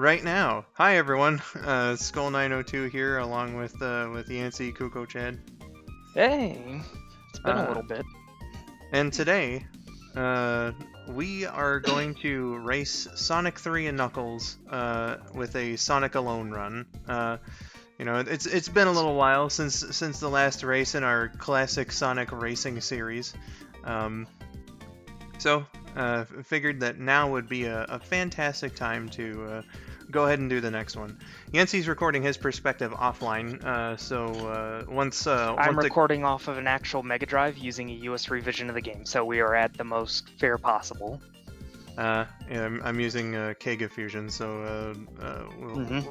right now. Hi everyone, skull902 here, along with Yancy, kUko, Chad. Hey, it's been a little bit. And today, we are going to race Sonic 3 and Knuckles with a Sonic Alone run. You know, it's been a little while since the last race in our classic Sonic racing series. So figured that now would be a fantastic time to go ahead and do the next one. Yancy's recording his perspective offline, so once I'm recording off of an actual Mega Drive using a US revision of the game, so we are at the most fair possible. Yeah, I'm using Kega Fusion, so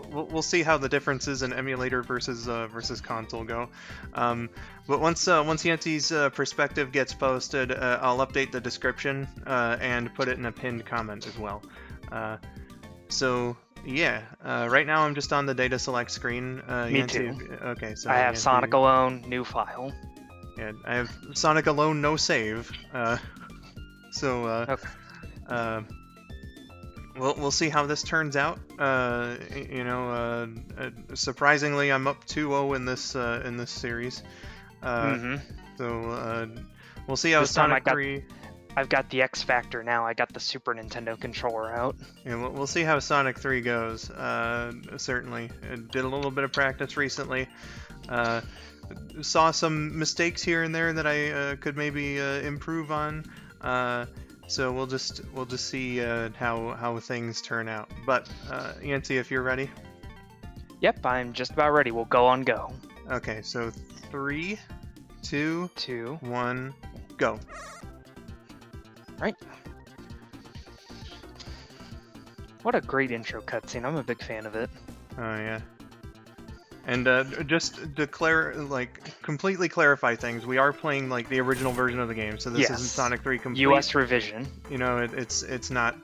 we'll see how the differences in emulator versus console go. But once Yancy's perspective gets posted, I'll update the description and put it in a pinned comment as well. So yeah, right now I'm just on the data select screen. Me Yancy, too. Okay, so I have Yancy, Sonic Alone, new file. Yeah, I have Sonic Alone, no save. Okay. We'll see how this turns out. Surprisingly, I'm up 2-0 in this series. So we'll see how Sonic 3. I've got the X Factor now. I got the Super Nintendo controller out. Yeah, we'll see how Sonic 3 goes. Certainly, I did a little bit of practice recently. Saw some mistakes here and there that I could maybe improve on. So we'll just see how things turn out. But Yancy, if you're ready. Yep, I'm just about ready. We'll go on go. Okay, so 3, 2, 1, go. Right. What a great intro cutscene. I'm a big fan of it. Oh yeah. And just to completely clarify things, we are playing like the original version of the game, so this isn't Sonic 3 complete. US revision. You know, it's not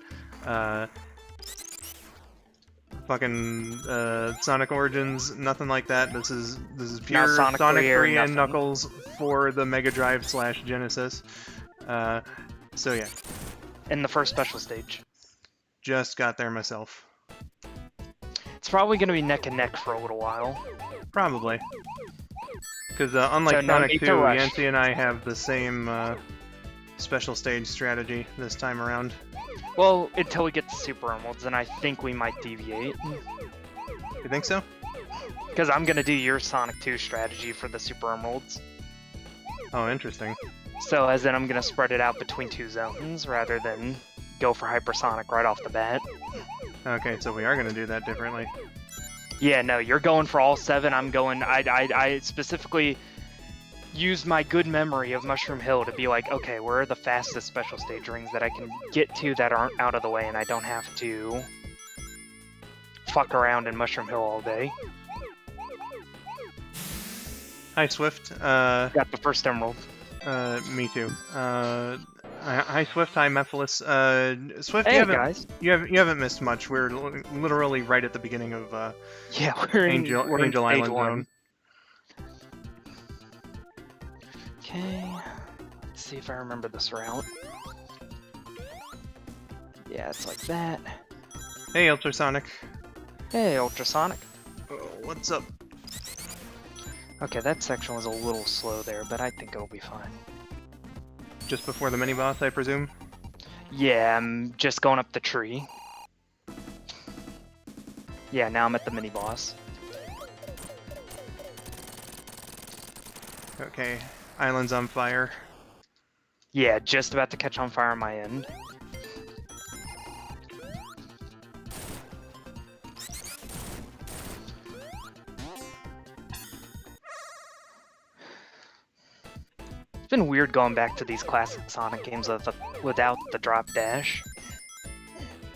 fucking Sonic Origins, nothing like that. This is pure Sonic 3 and Knuckles for the Mega Drive / Genesis. So yeah. In the first special stage. Just got there myself. It's probably going to be neck and neck for a little while. Probably. Because unlike Sonic 2, Yancy and I have the same special stage strategy this time around. Well, until we get to Super Emeralds, and I think we might deviate. You think so? Because I'm going to do your Sonic 2 strategy for the Super Emeralds. Oh, interesting. So, as in, I'm going to spread it out between 2 zones, rather than go for Hypersonic right off the bat. Okay, so we are going to do that differently. Yeah, no, you're going for all 7, I'm going... I specifically used my good memory of Mushroom Hill to be like, okay, where are the fastest special stage rings that I can get to that aren't out of the way, and I don't have to fuck around in Mushroom Hill all day. Hi, Swift. Got the first emerald. Me too. Hi, Swift. Hi, Mephiles. Swift, hey, guys. You haven't missed much. We're literally right at the beginning of we're Angel Island Zone. Okay, let's see if I remember this route. Yeah, it's like that. Hey, Ultrasonic. Hey, Ultrasonic. Oh, what's up? Okay, that section was a little slow there, but I think it'll be fine. Just before the mini-boss, I presume? Yeah, I'm just going up the tree. Yeah, now I'm at the mini-boss. Okay, island's on fire. Yeah, just about to catch on fire on my end. It's been weird going back to these classic Sonic games without the drop dash.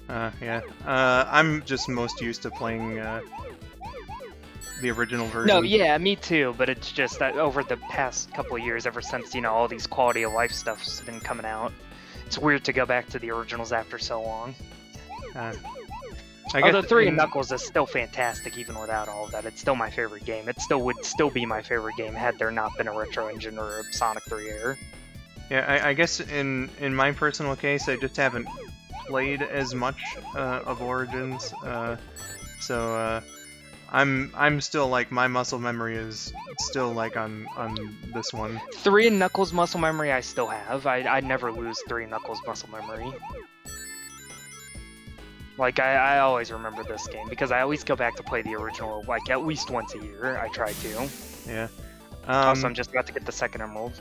Yeah. I'm just most used to playing the original version. No, yeah, me too, but it's just that over the past couple of years, ever since, you know, all these quality of life stuff's been coming out, it's weird to go back to the originals after so long. Although 3 and Knuckles is still fantastic even without all of that. It's still my favorite game. It would still be my favorite game had there not been a retro engine or a Sonic 3 error. Yeah, I guess in my personal case, I just haven't played as much of Origins, so I'm still like my muscle memory is still like on this one. 3 and Knuckles muscle memory I still have. I never lose 3 Knuckles muscle memory. Like I always remember this game because I always go back to play the original like at least once a year. I try to. Yeah. Also, I'm just about to get the 2nd emerald.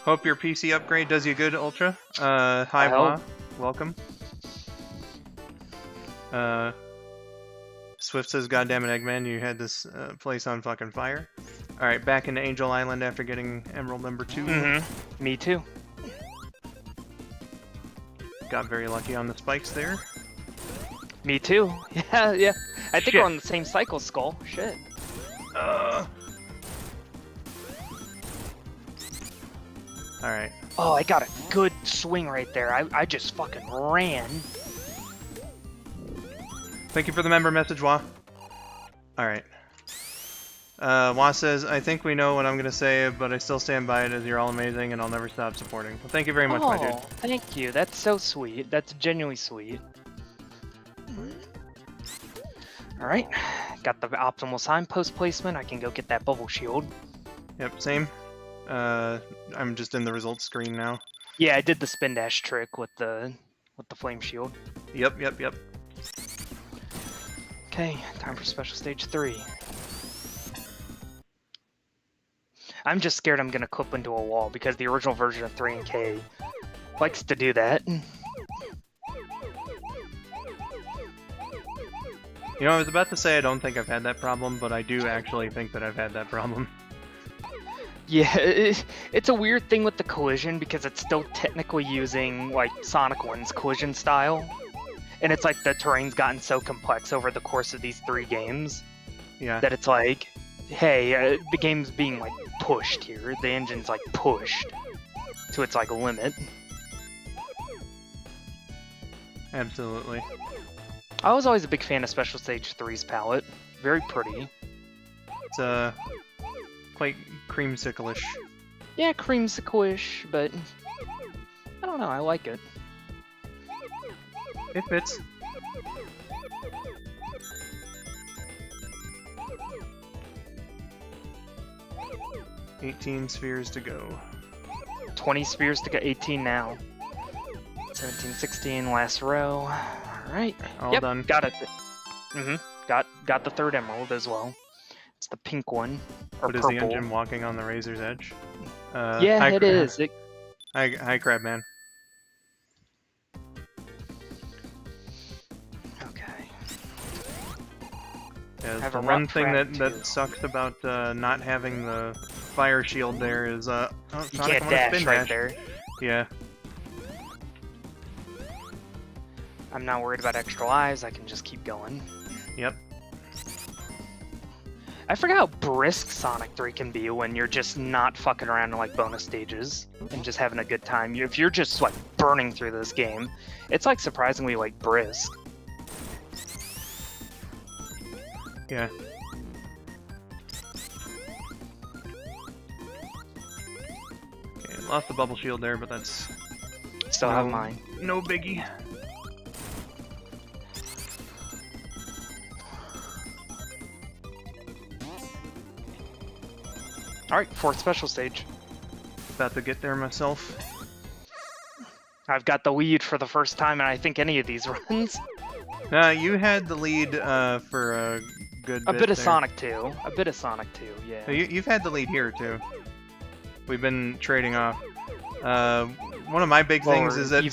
Hope your PC upgrade does you good, Ultra. Hi, Wa. Welcome. Swift says, "Goddamn it, Eggman, you had this place on fucking fire." All right, back into Angel Island after getting Emerald number 2. Mm-hmm. Me too. Got very lucky on the spikes there. Me too. Yeah, yeah. I think we're on the same cycle, Skull. Shit. Alright. Oh, I got a good swing right there. I just fucking ran. Thank you for the member message, Wa. Alright. Wa says, "I think we know what I'm going to say, but I still stand by it as you're all amazing and I'll never stop supporting." Well, thank you very much, my dude. Thank you. That's so sweet. That's genuinely sweet. Alright. Got the optimal signpost placement. I can go get that bubble shield. Yep, same. I'm just in the results screen now. Yeah, I did the spin dash trick with the flame shield. Yep. Okay, time for special stage 3. I'm just scared I'm gonna clip into a wall because the original version of 3 and K likes to do that. You know, I was about to say I don't think I've had that problem, but I do actually think that I've had that problem. Yeah, it's a weird thing with the collision because it's still technically using like Sonic 1's collision style. And it's like the terrain's gotten so complex over the course of these 3 games. Yeah. That it's like, hey, the game's being like pushed here. The engine's like pushed to its like limit. Absolutely. I was always a big fan of Special Stage 3's palette. Very pretty. It's quite creamsicle-ish. Yeah, creamsicle-ish, but I don't know, I like it. It fits. $18 spheres to go. 20 spheres to go, 18 now. 17, 16, last row. Alright. All done. Got it. Got the 3rd emerald as well. It's the pink one. Or what is purple. the engine walking on the razor's edge? Yeah, it is. Hi, Crabman. Okay. Yeah, the one thing that sucks about not having the fire shield there is you can't dash right there. Yeah. I'm not worried about extra lives. I can just keep going. Yep. I forgot how brisk Sonic 3 can be when you're just not fucking around in like bonus stages and just having a good time. If you're just like burning through this game, it's like surprisingly like brisk. Yeah. Okay, lost the bubble shield there, but that's... Still have mine. No biggie. Alright, 4th special stage. About to get there myself. I've got the lead for the first time in I think any of these runs. You had the lead for a good bit of there. Sonic 2. A bit of Sonic 2, yeah. You've had the lead here, too. We've been trading off. One of my big things is that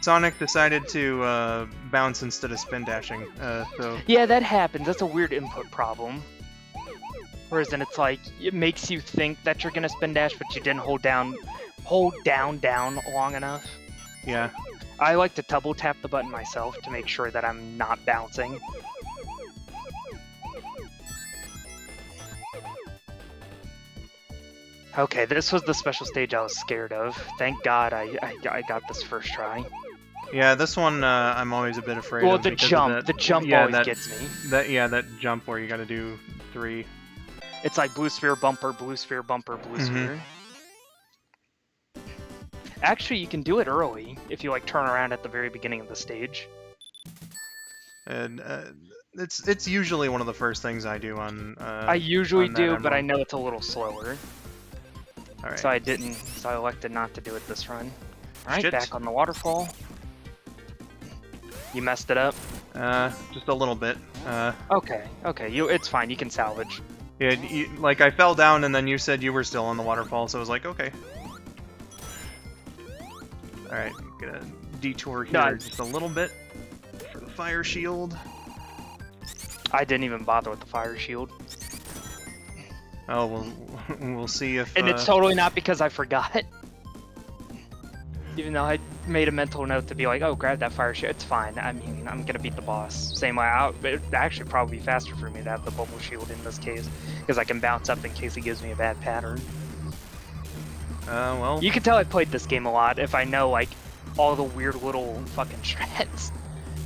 Sonic decided to bounce instead of spin dashing. So yeah, that happens. That's a weird input problem. Whereas then it's like, it makes you think that you're gonna spin dash, but you didn't hold down long enough. Yeah. I like to double tap the button myself to make sure that I'm not bouncing. Okay, this was the special stage I was scared of. Thank God I got this first try. Yeah, this one I'm always a bit afraid of. Well, the jump always gets me. That jump where you gotta do 3. It's like blue sphere bumper, blue sphere bumper, blue sphere. Actually, you can do it early if you like turn around at the very beginning of the stage. And it's usually one of the first things I do on. I usually do, Emerald. but I know it's a little slower. All right. So I didn't. So I elected not to do it this run. All right, Shit. back on the waterfall. You messed it up. Just a little bit. Okay. It's fine. You can salvage. Yeah, like I fell down and then you said you were still on the waterfall, so I was like, okay. All right, gonna detour here just a little bit for the fire shield. I didn't even bother with the fire shield. Oh, we'll see if. And it's totally not because I forgot. Even though I made a mental note to be like, oh, grab that fire shield. It's fine. I mean, I'm gonna beat the boss. Same way. It'd actually probably be faster for me to have the bubble shield in this case, because I can bounce up in case he gives me a bad pattern. Well. You can tell I played this game a lot if I know like all the weird little fucking strats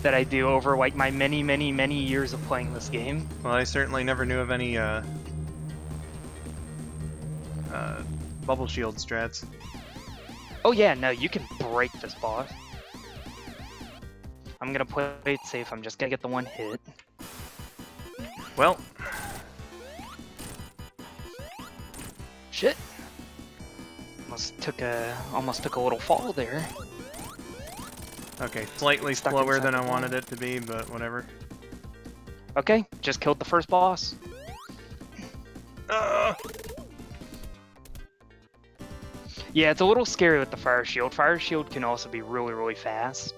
that I do over like my many years of playing this game. Well, I certainly never knew of any bubble shield strats. Oh yeah, no, you can break this boss. I'm gonna play it safe. I'm just gonna get the one hit. Well. Shit. Almost took a little fall there. Okay, slightly slower than I wanted it to be, but whatever. Okay, just killed the first boss. Yeah, it's a little scary with the fire shield. Fire shield can also be really fast.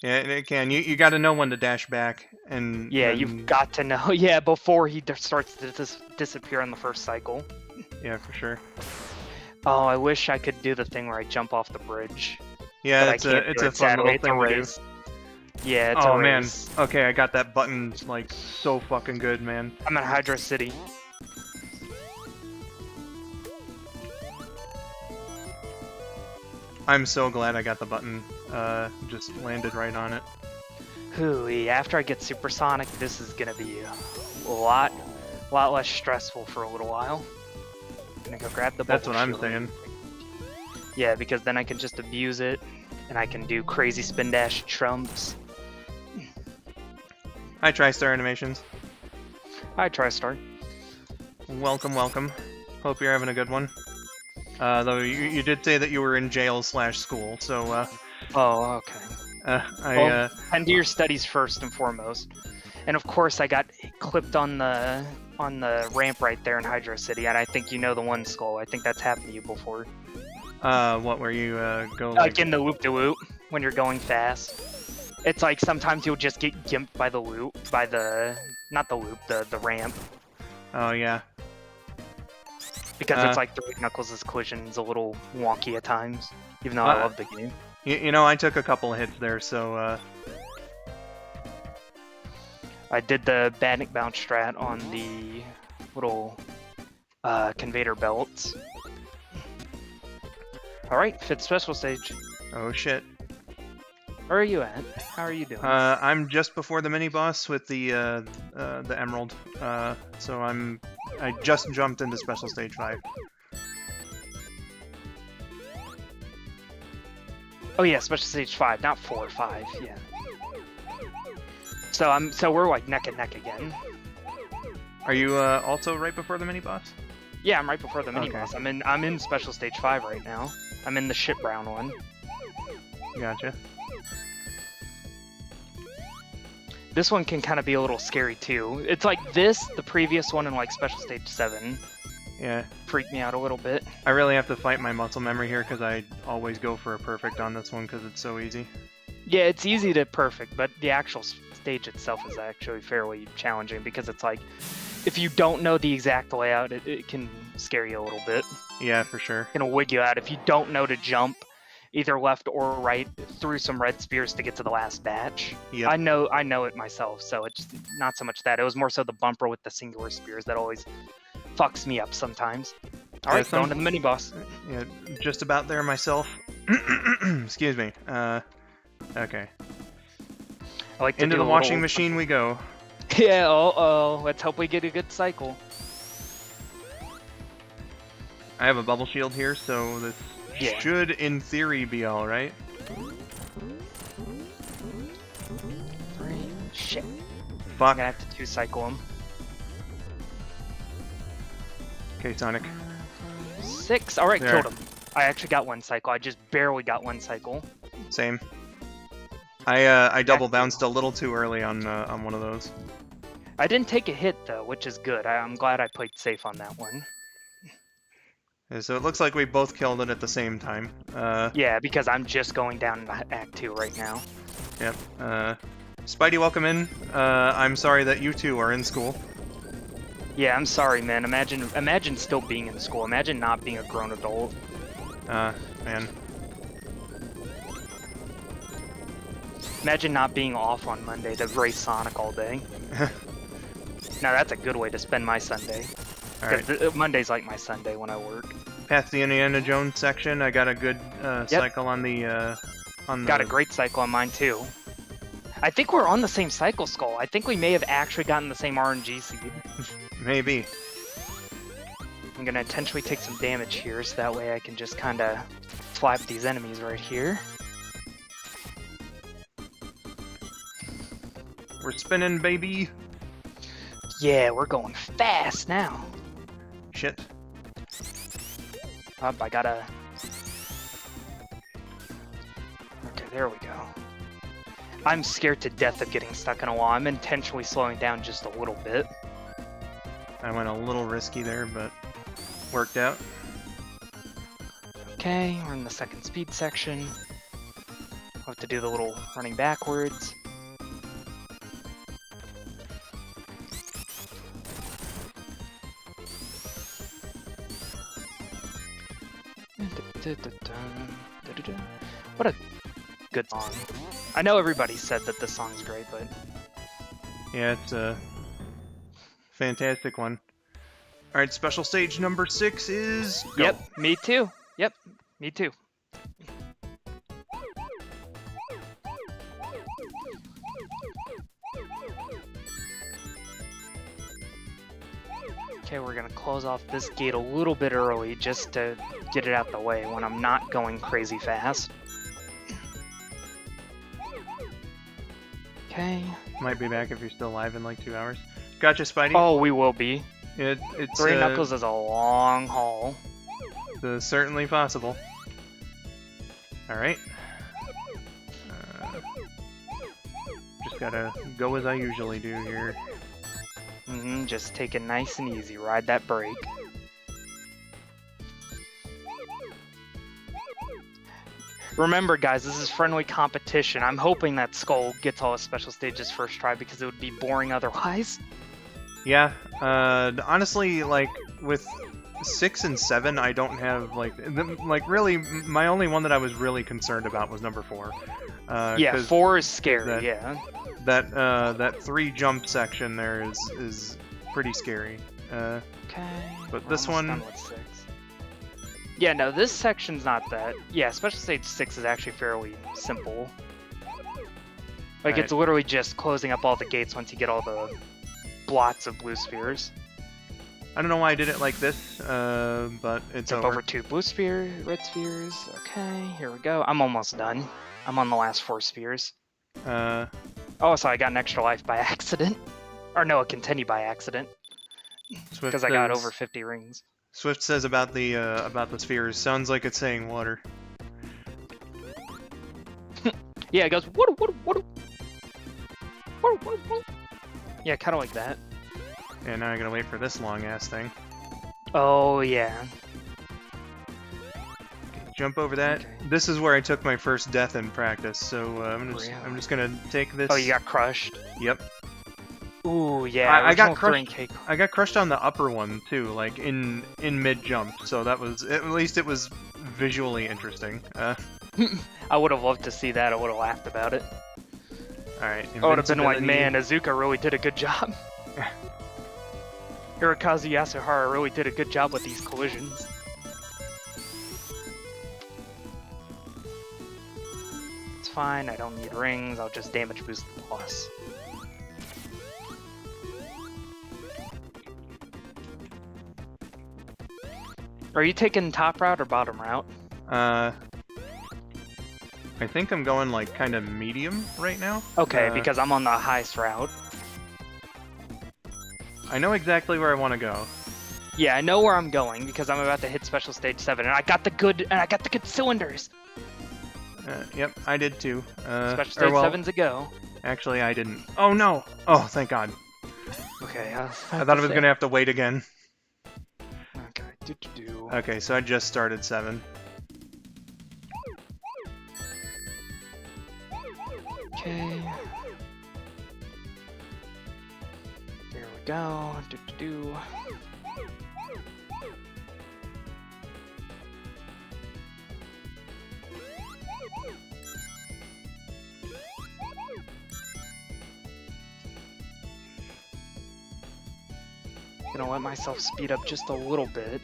Yeah, it can. You got to know when to dash back, and yeah, you've got to know. Yeah, before he starts to disappear on the first cycle. Yeah, for sure. Oh, I wish I could do the thing where I jump off the bridge. Yeah, it's a fun little thing to do. Yeah, it's a man. race. Okay, I got that button like so fucking good, man. I'm in Hydra City. I'm so glad I got the button. Just landed right on it. Hooey, after I get supersonic, this is gonna be a lot less stressful for a little while. I'm gonna go grab the bubble That's what I'm shield. saying. Yeah, because then I can just abuse it, and I can do crazy spin dash trumps. Hi, TriStar Animations. Hi, TriStar. Welcome, welcome. Hope you're having a good one. Though you did say that you were in jail/school, so Oh, okay. Well, tend to your studies first and foremost. And of course, I got clipped on the ramp right there in Hydra City, and I think you know the one skull. I think that's happened to you before. What, where you go like in the loop-de-loop when you're going fast. It's like sometimes you'll just get gimped by the loop, not the loop, the ramp. Oh yeah. Because it's like throwing Knuckles' collision's a little wonky at times, even though I love the game. You know, I took a couple of hits there, so I did the Badnik bounce strat on the little conveyor belts. Alright, 5th special stage. Oh shit. Where are you at? How are you doing? I'm just before the mini boss with the emerald. So I just jumped into special stage 5. Oh yeah, special stage 5, not 4, 5. Yeah. So we're like neck and neck again. Are you also right before the mini boss? Yeah, I'm right before the mini boss. I'm in special stage 5 right now. I'm in the shit brown one. Gotcha. This one can kind of be a little scary too. It's like this, the previous one, and like special stage 7. Yeah. Freaked me out a little bit. I really have to fight my muscle memory here because I always go for a perfect on this one because it's so easy. Yeah, it's easy to perfect, but the actual stage itself is actually fairly challenging because it's like, if you don't know the exact layout, it can scare you a little bit. Yeah, for sure. It can wig you out if you don't know to jump either left or right through some red spears to get to the last batch. Yep. I know it myself, so it's not so much that. It was more so the bumper with the singular spears that always fucks me up sometimes. All right, going to the mini boss. Yeah, just about there myself. Excuse me. Okay. I like to into the washing machine we go. Yeah. Let's hope we get a good cycle. I have a bubble shield here, so this Yeah. should, in theory, be all right. Shit. Fuck. I'm gonna have to 2-cycle him. Okay, Sonic. 6. All right, There. killed him. I actually got 1 cycle. I just barely got 1 cycle. Same. I double bounced a little too early on one of those. I didn't take a hit though, which is good. I'm glad I played safe on that one. Yeah, so it looks like we both killed it at the same time. Yeah, because I'm just going down in Act 2 right now. Yep. Spidey, welcome in. I'm sorry that you two are in school. Yeah, I'm sorry, man. Imagine still being in school. Imagine not being a grown adult. Man. Imagine not being off on Monday to race Sonic all day. Now that's a good way to spend my Sunday. Because Monday's like my Sunday when I work. Past the Indiana Jones section, I got a good cycle on the Got a great cycle on mine too. I think we're on the same cycle, Skull. I think we may have actually gotten the same RNG seed. Maybe. I'm gonna intentionally take some damage here, so that way I can just kind of fly up these enemies right here. We're spinning, baby. Yeah, we're going fast now. Shit. Up, I gotta... Okay, there we go. I'm scared to death of getting stuck in a wall. I'm intentionally slowing down just a little bit. I went a little risky there, but worked out. Okay, we're in the second speed section. I'll have to do the little running backwards. What a good song. I know everybody said that this song's great, but... Yeah, it's a fantastic one. Alright, special stage number 6 is... Go. Yep, me too. Yep, me too. Okay, we're gonna close off this gate a little bit early just to get it out the way when I'm not going crazy fast. Okay. Might be back if you're still live in like 2 hours. Gotcha, Spidey. Oh, we will be. It's 3 Knuckles is a long haul. Certainly possible. Alright. Just gotta go as I usually do here. Just take it nice and easy. Ride that brake. Remember, guys, this is friendly competition. I'm hoping that Skull gets all his special stages first try because it would be boring otherwise. Yeah, honestly, like, with 6 and 7, I don't have, like, really, my only one that I was really concerned about was number 4. Yeah, 4 is scary, yeah. That 3 jump section there is pretty scary. Okay. But this one... Done with 6. Yeah, no, this section's not that. Yeah, special stage 6 is actually fairly simple. Like, it's literally just closing up all the gates once you get all the blots of blue spheres. I don't know why I did it like this, but it's Jump over 2 blue spheres, red spheres. Okay, here we go. I'm almost done. I'm on the last 4 spheres. Oh, so I got an extra life by accident. Or no, a continue by accident. Because I got over 50 rings. Swift says about the spheres, sounds like it's saying water. Yeah, it goes water. Yeah, kind of like that. Yeah, now I gotta wait for this long ass thing. Oh yeah. Okay, jump over that. Okay. This is where I took my first death in practice, so I'm just gonna take this. Oh, you got crushed. Yep. Ooh, yeah. I got crushed. I got crushed on the upper one too, like in mid jump. So that was at least it was visually interesting. I would have loved to see that. I would have laughed about it. All right. I would have been like, man, Azuka really did a good job. Hirokazu Yasuhara really did a good job with these collisions. It's fine. I don't need rings. I'll just damage boost the boss. Are you taking top route or bottom route? I think I'm going like kind of medium right now. Okay, because I'm on the highest route. I know exactly where I want to go. Yeah, I know where I'm going because I'm about to hit Special Stage 7, and I got the good cylinders. Yep, I did too. Special Stage 7's a go. Actually, I didn't. Oh no! Oh, thank God. Okay, I thought I was gonna have to wait again. Okay, Okay, so I just started 7. Okay. There we go. Gonna let myself speed up just a little bit.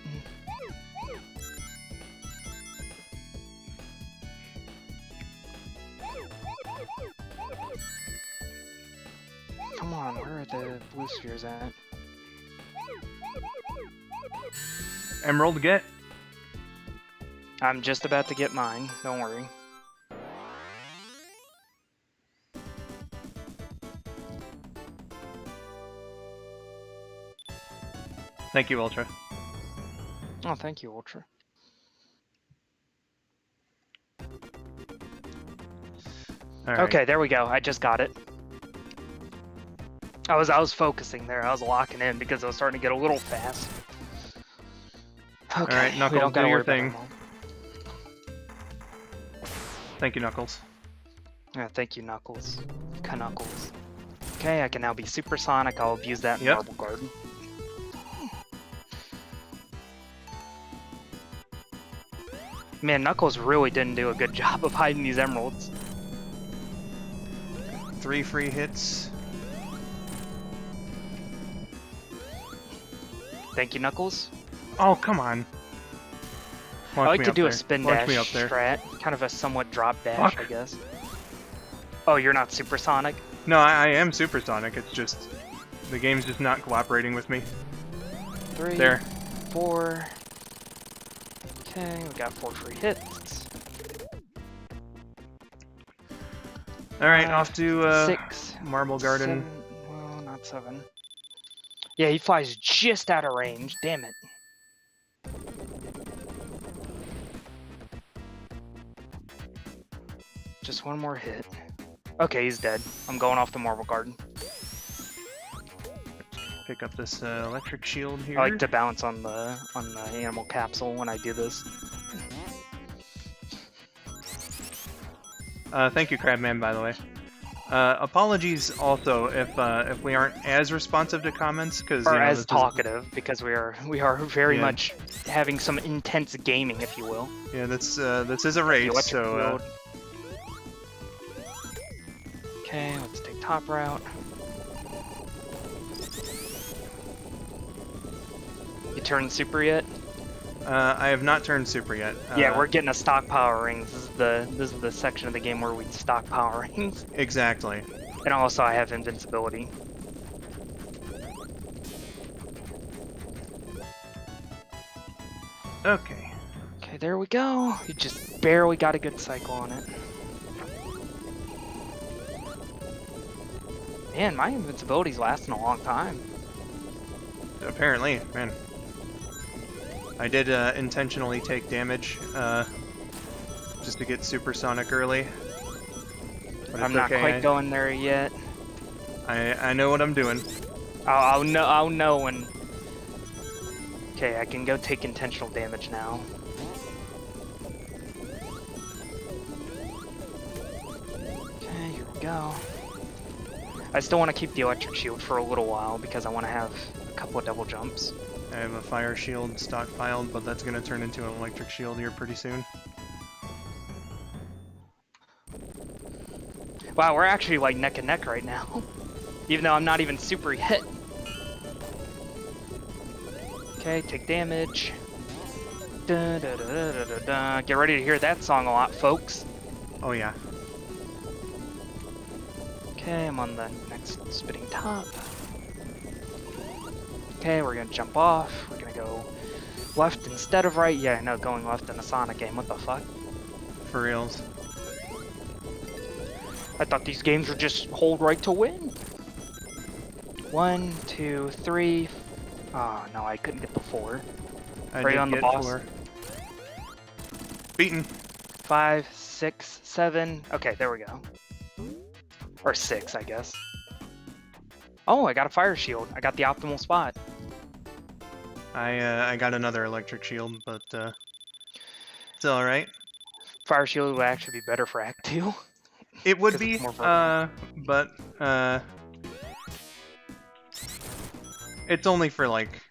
Come on, where are the blue spheres at? Emerald get? I'm just about to get mine, don't worry. Thank you, Ultra. Oh, thank you, Ultra. Right. Okay, there we go. I just got it. I was focusing there. I was locking in because I was starting to get a little fast. Okay, all right, Knuckles, we don't gotta do your worry about thing. them all. Thank you, Knuckles. Yeah, thank you, Knuckles. Knuckles. Okay, I can now be supersonic. I'll abuse that in Marble Garden. Man, Knuckles really didn't do a good job of hiding these emeralds. 3 free hits. Thank you, Knuckles. Oh, come on. I like to do a spin dash me up there. strat. Kind of a somewhat drop dash, I guess. Oh, you're not supersonic? No, I am supersonic. It's just... the game's just not cooperating with me. 3, there. 4... Okay, we got 4 free hits. Alright, off to 6, Marble Garden. 7, well, not 7. Yeah, he flies just out of range. Damn it. Just one more hit. Okay, he's dead. I'm going off the Marble Garden. Pick up this electric shield here. I like to bounce on the animal capsule when I do this. Thank you, Crabman, by the way. Apologies also if we aren't as responsive to comments, because or as talkative, because we are very much having some intense gaming, if you will. Yeah, this is a race, so. Okay, let's take top route. You turned super yet? I have not turned super yet. Yeah, we're getting a stock power rings. This is the section of the game where we stock power rings. Exactly. And also, I have invincibility. Okay. Okay, there we go. You just barely got a good cycle on it. Man, my invincibility's lasting a long time. Apparently, man. I did intentionally take damage just to get supersonic early. But I'm not quite going there yet. I know what I'm doing. I'll know when. Okay, I can go take intentional damage now. Okay, here we go. I still want to keep the electric shield for a little while because I want to have a couple of double jumps. I have a fire shield stockpiled, but that's going to turn into an electric shield here pretty soon. Wow, we're actually like neck and neck right now. Even though I'm not even super hit. Okay, take damage. Da, da, da, da, da, da. Get ready to hear that song a lot, folks. Oh yeah. Okay, I'm on the next spinning top. Okay, we're gonna jump off. We're gonna go Left instead of right? Yeah, no, going left in a Sonic game. What the fuck? For reals. I thought these games were just hold right to win. 1, 2, 3. Oh, no, I couldn't get the 4. Are you on the boss? 4. Beaten. 5, 6, 7. Okay, there we go. Or 6, I guess. Oh, I got a fire shield. I got the optimal spot. I got another electric shield, but it's all right. Fire shield would actually be better for Act 2. It would be, but it's only for like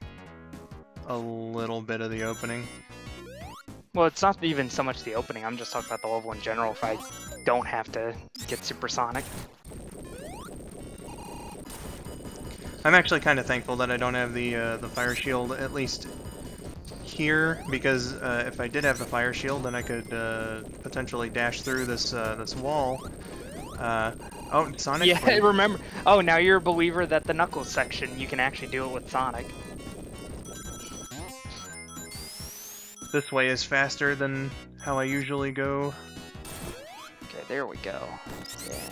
a little bit of the opening. Well, it's not even so much the opening. I'm just talking about the level in general. If I don't have to get supersonic. I'm actually kind of thankful that I don't have the fire shield, at least here, because if I did have the fire shield, then I could potentially dash through this this wall. Oh, Sonic. Yeah, I remember. Oh, now you're a believer that the Knuckles section you can actually do it with Sonic. This way is faster than how I usually go. Okay, there we go. Yeah.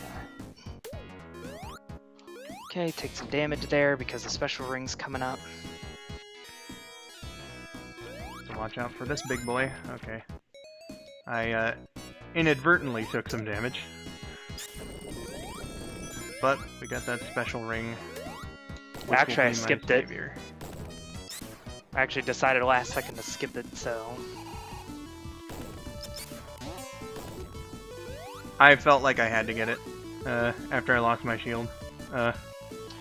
Okay, take some damage there because the special ring's coming up. So watch out for this big boy. Okay. I inadvertently took some damage. But we got that special ring. Actually, I skipped it. I actually decided last second to skip it, so... I felt like I had to get it after I lost my shield.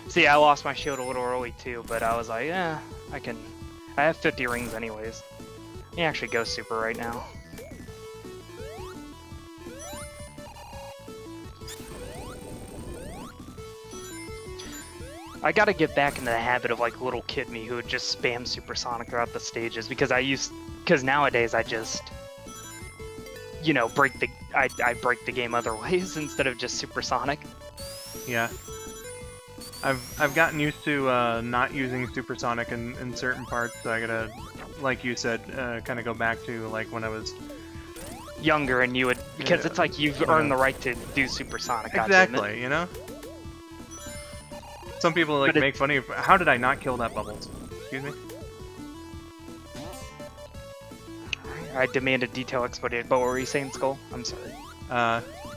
See, I lost my shield a little early too, but I was like, yeah, I can... I have 50 rings anyways. Let me actually go super right now. I gotta get back into the habit of like little kid me who would just spam supersonic throughout the stages because nowadays I just, you know, I break the game other ways instead of just supersonic. Yeah. I've gotten used to not using supersonic in certain parts, so I gotta, like you said, kind of go back to like when I was younger, and you would, because it's like you've earned the right to do supersonic. Exactly, you know. Some people like make fun of, how did I not kill that Bubbles? Excuse me. I demand a detailed explanation. But what were you saying, Skull? I'm sorry.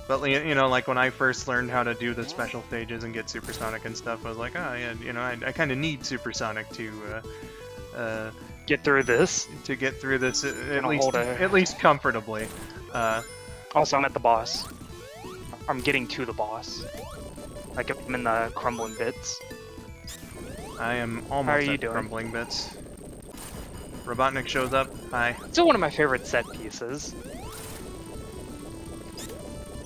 But you know, like when I first learned how to do the special stages and get supersonic and stuff, I was like, oh yeah, you know, I kind of need supersonic to get through this. To get through this at least comfortably. Also, I'm at the boss. I'm getting to the boss. Like I'm in the crumbling bits. I am almost at crumbling bits. Robotnik shows up. Hi. It's still one of my favorite set pieces.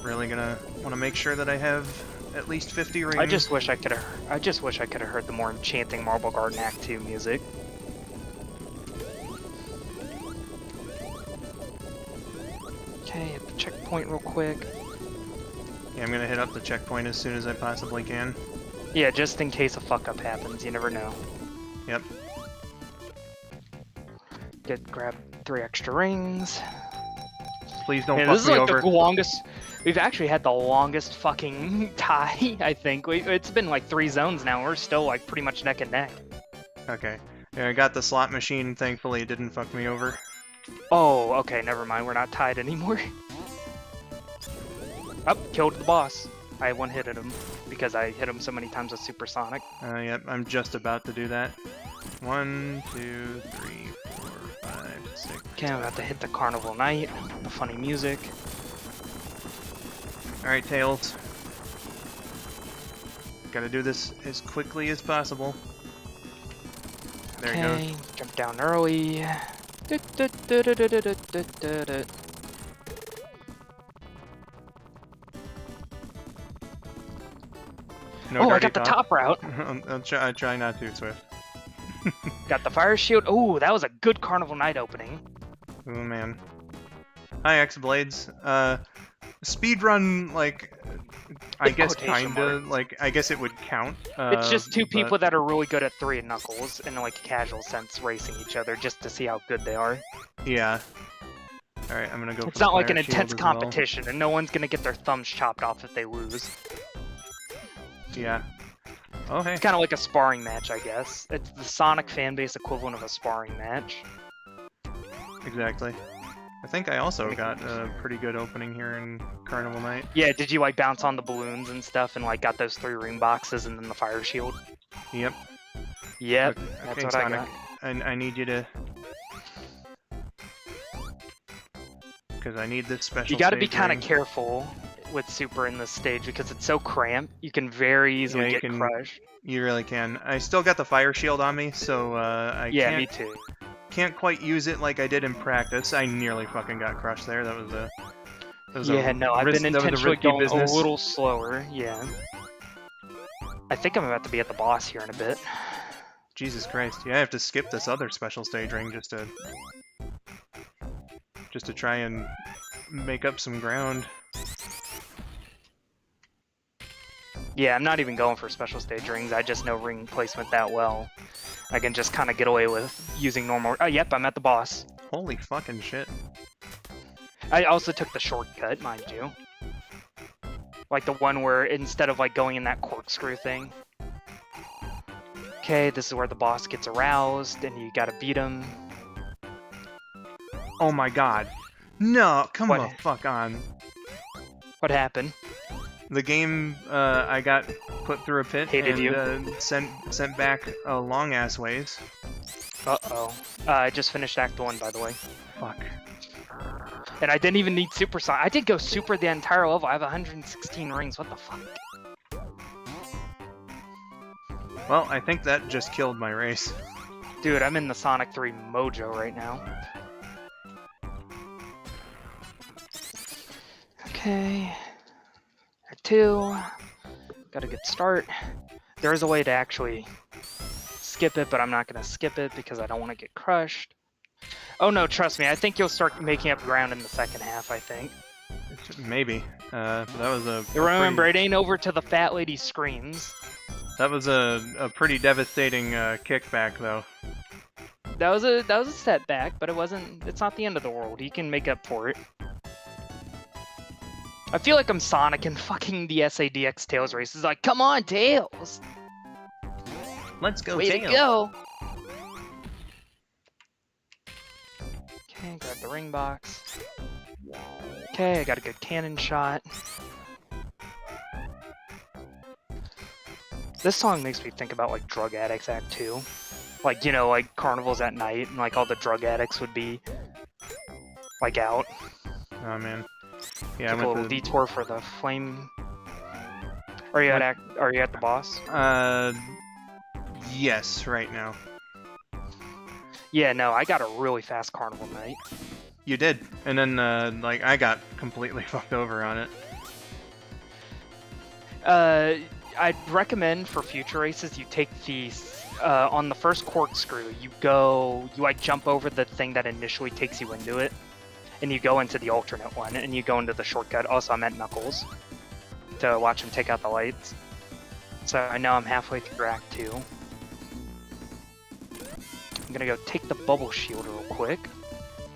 Really gonna want to make sure that I have at least 50 rings. I just wish I could have heard the more enchanting Marble Garden Act 2 music. Okay, hit the checkpoint real quick. Yeah, I'm gonna hit up the checkpoint as soon as I possibly can. Yeah, just in case a fuck up happens, you never know. Yep. Grab 3 extra rings. Please don't fuck me over. This is like the longest. We've actually had the longest fucking tie, I think. It's been like 3 zones now. We're still like pretty much neck and neck. Okay. Yeah, I got the slot machine. Thankfully, it didn't fuck me over. Oh, okay. Never mind. We're not tied anymore. Oh, killed the boss. I one-hitted him because I hit him so many times with supersonic. Yep. I'm just about to do that. 1, 2, 3, 4, 5, 6. Okay, I'm about to hit the Carnival Night. The funny music. Alright, Tails. Gotta do this as quickly as possible. There you go. Jump down early. No oh, I got the top route. I try not to, Swift. Got the fire shield. Oh, that was a good Carnival Night opening. Oh man. Hi, X-Blades. speedrun, like, I guess quotation kinda, marks. like, I guess it would count. It's just two but- people that are really good at 3 and Knuckles in like a casual sense racing each other just to see how good they are. Yeah. Alright, I'm gonna go for It's the not like fire an shield intense as well. competition, and no one's gonna get their thumbs chopped off if they lose. Yeah. Oh, hey. It's kind of like a sparring match, I guess. It's the Sonic fanbase equivalent of a sparring match. Exactly. I think I also got a pretty good opening here in Carnival Night. Yeah, did you like bounce on the balloons and stuff and like got those 3 ring boxes and then the fire shield? Yep. Yep, Okay, that's what Sonic. I got. I need you to... Because I need this special You gotta be stage kind of ring. careful with Super in this stage because it's so cramped. You can very easily Yeah, you get can- crushed. You really can. I still got the fire shield on me, so I Yeah, can't, me too. can't quite use it like I did in practice. I nearly fucking got crushed there. That was a Yeah, no, I've been that was a intentionally risky going business. a little slower. Yeah. I think I'm about to be at the boss here in a bit. Jesus Christ! Yeah, I have to skip this other special stage ring just to try and make up some ground. Yeah, I'm not even going for special stage rings. I just know ring placement that well. I can just kind of get away with using normal. Oh, yep, I'm at the boss. Holy fucking shit! I also took the shortcut, mind you. Like the one where instead of like going in that corkscrew thing. Okay, this is where the boss gets aroused and you gotta beat him. Oh my god! No, come What? the fuck on. What happened? The game, I got put through a pit Hated and you. Sent back a long ass ways. Uh-oh. I just finished Act 1, by the way. Fuck. And I didn't even need Super Sonic. I did go Super the entire level. I have 116 rings. What the fuck? Well, I think that just killed my race. Dude, I'm in the Sonic 3 mojo right now. Okay. Act 2. Got a good start. There is a way to actually skip it, but I'm not going to skip it because I don't want to get crushed. Oh no, trust me, I think you'll start making up ground in the second half, I think. Maybe. That was a. Remember, it ain't over till the fat lady screams. That was a pretty devastating kickback, though. That was a setback, but it's not the end of the world. You can make up for it. I feel like I'm Sonic in fucking the SADX Tails race. It's like, come on, Tails! Let's go, Way to Tails. go! Okay, grab the ring box. Okay, I got a good cannon shot. This song makes me think about like Drug Addicts Act 2. Like, you know, like carnivals at night and like all the drug addicts would be like out. Oh man. Yeah, Took a little detour for the flame. Are you at the boss? Yes, right now. Yeah, no, I got a really fast carnival night. You did, and then like I got completely fucked over on it. I'd recommend for future races you take these on the first corkscrew. You like jump over the thing that initially takes you into it, and you go into the alternate one, and you go into the shortcut. Also, I'm at Knuckles to watch him take out the lights. So I know I'm halfway through Act 2. I'm gonna go take the bubble shield real quick.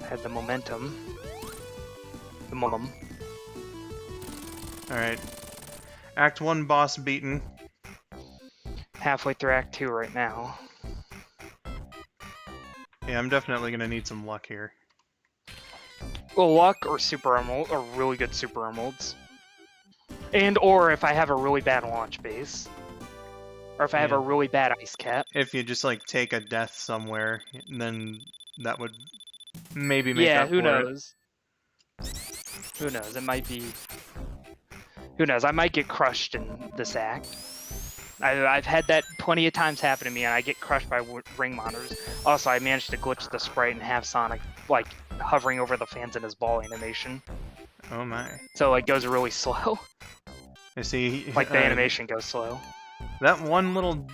I had the momentum. The momentum. Alright. Act 1 boss beaten. Halfway through Act 2 right now. Yeah, I'm definitely gonna need some luck here. Well, luck or super emerald, or really good super emeralds. And or if I have a really bad launch base. Or if I have a really bad ice cap. If you just like take a death somewhere, then that would maybe make Yeah, up who for it. knows? Who knows? It might be. Who knows? I might get crushed in this act. I've had that plenty of times happen to me, and I get crushed by ring monitors. Also, I managed to glitch the sprite and have Sonic like hovering over the fans in his ball animation. Oh my. So it goes really slow. I see. Like the animation goes slow. That one little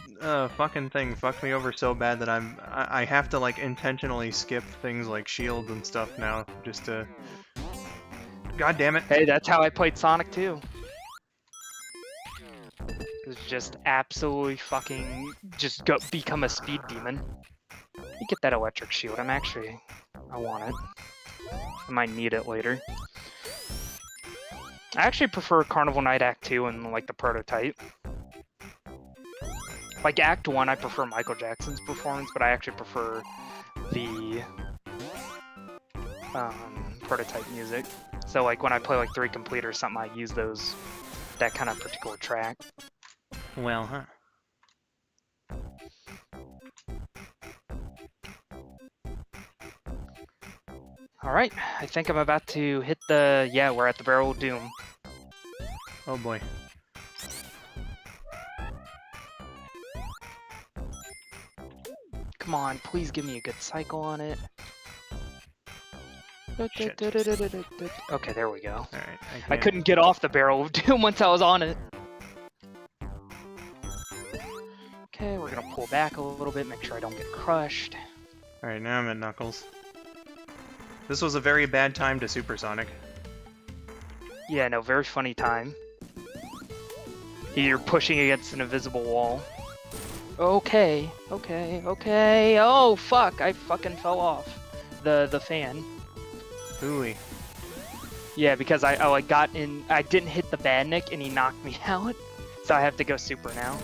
fucking thing fucked me over so bad that I have to like intentionally skip things like shields and stuff now just to God damn it. Hey, that's how I played Sonic 2. It's just absolutely fucking just become a speed demon. Let me get that electric shield. I want it. I might need it later. I actually prefer Carnival Night Act 2 and like the prototype. Like Act 1, I prefer Michael Jackson's performance, but I actually prefer the prototype music. So like when I play like 3 Complete or something, I use that kind of particular track. Well, huh? Alright, I think I'm about to hit the... Yeah, we're at the Barrel of Doom. Oh boy. Come on, please give me a good cycle on it. Shit. Okay, there we go. Alright, I couldn't get off the Barrel of Doom once I was on it. Okay, we're gonna pull back a little bit, make sure I don't get crushed. Alright, now I'm at Knuckles. This was a very bad time to Supersonic. Yeah, no, very funny time. You're pushing against an invisible wall. Okay. Oh, fuck, I fucking fell off the fan. Ooey. Yeah, because I like got in, I didn't hit the badnik and he knocked me out, so I have to go super now.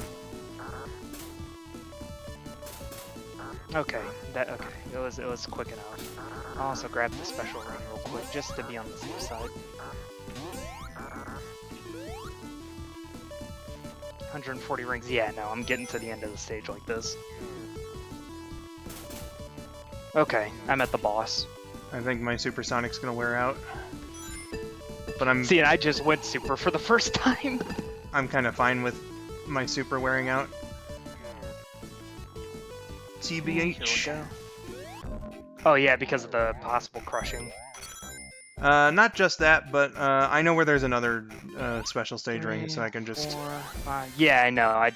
Okay, it was quick enough. I'll also grab the special ring real quick just to be on the safe side. 140 rings. Yeah, no, I'm getting to the end of the stage like this. Okay, I'm at the boss. I think my Supersonic's gonna wear out. But I'm... See, and I just went super for the first time. I'm kind of fine with my super wearing out. TBH. Oh yeah, because of the possible crushing. Not just that, but I know where there's another special stage ring, so I can just... 4, 5. Yeah, I know. I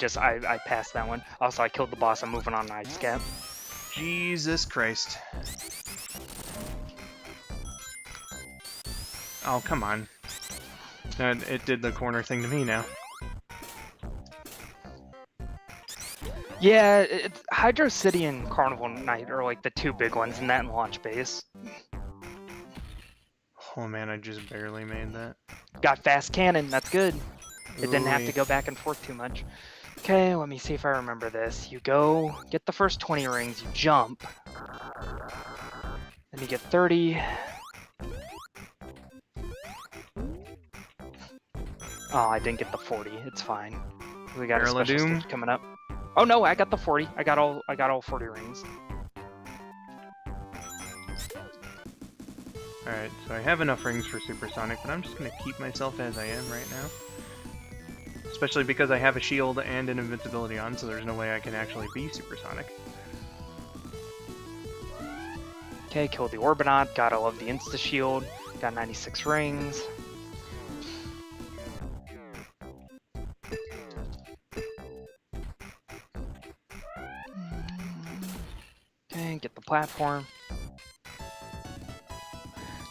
passed that one. Also, I killed the boss. I'm moving on to Night Scat. Jesus Christ. Oh, come on. It did the corner thing to me now. Yeah, Hydro City and Carnival Night are like the 2 big ones, and that and Launch Base. Oh man, I just barely made that. Got fast cannon, that's good. It didn't have Ooh. to go back and forth too much. Okay, let me see if I remember this. You go, get the first 20 rings, you jump. Then you get 30. Oh, I didn't get the 40, it's fine. We got Barrel a of special Doom. stage coming up. Oh no, I got the 40. I got all 40 rings. Alright, so I have enough rings for Supersonic, but I'm just gonna keep myself as I am right now. Especially because I have a shield and an invincibility on, so there's no way I can actually be Supersonic. Okay, killed the Orbinaut. Gotta love the Insta-Shield. Got 96 rings. Okay, get the platform.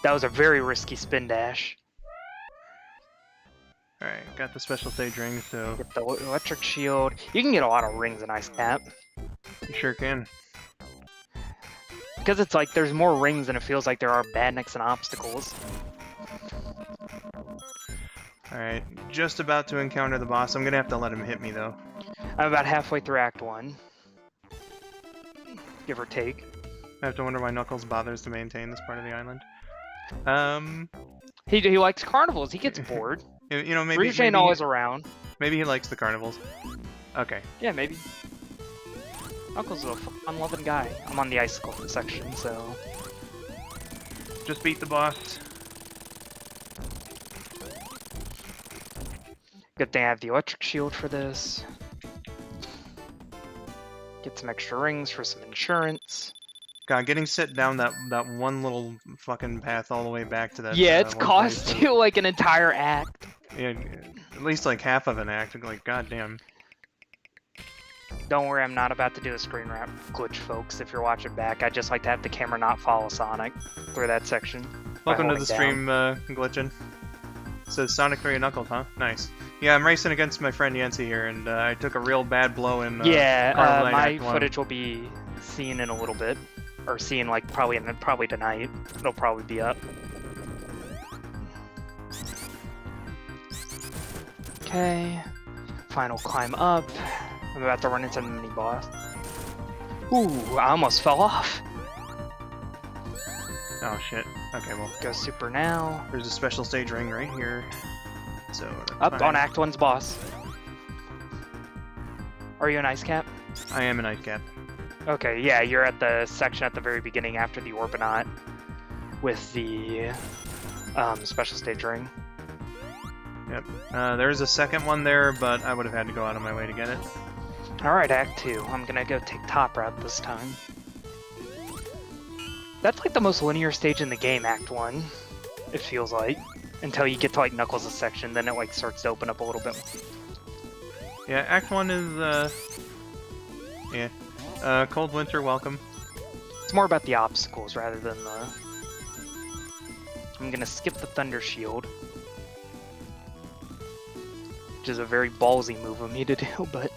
That was a very risky spin dash. Alright, got the special stage ring, so Get the electric shield. You can get a lot of rings in Ice Cap. you sure can. Because it's like there's more rings than it feels like there are badniks and obstacles. Alright, just about to encounter the boss. I'm gonna have to let him hit me, though. I'm about halfway through Act 1. Give or take. I have to wonder why Knuckles bothers to maintain this part of the island. He likes carnivals. He gets bored. You know, maybe... Rouge ain't always around. Maybe he likes the carnivals. Okay. Yeah, maybe. Knuckles is a fun-loving guy. I'm on the icicle section, so... Just beat the boss. Good thing I have the electric shield for this. Get some extra rings for some insurance. God, getting set down that one little fucking path all the way back to that... Yeah, it's one cost place. you like an entire act. Yeah, at least like half of an act. Like, goddamn. Don't worry, I'm not about to do a screen wrap glitch, folks, if you're watching back. I just like to have the camera not follow Sonic through that section. Welcome to holding the stream, Glitchin. It says Sonic 3 and Knuckles, huh? Nice. Yeah, I'm racing against my friend Yancy here, and I took a real bad blow in Carmelite my Act 1. footage will be seen in a little bit, or seen like probably tonight. It'll probably be up. Okay, final climb up. I'm about to run into the mini boss. Ooh, I almost fell off. Oh shit. Okay, well. Go super now. There's a special stage ring right here. So Up fine. on Act 1's boss. Are you an ice cap? I am an ice cap. Okay, yeah, you're at the section at the very beginning after the Orbinaut with the special stage ring. Yep. There's a second one there, but I would have had to go out of my way to get it. Alright, Act 2. I'm gonna go take top route this time. That's like the most linear stage in the game, Act 1. It feels like. Until you get to like Knuckles' section, then it like starts to open up a little bit. Yeah, Act 1 is, yeah. Cold Winter, welcome. It's more about the obstacles rather than the... I'm gonna skip the Thunder Shield. Which is a very ballsy move of me to do, but...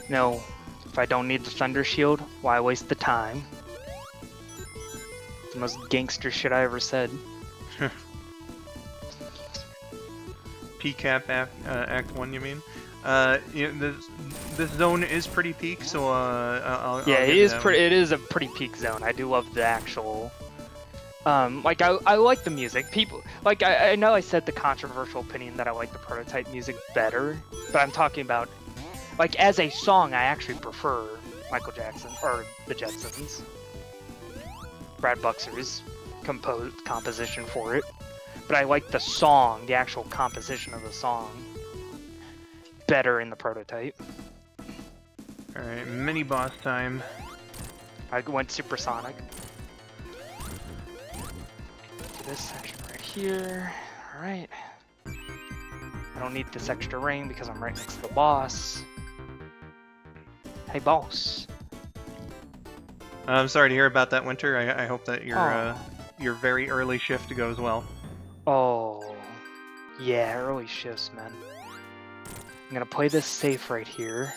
No, if I don't need the Thunder Shield, why waste the time? It's the most gangster shit I ever said. PCAP Act 1, you mean? This zone is pretty peak, so I'll Yeah, get it is that pretty. It is a pretty peak zone. I do love the actual. Like I like the music. People like I know I said the controversial opinion that I like the prototype music better, but I'm talking about like as a song I actually prefer Michael Jackson or the Jetsons. Brad Buxer's composition for it, but I like the song, the actual composition of the song, better in the prototype. All right, mini boss time. I went supersonic. This section right here. Alright. I don't need this extra ring because I'm right next to the boss. Hey, boss. I'm sorry to hear about that, Winter. I hope that your very early shift goes well. Oh. Yeah, early shifts, man. I'm gonna play this safe right here.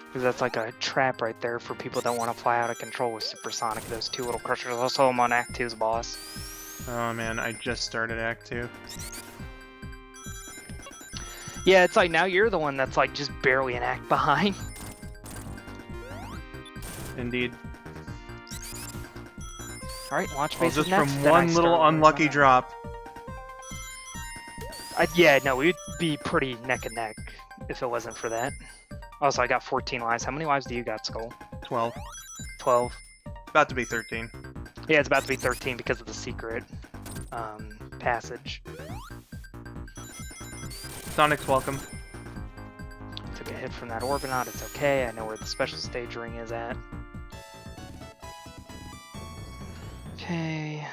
Because that's like a trap right there for people that want to fly out of control with supersonic. Those two little crushers. Also, I'm on Act 2's boss. Oh man, I just started Act 2. Yeah, it's like now you're the one that's like just barely an act behind. Indeed. Alright, launch Well, phase just next. from then I one little start unlucky drop. Yeah, no, we'd be pretty neck and neck if it wasn't for that. Also, I got 14 lives. How many lives do you got, Skull? 12. 12. About to be 13. Yeah, it's about to be 13 because of the secret passage. Sonic's welcome. Took a hit from that Orbinaut. It's okay. I know where the special stage ring is at. Okay.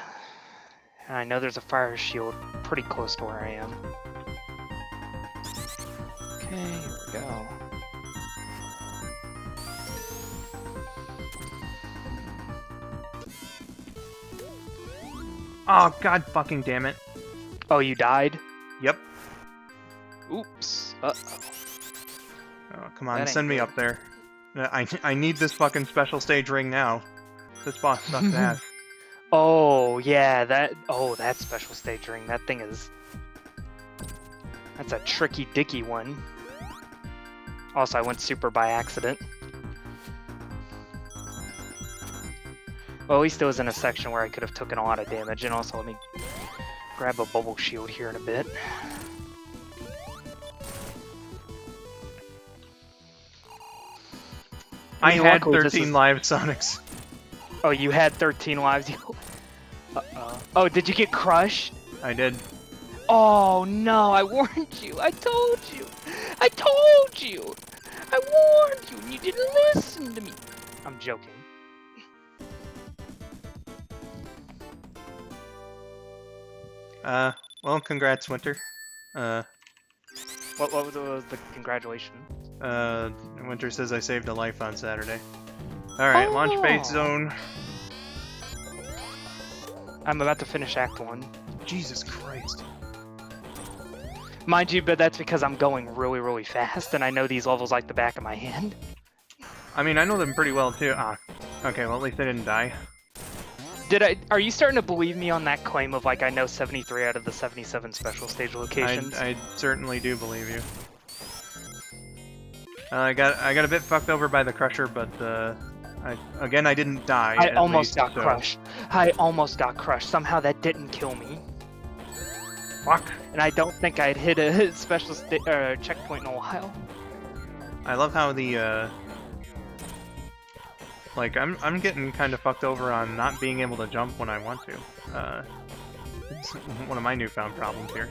And I know there's a fire shield pretty close to where I am. Okay, here we go. Oh god fucking damn it. Oh, you died? Yep. Oops. Uh-oh. Oh, come on, That ain't send me good. up there. I need this fucking special stage ring now. This boss sucks ass. Oh, yeah, that special stage ring, that thing is... That's a tricky dicky one. Also, I went super by accident. Well, at least it was in a section where I could have taken a lot of damage, and also let me grab a bubble shield here in a bit. I had luckily, this 13 is- live Sonics. Oh, you had 13 lives. Uh-oh. Oh, did you get crushed? I did. Oh no, I warned you. I told you. I told you. I warned you and you didn't listen to me. I'm joking. Well, congrats, Winter. What was the congratulations? Winter says I saved a life on Saturday. Alright, launch base zone. I'm about to finish Act 1. Jesus Christ. Mind you, but that's because I'm going really, really fast, and I know these levels like the back of my hand. I mean, I know them pretty well, too. Ah, okay, well, at least I didn't die. Are you starting to believe me on that claim of, like, I know 73 out of the 77 special stage locations? I certainly do believe you. I got a bit fucked over by the Crusher, but, I didn't die. I almost got crushed. I almost got crushed. Somehow that didn't kill me. Fuck. And I don't think I'd hit a special checkpoint in a while. I love how the, like, I'm getting kind of fucked over on not being able to jump when I want to. It's one of my newfound problems here.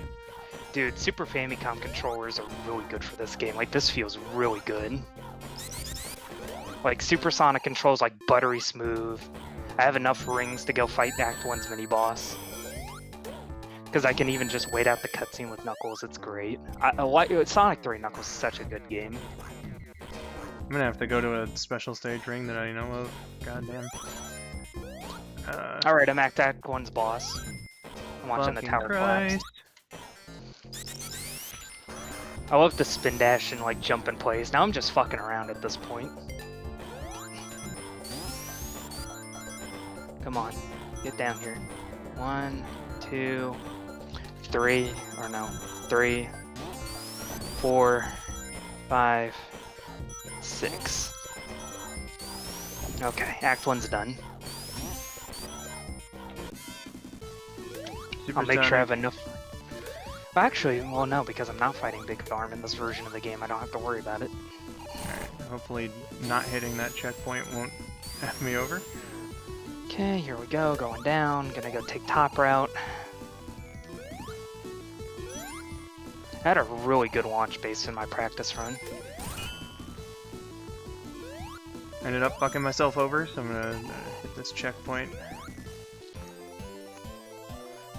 Dude, Super Famicom controllers are really good for this game. Like, this feels really good. Like, Supersonic controls like buttery smooth. I have enough rings to go fight Act 1's mini-boss. Because I can even just wait out the cutscene with Knuckles, it's great. Sonic 3 Knuckles is such a good game. I'm gonna have to go to a special stage ring that I know of. Goddamn. Alright, I'm Act 1's boss. I'm watching the tower collapse. I love the spin dash and like jump in place. Now I'm just fucking around at this point. Come on, get down here. 1, 2, 3, or no, 3, 4, 5, 6. Okay, Act 1's done. I'll make sure I have enough. Well, actually, well, no, because I'm not fighting Big Farm in this version of the game. I don't have to worry about it. Alright, hopefully not hitting that checkpoint won't F me over. Okay, here we go, going down. Gonna go take top route. I had a really good launch base in my practice run. Ended up fucking myself over, so I'm gonna hit this checkpoint.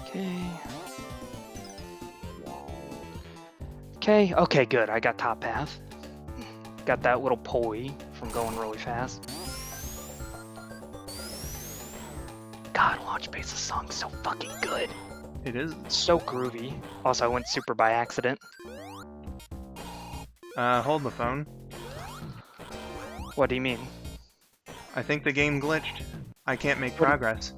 Okay. Okay, good. I got top path. Got that little pulley from going really fast. God, launch base's song's so fucking good. It is. So groovy. Also, I went super by accident. Hold the phone. What do you mean? I think the game glitched. I can't make progress.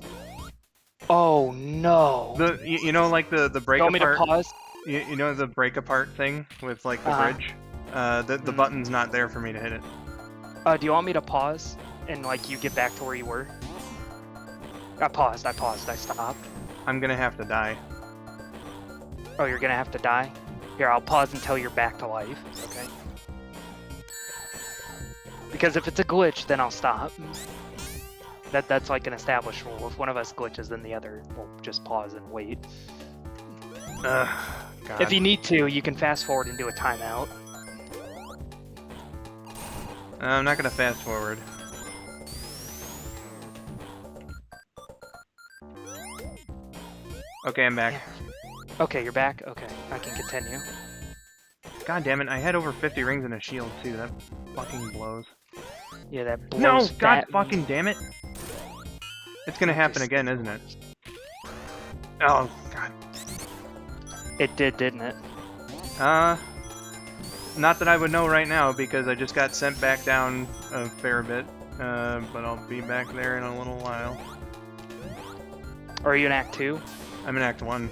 Oh no! You know, like the break apart. You want me to pause? You know the break apart thing with like the bridge. The button's not there for me to hit it. Do you want me to pause and like you get back to where you were? I paused. I stopped. I'm gonna have to die. Oh, you're gonna have to die? Here, I'll pause until you're back to life. Okay. Because if it's a glitch, then I'll stop. That's like an established rule. If one of us glitches, then the other will just pause and wait. God. If you need to, you can fast forward and do a timeout. I'm not gonna fast forward. Okay, I'm back. Okay, you're back? Okay, I can continue. God damn it, I had over 50 rings and a shield too. That fucking blows. Yeah, that blows. No! God fucking damn it! It's gonna happen again, isn't it? Oh, God. It did, didn't it? Not that I would know right now, because I just got sent back down a fair bit. But I'll be back there in a little while. Are you in Act 2? I'm in Act 1.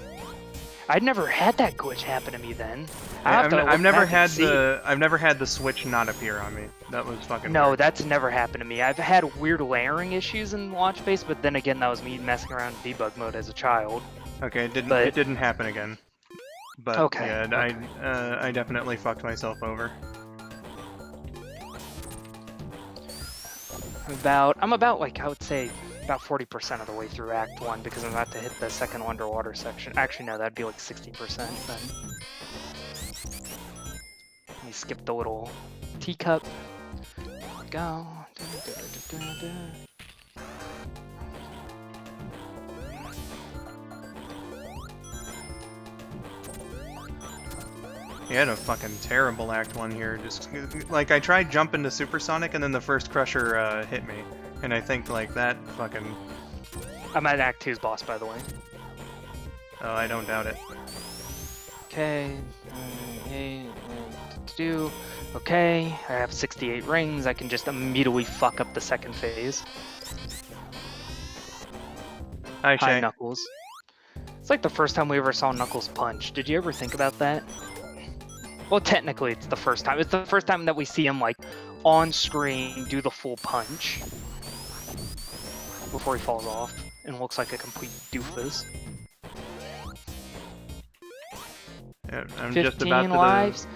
I'd never had that glitch happen to me then. I've never had the switch not appear on me. That was fucking weird. That's never happened to me. I've had weird layering issues in launch base, but then again, that was me messing around in debug mode as a child. Okay, it didn't happen again. But okay, yeah, okay. I definitely fucked myself over. I'm about like, I would say about 40% of the way through Act 1 because I'm about to hit the second underwater section. Actually, no, that'd be like 60% then. Let me skip the little teacup. There we go. You had a fucking terrible Act 1 here. Just, like, I tried jumping to Supersonic, and then the first Crusher hit me. And I think, like, that fucking... I'm at Act 2's boss, by the way. Oh, I don't doubt it. Okay, okay, I have 68 rings. I can just immediately fuck up the second phase. Hi, Shay. Knuckles. It's like the first time we ever saw Knuckles punch. Did you ever think about that? Well, technically, it's the first time. It's the first time that we see him, like, on screen do the full punch before he falls off and looks like a complete doofus. Yeah, I'm 15 just about to lives,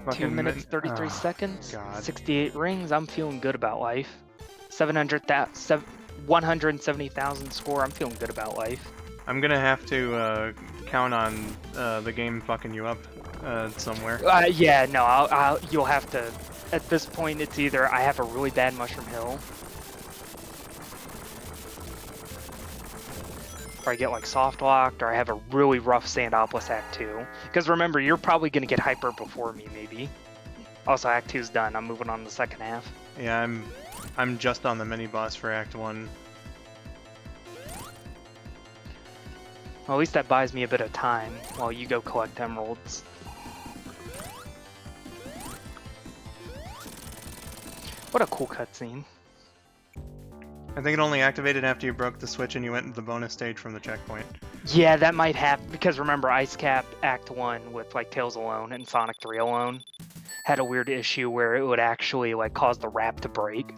the 2 minutes, 33 seconds, God. 68 rings. I'm feeling good about life. 170,000 score. I'm feeling good about life. I'm gonna have to count on the game fucking you up somewhere. Yeah, no, you'll have to. At this point, it's either I have a really bad Mushroom Hill, or I get like soft locked, or I have a really rough Sandopolis Act 2. Because remember, you're probably gonna get hyper before me, maybe. Also, Act 2's done. I'm moving on to the second half. Yeah, I'm just on the mini boss for Act 1. Well, at least that buys me a bit of time while you go collect emeralds. What a cool cutscene. I think it only activated after you broke the switch and you went into the bonus stage from the checkpoint. Yeah, that might happen, because remember, Ice Cap Act 1 with like Tails alone and Sonic 3 alone had a weird issue where it would actually like cause the wrap to break.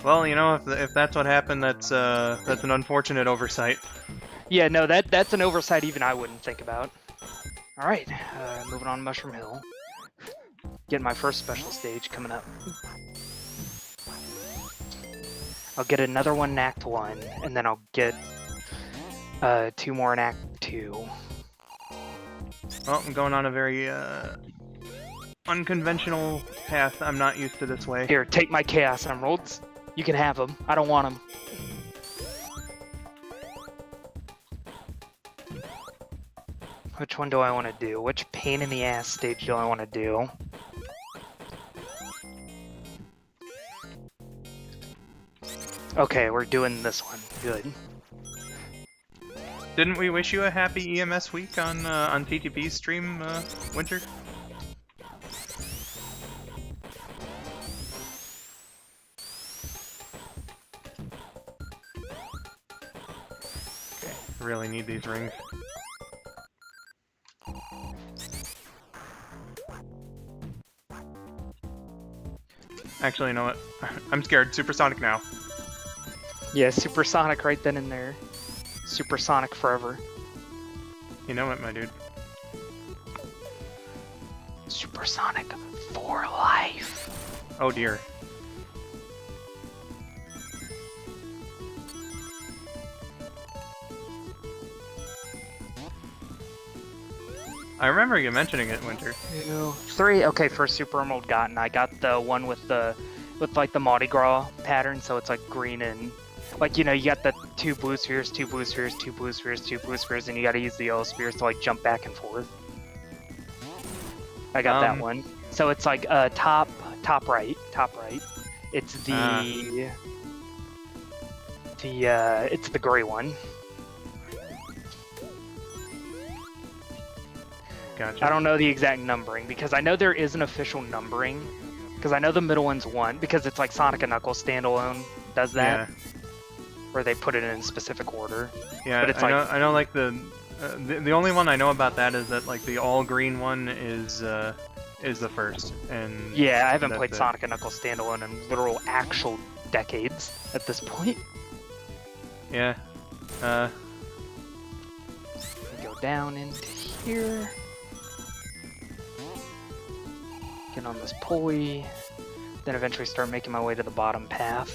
Well, you know, if that's what happened, that's an unfortunate oversight. Yeah, no, that's an oversight even I wouldn't think about. All right, moving on to Mushroom Hill. Getting my first special stage coming up. I'll get another one in Act 1, and then I'll get 2 more in Act 2. Well, I'm going on a very unconventional path. I'm not used to this way. Here, take my Chaos Emeralds. You can have them. I don't want them. Which one do I want to do? Which pain in the ass stage do I want to do? Okay, we're doing this one. Good. Didn't we wish you a happy EMS week on TTP's stream, Winter? Okay, really need these rings. Actually, you know what? I'm scared. Supersonic now. Yeah, Supersonic right then and there. Supersonic forever. You know it, my dude. Supersonic for life. Oh dear. I remember you mentioning it, Winter. 2, 3. Okay, first Super Emerald gotten. I got the one with like the Mardi Gras pattern, so it's like green and like, you know, you got the 2 blue spheres, 2 blue spheres, 2 blue spheres, 2 blue spheres, and you got to use the yellow spheres to like jump back and forth. I got that one. So it's like top right. It's it's the gray one. Gotcha. I don't know the exact numbering because I know there is an official numbering because I know the middle one's 1 because it's like Sonic and Knuckles standalone does that. Yeah. Where they put it in specific order. Yeah, but it's I know like the only one I know about that is that like the all green one is the first. And yeah, I haven't played it. Sonic and Knuckles standalone in literal actual decades at this point. Yeah. Go down into here. Get on this pulley. Then eventually start making my way to the bottom path.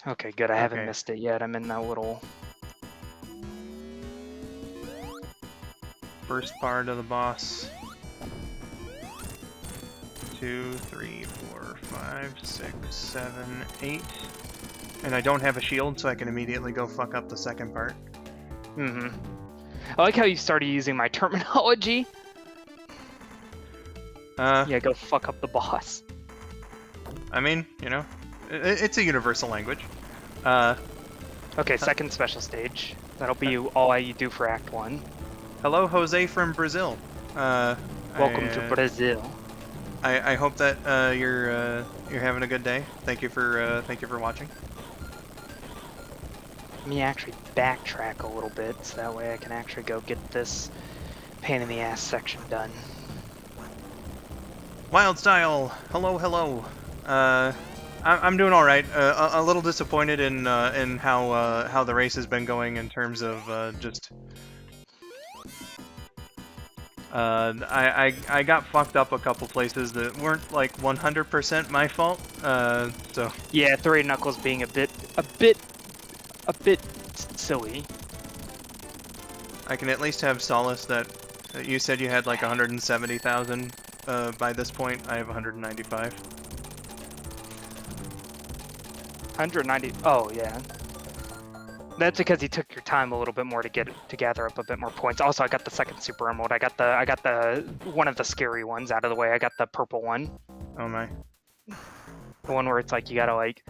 Okay, good. I haven't missed it yet. I'm in that little... First part of the boss. 2, 3, 4, 5, 6, 7, 8. And I don't have a shield, so I can immediately go fuck up the second part. I like how you started using my terminology. Yeah, go fuck up the boss. I mean, you know, it's a universal language. Okay, second special stage. That'll be all you do for Act 1. Hello, Jose from Brazil. Welcome to Brazil. I hope that you're having a good day. Thank you for watching. Let me actually backtrack a little bit, so that way I can actually go get this pain in the ass section done. Wild Style, hello. I'm doing all right. A little disappointed in how the race has been going in terms of just. I got fucked up a couple places that weren't like 100% my fault. So. Yeah, 3 Knuckles being a bit silly. I can at least have solace that you said you had like 170,000 by this point. I have 195. 190. Oh yeah. That's because you took your time a little bit more to gather up a bit more points. Also, I got the second Super Emerald. I got the one of the scary ones out of the way. I got the purple one. Oh my. The one where it's like you gotta like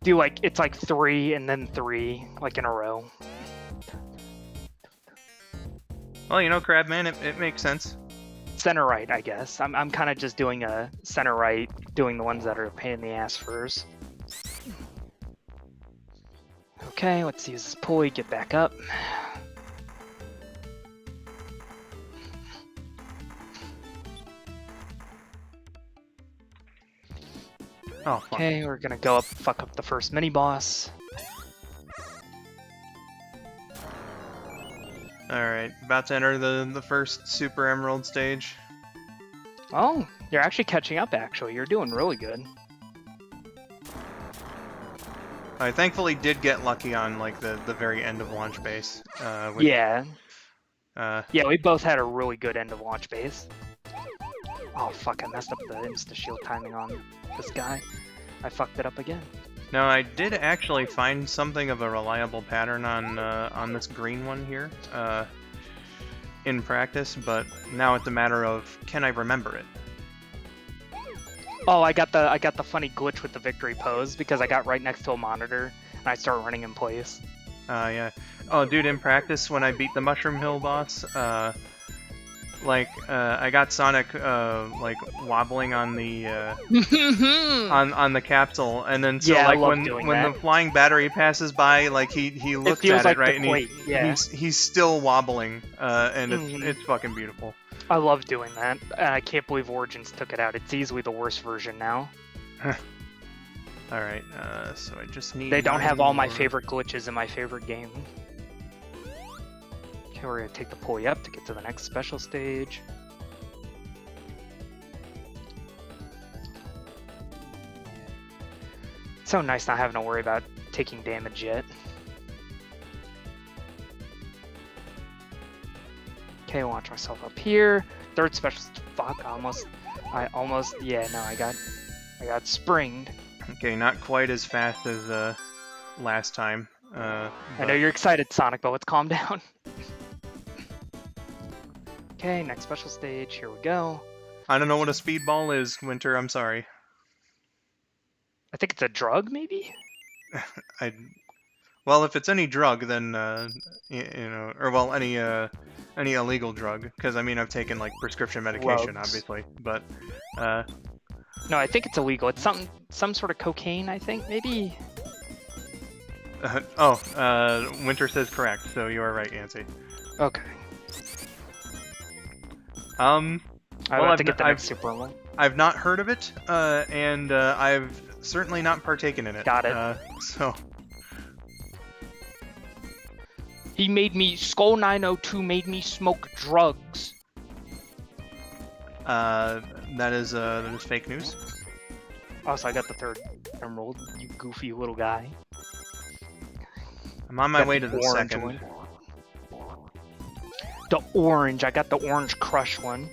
do like it's like 3 and then 3 like in a row. Well, you know, Crabman, it makes sense. Center right, I guess. I'm kind of just doing a center right, doing the ones that are a pain in the ass first. Okay, let's use this pulley, get back up. Oh, fuck. Okay, we're gonna go up, fuck up the first mini-boss. Alright, about to enter the first Super Emerald stage. Oh, you're actually catching up, actually. You're doing really good. I thankfully did get lucky on like the very end of launch base. Yeah. Yeah, we both had a really good end of launch base. Oh fuck, I messed up the insta-shield timing on this guy. I fucked it up again. No, I did actually find something of a reliable pattern on this green one here in practice, but now it's a matter of, can I remember it? Oh, I got the funny glitch with the victory pose because I got right next to a monitor and I start running in place. Yeah. Oh, dude, in practice when I beat the Mushroom Hill boss, I got Sonic like wobbling on the on the capsule, and then so yeah, like when the flying battery passes by, like he looks at like it, right, and he's still wobbling, and it's fucking beautiful. I love doing that, and I can't believe Origins took it out. It's easily the worst version now. Alright, so I just need... They don't have all my favorite glitches in my favorite game. Okay, we're gonna take the pulley up to get to the next special stage. It's so nice not having to worry about taking damage yet. Okay, launch myself up here. Third special. Fuck! I almost. Yeah, no, I got springed. Okay, not quite as fast as last time. I know you're excited, Sonic, but let's calm down. Okay, next special stage. Here we go. I don't know what a speedball is, Winter. I'm sorry. I think it's a drug, maybe. Well, if it's any drug, then you know, or well, any illegal drug, because I mean I've taken like prescription medication, Drugs. obviously, but No, I think it's illegal. It's some sort of cocaine, I think, maybe. Winter says correct, so you are right, Yancy. Okay. Well, have to get the next Super one. I've not heard of it, and I've certainly not partaken in it. Got it. So. He made me, skull902 made me smoke drugs. That is fake news. Also, I got the third emerald, you goofy little guy. I'm on my way to the second. One. The orange, I got the orange crush one.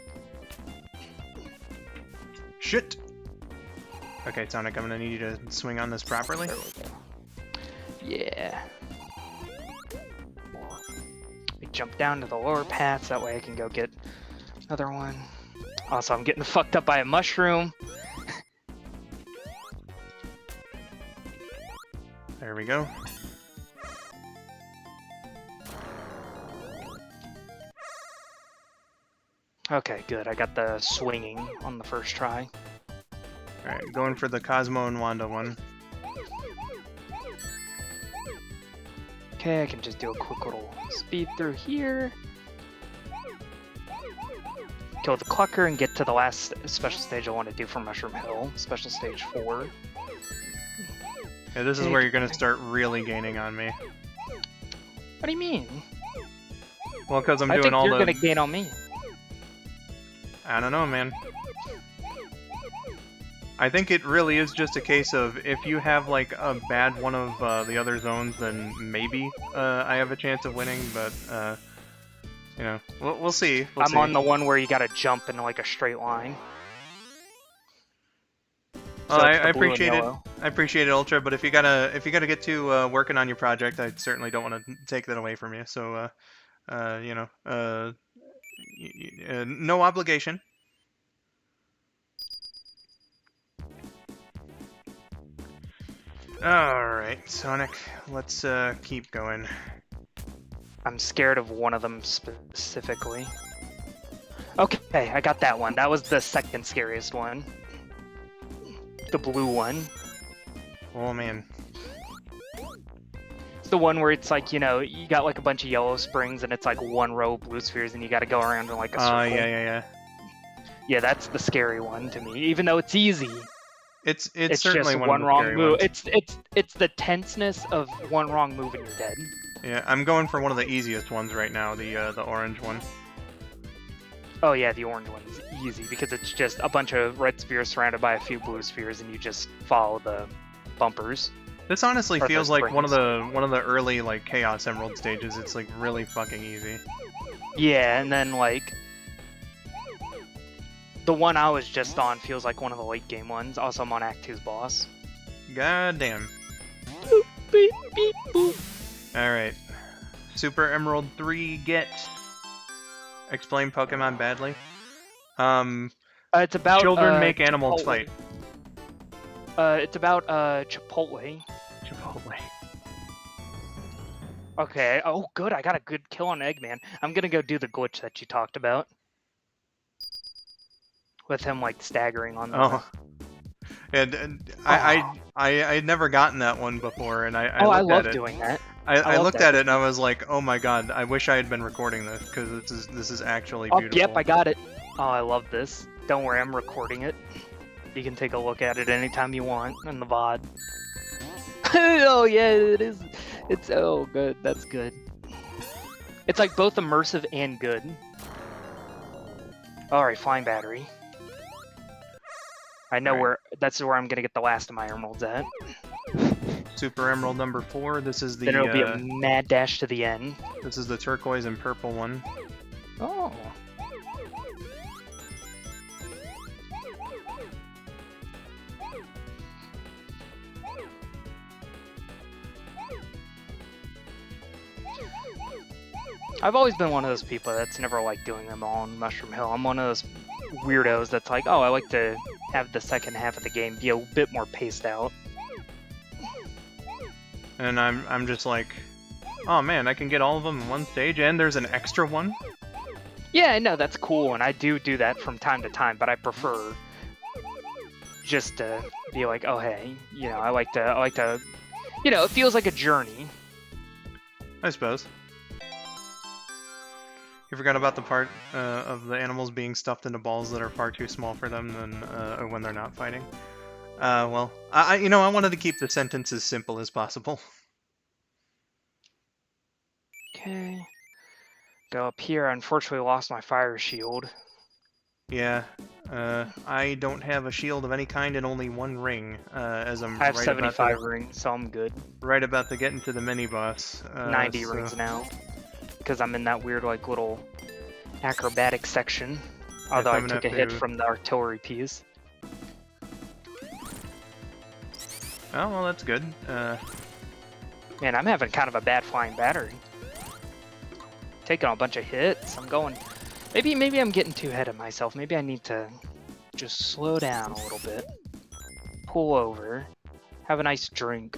Shit! Okay, Sonic, I'm gonna need you to swing on this properly. There we go. Yeah. We jump down to the lower paths, that way I can go get another one. Also, I'm getting fucked up by a mushroom. There we go. Okay, good. I got the swinging on the first try. Alright, going for the Cosmo and Wanda one. Okay, I can just do a quick little speed through here. Kill the Clucker and get to the last special stage I want to do for Mushroom Hill, special stage 4. Yeah, this is where you're gonna start really gaining on me. What do you mean? Well, because I'm I doing think all you're the... gonna gain on me. I don't know, man. I think it really is just a case of if you have like a bad one of the other zones, then maybe I have a chance of winning. But you know, we'll see. I'm on the one where you gotta jump in like a straight line. Well, So I it's the blue and appreciate it. yellow. I appreciate it, Ultra. But if you gotta get to working on your project, I certainly don't want to take that away from you. So you know, no obligation. Alright, Sonic, let's keep going. I'm scared of one of them specifically. Okay, I got that one. That was the second scariest one. The blue one. Oh man. It's the one where it's like, you know, you got like a bunch of yellow springs and it's like one row of blue spheres and you gotta go around in like a circle. Yeah. Yeah, that's the scary one to me, even though it's easy. It's just certainly one of the wrong scary move. ones. It's the tenseness of one wrong move and you're dead. Yeah, I'm going for one of the easiest ones right now, the orange one. Oh yeah, the orange one's easy because it's just a bunch of red spheres surrounded by a few blue spheres and you just follow the bumpers. This honestly Or feels the like one of springs. the early like Chaos Emerald stages. It's like really fucking easy. Yeah, and then like the one I was just on feels like one of the late game ones. Also, I'm on Act 2's boss. God damn. Boop, beep, beep, boop. Alright. Super Emerald 3 get. Explain Pokemon badly. It's about Children make animals Chipotle. fight. It's about Chipotle. Chipotle. Okay. Oh, good. I got a good kill on Eggman. I'm gonna go do the glitch that you talked about. With him like staggering on the. Oh. And I had never gotten that one before, and I I looked love at it. doing that. I love looked that. at it and I was like, oh my god, I wish I had been recording this because this is actually Oh, beautiful. yep, I got it. Oh, I love this. Don't worry, I'm recording it. You can take a look at it anytime you want in the VOD. Oh yeah, it is. It's oh good. That's good. It's like both immersive and good. All right, flying battery. I know Alright. that's where I'm gonna get the last of my emeralds at. Super Emerald number 4. This is the Then it'll be a mad dash to the end. this is the turquoise and purple one. Oh. I've always been one of those people that's never liked doing them all on Mushroom Hill. I'm one of those weirdos that's like, oh, I like to have the second half of the game be a bit more paced out. And I'm just like, oh man, I can get all of them in one stage, and there's an extra one. Yeah, no, that's cool, and I do that from time to time, but I prefer just to be like, oh hey, you know, I like to, you know, it feels like a journey. I suppose. You forgot about the part of the animals being stuffed into balls that are far too small for them when they're not fighting. Well, I wanted to keep the sentence as simple as possible. Okay. Go up here. I unfortunately lost my fire shield. Yeah, I don't have a shield of any kind and only one ring, as I'm I have right 75 rings, so I'm good. right about to get into the mini-boss. 90 rings now. Because I'm in that weird, like, little acrobatic section. Although I I'm gonna took a have hit to- from the artillery piece. Oh, well, that's good. Man, I'm having kind of a bad flying battery. Taking a bunch of hits. I'm going... Maybe I'm getting too ahead of myself. Maybe I need to just slow down a little bit. Pull over. Have a nice drink.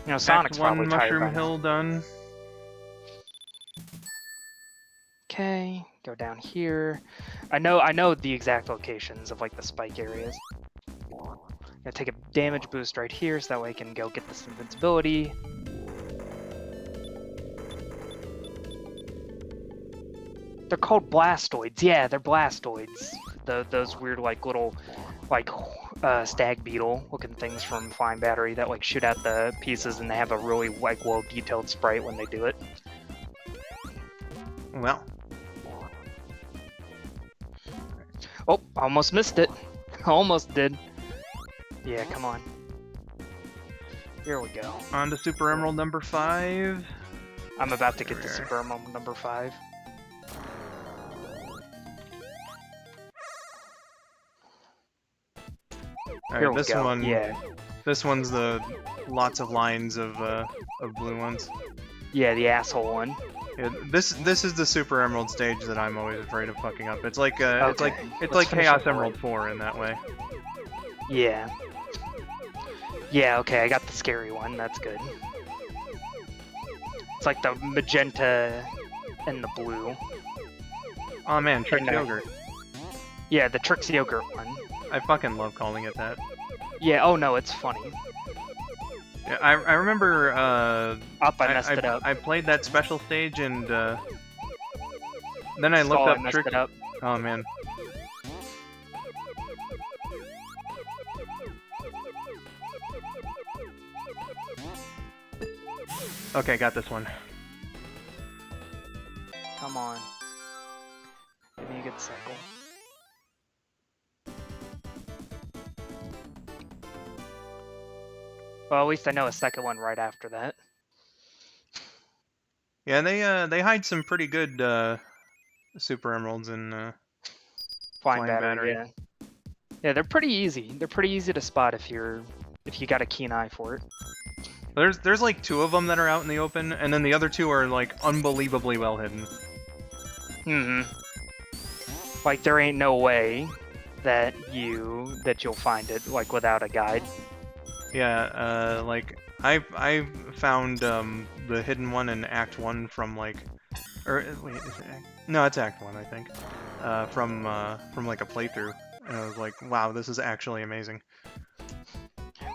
You know, Sonic's probably tired by Mushroom Hill done. Okay, go down here. I know the exact locations of like the spike areas. Gonna take a damage boost right here so that way I can go get this invincibility. They're called blastoids. Yeah, they're blastoids. Those weird like little like stag beetle looking things from Flying Battery that like shoot out the pieces, and they have a really like well detailed sprite when they do it. Well. Oh, almost missed it. Almost did. Yeah, come on. Here we go. On to Super Emerald number 5. I'm about to get to Super Emerald number 5. Alright, this one. Yeah. This one's the lots of lines of blue ones. Yeah, the asshole one. Yeah, this is the Super Emerald stage that I'm always afraid of fucking up. It's like okay. it's like Chaos Emerald 4 in that way. Yeah. Yeah, okay, I got the scary one. That's good. It's like the magenta and the blue. Oh man, Trix Yogurt. Yeah, the Trix Yogurt one. I fucking love calling it that. Yeah, oh no, it's funny. Yeah, I remember I messed it up. I played that special stage and then I looked up Trix. Oh man. Okay, got this one. Come on. Give me a good cycle. Well, at least I know a second one right after that. Yeah, they hide some pretty good Super Emeralds in Flying Battery. Yeah. Yeah, they're pretty easy. They're pretty easy to spot if you got a keen eye for it. There's like 2 of them that are out in the open, and then the other 2 are like unbelievably well hidden. Like there ain't no way that you'll find it like without a guide. Yeah, like I found the hidden one in Act 1 from like, or wait, is it no, it's Act 1 I think, from like a playthrough, and I was like, wow, this is actually amazing.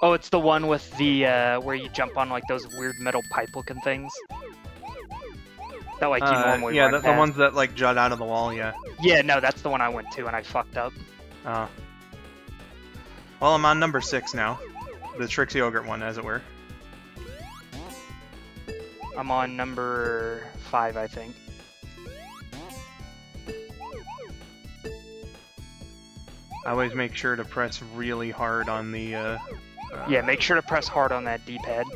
Oh, it's the one with the where you jump on like those weird metal pipe looking things. That like you normally yeah, run the ones that like jut out of the wall, yeah. Yeah, no, that's the one I went to and I fucked up. Oh. Well, I'm on number 6 now. The Trix Yogurt one, as it were. I'm on number 5, I think. I always make sure to press really hard on the yeah, make sure to press hard on that D-pad.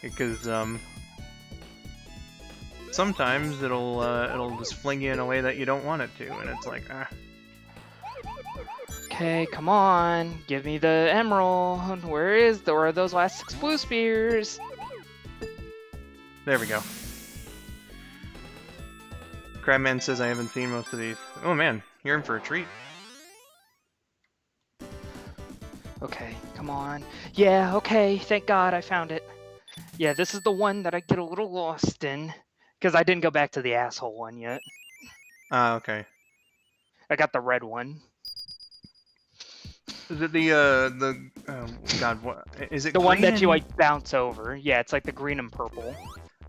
Because sometimes it'll just fling you in a way that you don't want it to, and it's like, ah. Okay, come on, give me the emerald. Where are those last 6 blue spears? There we go. Crabman says I haven't seen most of these. Oh man, you're in for a treat. Okay, come on. Yeah, okay, thank God I found it. Yeah, this is the one that I get a little lost in, because I didn't go back to the asshole one yet. Okay. I got the red one. Is it the oh God, what is it? The one that you like bounce over. Yeah, it's like the green and purple.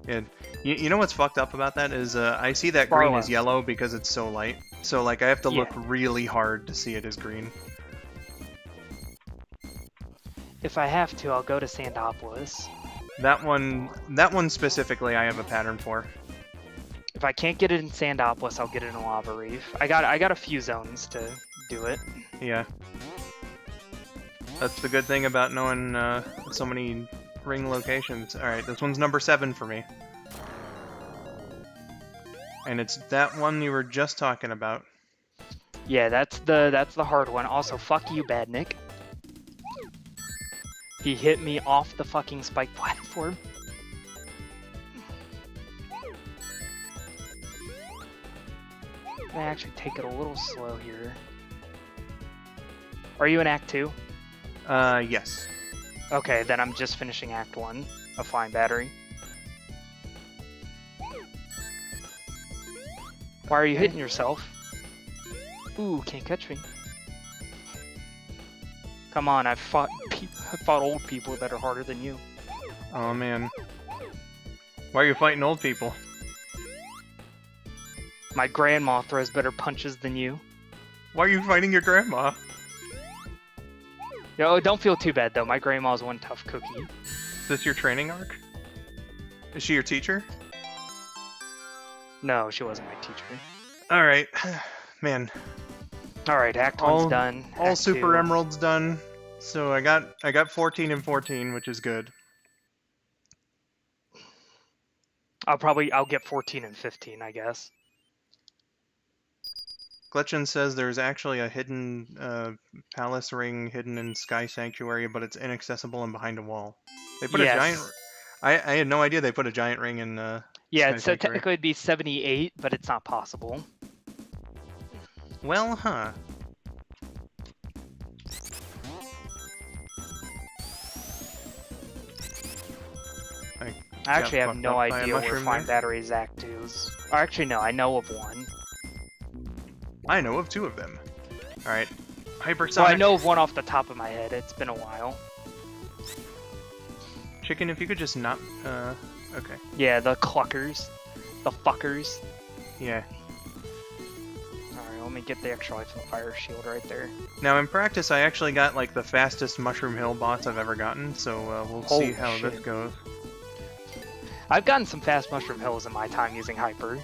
Yeah, you know what's fucked up about that is I see that green is yellow because it's so light. So like I have to look really hard to see it as green. If I have to, I'll go to Sandopolis. That one specifically, I have a pattern for. If I can't get it in Sandopolis, I'll get it in Lava Reef. I got a few zones to do it. Yeah. That's the good thing about knowing so many ring locations. Alright, this one's number 7 for me. And it's that one you were just talking about. Yeah, that's the hard one. Also, fuck you, Badnik. He hit me off the fucking spike platform. I actually take it a little slow here. Are you in Act 2? Yes. Okay, then I'm just finishing Act 1 of Flying Battery. Why are you hitting yourself? Ooh, can't catch me. Come on, I've fought old people that are harder than you. Oh man. Why are you fighting old people? My grandma throws better punches than you. Why are you fighting your grandma? Yo, don't feel too bad though. My grandma's one tough cookie. Is this your training arc? Is she your teacher? No, she wasn't my teacher. Alright. Man. Alright, Act 1's done. All Act Super 2. Emeralds done. So I got 14 and 14, which is good. I'll get 14 and 15, I guess. Gletchen says there's actually a hidden palace ring hidden in Sky Sanctuary, but it's inaccessible and behind a wall. They put a giant... I had no idea they put a giant ring in yeah, Sky so Sanctuary. technically it'd be 78, but it's not possible. Well, huh. I actually have no idea where Flying Battery's Act 2's. Or actually, no, I know of one. I know of 2 of them. Alright. Hypersonic. Well, I know of one off the top of my head. It's been a while. Chicken, if you could just not... okay. Yeah, the cluckers. The fuckers. Yeah. Alright, let me get the extra life from the fire shield right there. Now, in practice, I actually got, like, the fastest Mushroom Hill boss I've ever gotten, so we'll see how this goes. I've gotten some fast Mushroom Hills in my time using Hyper.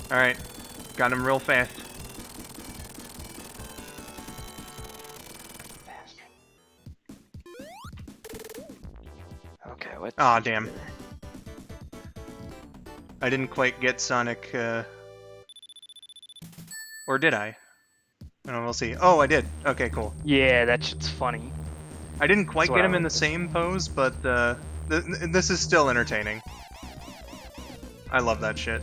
Alright. Got him real fast. Okay, let's... Aw, damn. I didn't quite get Sonic, Or did I? I don't know, we'll see. Oh, I did. Okay, cool. Yeah, that shit's funny. I didn't quite get him in the same pose, but, this is still entertaining. I love that shit.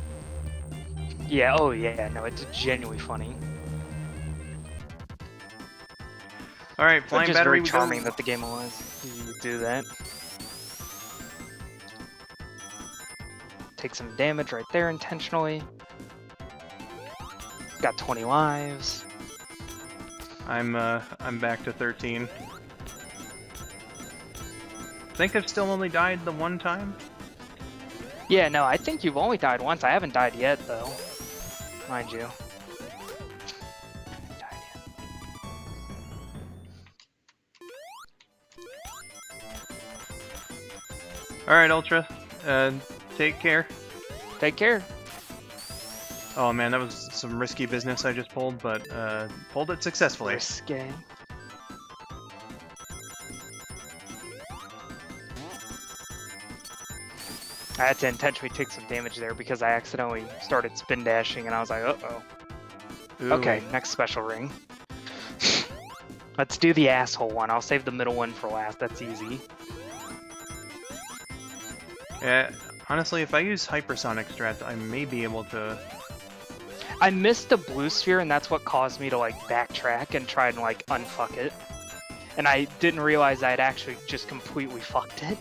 Yeah, oh yeah, no, it's genuinely funny. Alright, Flying just Battery. Very charming that the game was. You would do that. Take some damage right there intentionally. Got 20 lives. I'm back to 13. I think I've still only died the one time. Yeah, no, I think you've only died once. I haven't died yet, though. Mind you. Alright, Ultra. Take care. Take care. Oh man, that was some risky business I just pulled, but pulled it successfully. Risque. I had to intentionally take some damage there because I accidentally started spin dashing and I was like, uh-oh. Okay, next special ring. Let's do the asshole one. I'll save the middle one for last. That's easy. Yeah, honestly, if I use hypersonic strats, I may be able to... I missed the blue sphere and that's what caused me to like backtrack and try and like unfuck it. And I didn't realize I had actually just completely fucked it.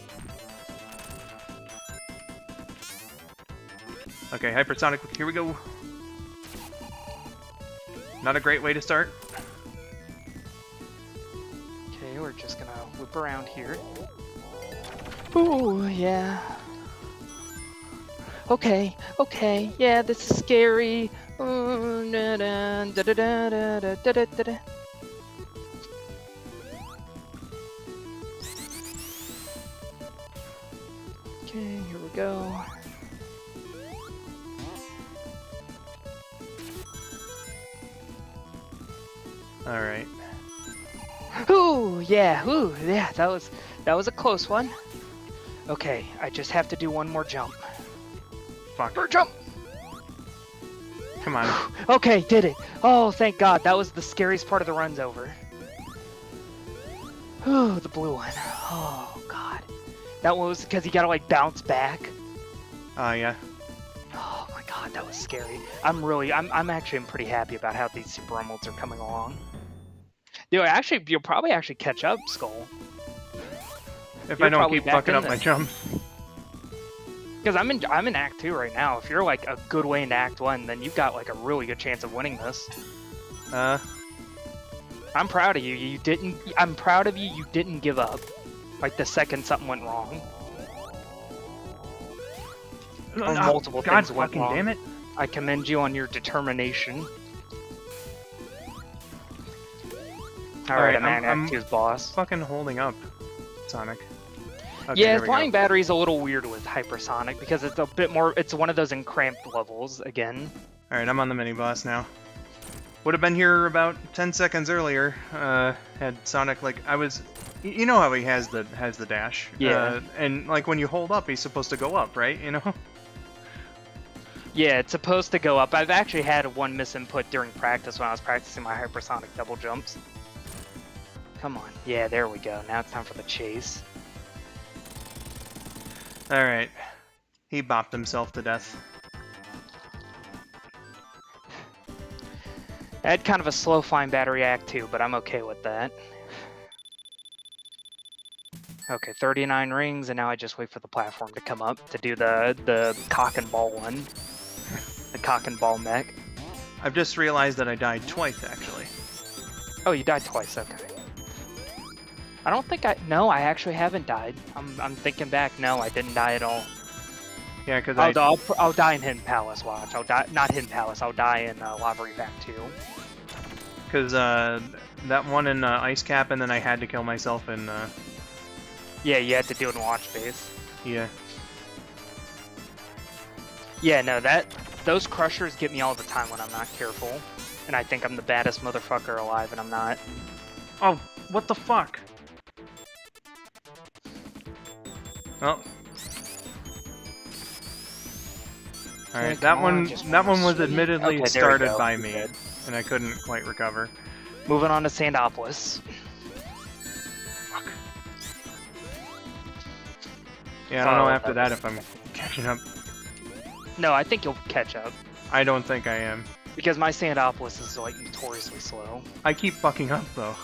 Okay, hypersonic, here we go. Not a great way to start. Okay, we're just gonna whip around here. Ooh, yeah. Okay, okay, yeah, this is scary. Ooh, da -da, da -da -da -da -da -da -da -da. Okay, here we go. All right. Ooh, yeah, that was a close one. Okay, I just have to do one more jump. Fuck. Or jump. Come on. Okay, did it. Oh, thank God. That was the scariest part of the run's over. Ooh, the blue one. Oh, God. That one was because you gotta, like, bounce back. Yeah. Oh, my God, that was scary. I'm actually pretty happy about how these Super Rumbles are coming along. You'll probably actually catch up, Skull. If I don't keep fucking up my jump. Because I'm in Act 2 right now. If you're like a good way into Act 1, then you've got like a really good chance of winning this. I'm proud of you. I'm proud of you. You didn't give up. Like the second something went wrong. Or multiple things went wrong. Damn it! I commend you on your determination. All right, I'm Act 2's boss. Fucking holding up, Sonic. Okay, yeah, flying battery's a little weird with Hypersonic because it's a bit more. It's one of those encramped levels again. All right, I'm on the mini boss now. Would have been here about 10 seconds earlier. Had Sonic like I was. You know how he has the dash. Yeah. And like when you hold up, he's supposed to go up, right? You know. Yeah, it's supposed to go up. I've actually had one misinput during practice when I was practicing my hypersonic double jumps. Come on. Yeah, there we go. Now it's time for the chase. Alright. He bopped himself to death. I had kind of a slow flying battery act too, but I'm okay with that. Okay, 39 rings, and now I just wait for the platform to come up to do the cock and ball one. The cock and ball mech. I've just realized that I died twice, actually. Oh, you died twice, okay. I don't think no, I actually haven't died. I'm thinking back, no, I didn't die at all. Yeah, because I'll die in Hidden Palace, watch. I'll die, not Hidden Palace, I'll die in Lava Reef Act 2. Because that one in Ice Cap, and then I had to kill myself in... Yeah, you had to do it in Watch Base. Yeah. Yeah, no, those crushers get me all the time when I'm not careful. And I think I'm the baddest motherfucker alive, and I'm not. Oh, what the fuck? Well. Alright, that one was admittedly started by me, and I couldn't quite recover. Moving on to Sandopolis. Fuck. Yeah, I don't know after that if I'm catching up. No, I think you'll catch up. I don't think I am. Because my Sandopolis is, like, notoriously slow. I keep fucking up, though.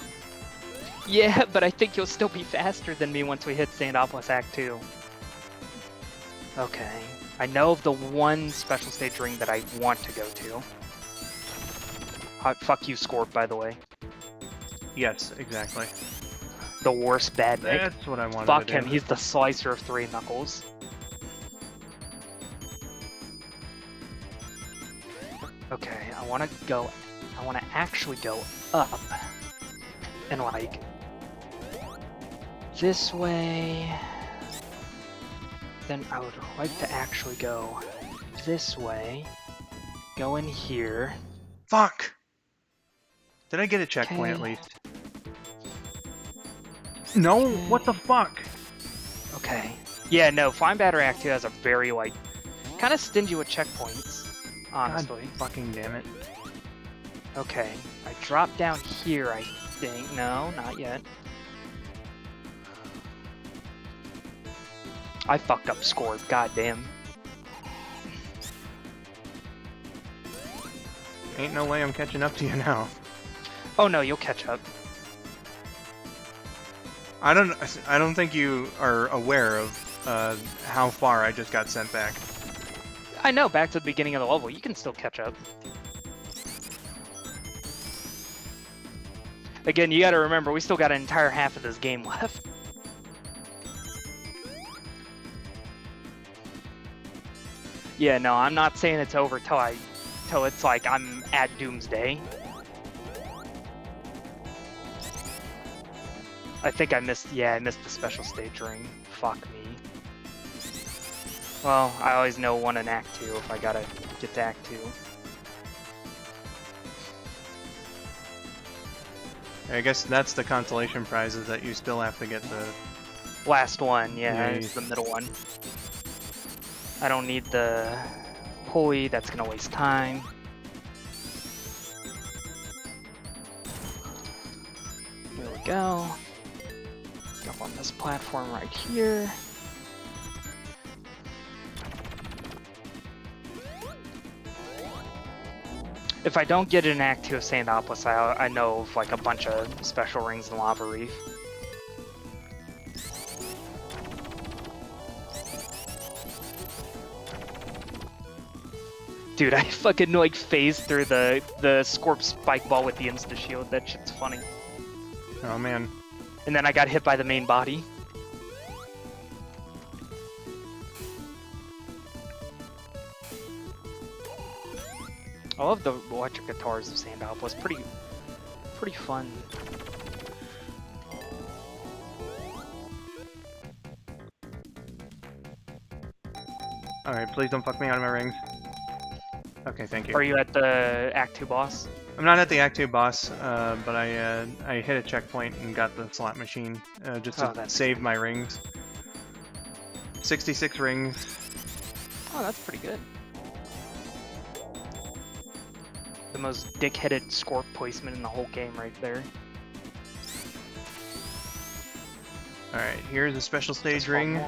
Yeah, but I think you'll still be faster than me once we hit Sandopolis Act 2. Okay. I know of the one special stage ring that I want to go to. Fuck you, Scorp, by the way. Yes, exactly. The worst bad Nick. That's what I wanted Fuck to him, do. he's the slicer of 3 knuckles. Okay, I want to actually go up. And like, this way. Then I would like to actually go this way. Go in here. Fuck! Did I get a checkpoint at least? No? What the fuck? Okay. Yeah, no, Flying Battery Act 2 has a very, like, kind of stingy with checkpoints, honestly. God fucking damn it. Okay, I drop down here, I think. No, not yet. I fucked up Scorp, goddamn. Ain't no way I'm catching up to you now. Oh no, you'll catch up. I don't think you are aware of how far I just got sent back. I know, back to the beginning of the level. You can still catch up. Again, you gotta remember, we still got an entire half of this game left. Yeah, no, I'm not saying it's over till it's like I'm at Doomsday. I think I missed the special stage ring. Fuck me. Well, I always know one in Act 2 if I gotta get to Act 2. I guess that's the consolation prize, is that you still have to get the... Last one, yeah, it's the middle one. I don't need the pulley, that's gonna waste time. go. Jump on this platform right here. If I don't get an Act 2 of Sandopolis, I know of like a bunch of special rings in Lava Reef. Dude, I fucking like phased through the Scorp spike ball with the insta shield. That shit's funny. Oh man. And then I got hit by the main body. I love the electric guitars of Sandopolis. Pretty fun. Alright, please don't fuck me out of my rings. Okay, thank you. Are you at the Act 2 boss? I'm not at the Act 2 boss, but I hit a checkpoint and got the slot machine just to save my rings. 66 rings. Oh, that's pretty good. The most dick-headed Scorp placement in the whole game right there. Alright, here's a special stage ring.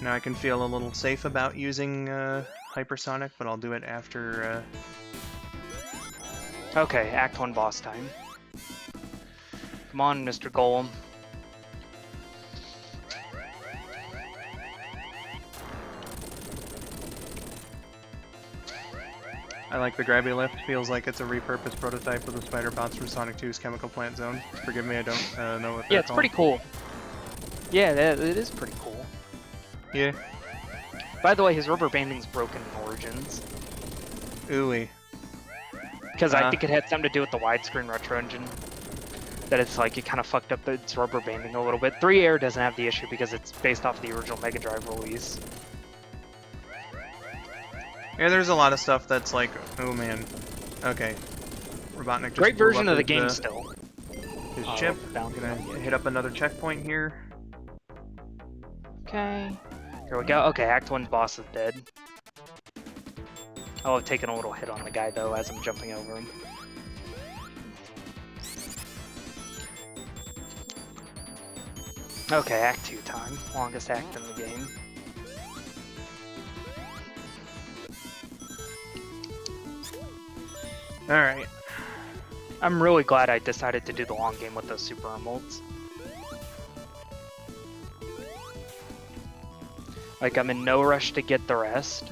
Now I can feel a little safe about using Hypersonic, but I'll do it after... Okay, Act 1 boss time. Come on, Mr. Golem. I like the grabby lift. Feels like it's a repurposed prototype of the spider bots from Sonic 2's Chemical Plant Zone. Forgive me, I don't know what they're it's called. pretty cool. Yeah, it is pretty cool. Yeah. By the way, his rubber banding's broken in Origins. Ooey. Because I think it had something to do with the widescreen retro engine. That it's like, it kind of fucked up its rubber banding a little bit. 3 Air doesn't have the issue because it's based off the original Mega Drive release. Yeah, there's a lot of stuff that's like, oh man. Okay. Robotnik just Great version blew of up the game his, still. His chip. I'm gonna hit up another checkpoint here. Okay. Here we go. Okay, Act 1's boss is dead. I'll have taken a little hit on the guy though as I'm jumping over him. Okay, Act 2 time. Longest act in the game. Alright. I'm really glad I decided to do the long game with those super emeralds. Like, I'm in no rush to get the rest.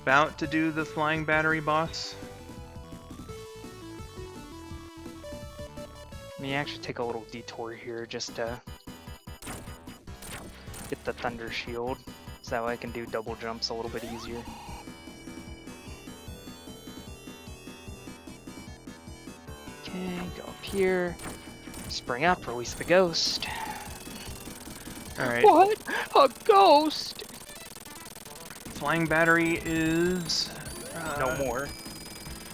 About to do the flying battery boss. Let me actually take a little detour here just to get the thunder shield, so that way I can do double jumps a little bit easier. Okay, go up here, spring up, release the ghost. Alright. What? A ghost? Flying battery is... no more.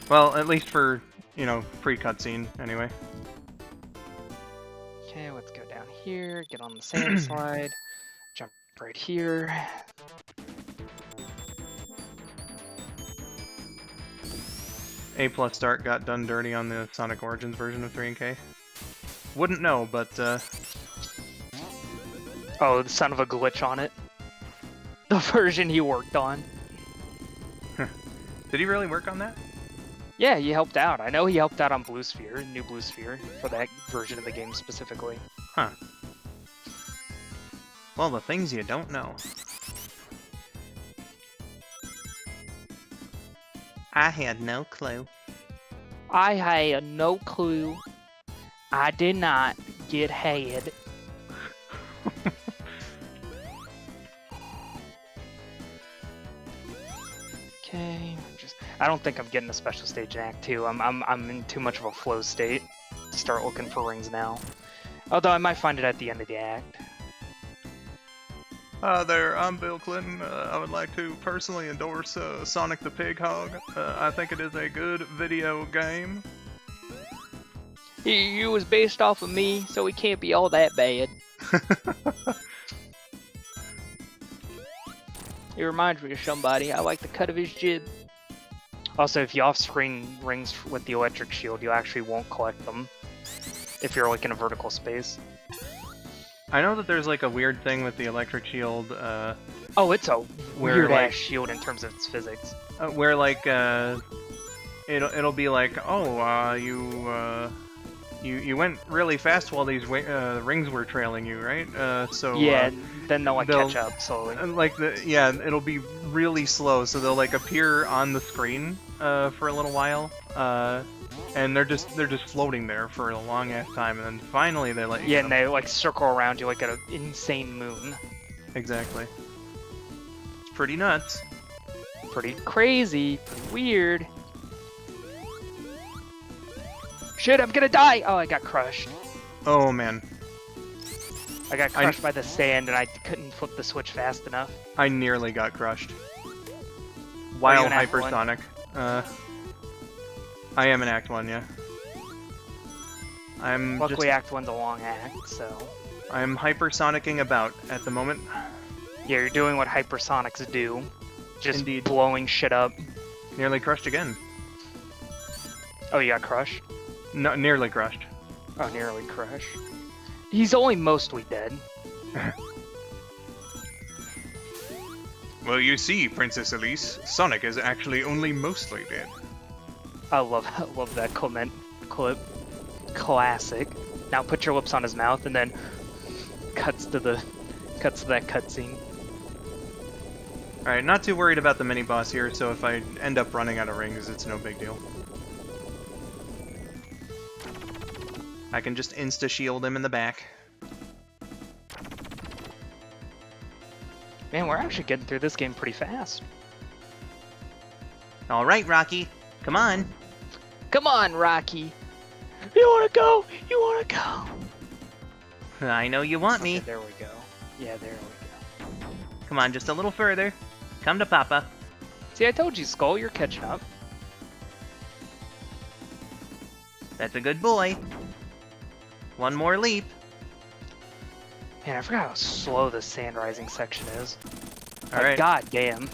Well, at least for, you know, pre-cutscene, anyway. Okay, let's go down here, get on the sand slide, jump right here. A+ start got done dirty on the Sonic Origins version of 3K. Wouldn't know, but Oh, the son of a glitch on it. The version he worked on. Did he really work on that? Yeah, he helped out. I know he helped out on Blue Sphere, New Blue Sphere, for that version of the game specifically. Huh. Well, the things you don't know. I had no clue. I had no clue. I did not get head. Okay, I don't think I'm getting a special stage in Act 2. I'm in too much of a flow state to start looking for rings now. Although I might find it at the end of the act. There, I'm Bill Clinton. I would like to personally endorse Sonic the Pig Hog. I think it is a good video game. He was based off of me, so he can't be all that bad. He reminds me of somebody. I like the cut of his jib. Also, if you off-screen rings with the electric shield, you actually won't collect them if you're like in a vertical space. I know that there's like a weird thing with the electric shield. Oh, it's a weird like, ass shield in terms of its physics. Where like it'll be like, oh, you went really fast while these rings were trailing you, right? So yeah, then they'll catch up slowly. It'll be really slow, so they'll like appear on the screen for a little while, and they're just floating there for a long ass time, and then finally they let you. Yeah, and they like circle around you like an insane moon. Exactly. It's pretty nuts. Pretty crazy. Pretty weird. Shit, I'm gonna die! Oh, I got crushed. Oh, man. I got crushed by the sand, and I couldn't flip the switch fast enough. I nearly got crushed. While hypersonic. I am in Act 1, yeah. Luckily, Act 1's a long act, so... I'm hypersonicking about at the moment. Yeah, you're doing what hypersonics do. Just Indeed. Blowing shit up. Nearly crushed again. Oh, you got crushed? No, nearly crushed. Oh, nearly crushed. He's only mostly dead. Well, you see, Princess Elise, Sonic is actually only mostly dead. I love that clip. Classic. Now put your lips on his mouth, and then cuts to that cutscene. Alright, not too worried about the mini-boss here, so if I end up running out of rings, it's no big deal. I can just insta-shield him in the back. Man, we're actually getting through this game pretty fast. Alright, Rocky. Come on. Come on, Rocky. You wanna go? You wanna go? I know you want me. Okay, there we go. Yeah, there we go. Come on, just a little further. Come to Papa. See, I told you, Skull, you're catching up. That's a good boy. One more leap. Man, I forgot how slow the sand rising section is. Alright. God damn.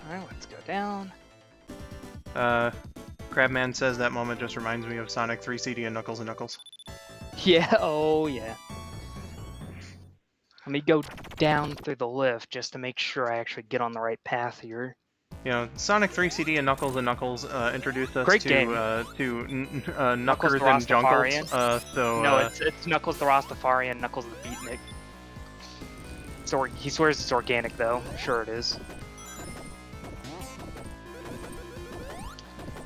Alright, let's go down. Crabman says that moment just reminds me of Sonic 3 CD and Knuckles and Knuckles. Yeah, oh yeah. Let me go down through the lift just to make sure I actually get on the right path here. You know, Sonic 3 CD and Knuckles introduced us Great to game. Knuckles and Junkles. No, it's Knuckles the Rastafarian, Knuckles the Beatnik. He swears it's organic though. Sure it is.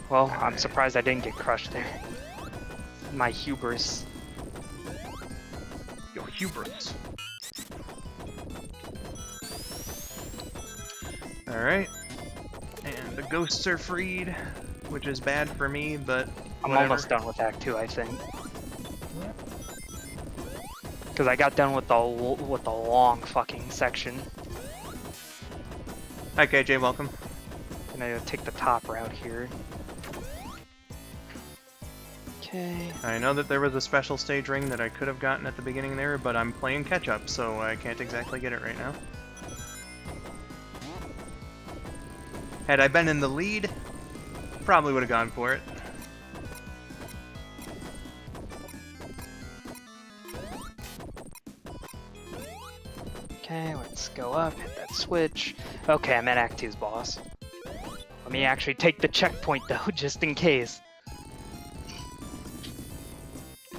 Well, I'm surprised I didn't get crushed there. My hubris. Your hubris. Alright. And the ghosts are freed, which is bad for me, but I'm whatever. almost done with Act 2, I think. Because I got done with the long fucking section. Hi KJ, welcome. I'm gonna take the top route here. Okay. I know that there was a special stage ring that I could have gotten at the beginning there, but I'm playing catch-up, so I can't exactly get it right now. Had I been in the lead, probably would have gone for it. Okay, let's go up, hit that switch. Okay, I'm at Act 2's boss. Let me actually take the checkpoint though, just in case.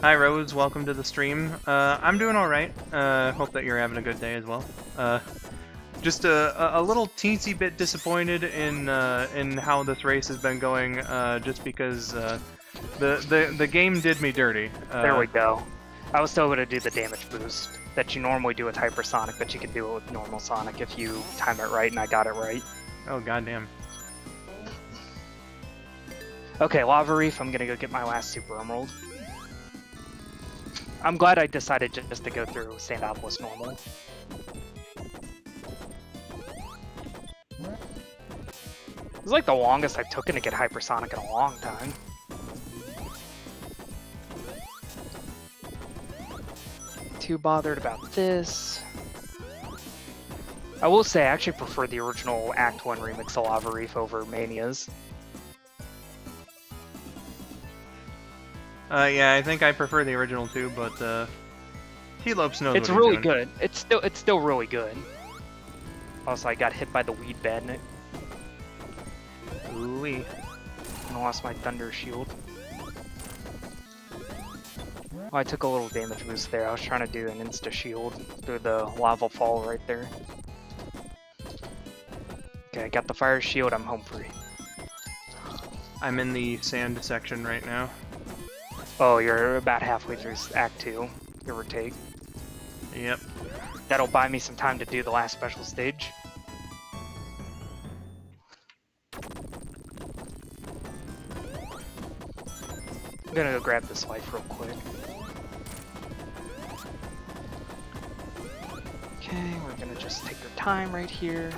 Hi Rose, welcome to the stream. I'm doing alright. Hope that you're having a good day as well. Just a little teensy bit disappointed in how this race has been going, just because the game did me dirty. There we go. I was still able to do the damage boost that you normally do with Hypersonic, but you can do it with normal Sonic if you time it right, and I got it right. Oh goddamn. Okay, Lava Reef, I'm gonna go get my last Super Emerald. I'm glad I decided just to go through Sandopolis normal. It was like the longest I've taken to get Hypersonic in a long time. Too bothered about this. I will say I actually prefer the original Act 1 remix of Lava Reef over Mania's. Yeah, I think I prefer the original too, but T-Lopes knows It's what really he's doing. good. It's still really good. Also, I got hit by the weed badnik. Ooh-wee. And I lost my Thunder Shield. Oh, I took a little damage boost there. I was trying to do an insta shield through the lava fall right there. Okay, I got the fire shield. I'm home free. I'm in the sand section right now. Oh, you're about halfway through Act 2, give or take. Yep. That'll buy me some time to do the last special stage. I'm gonna go grab this life real quick. Okay, we're gonna just take our time right here.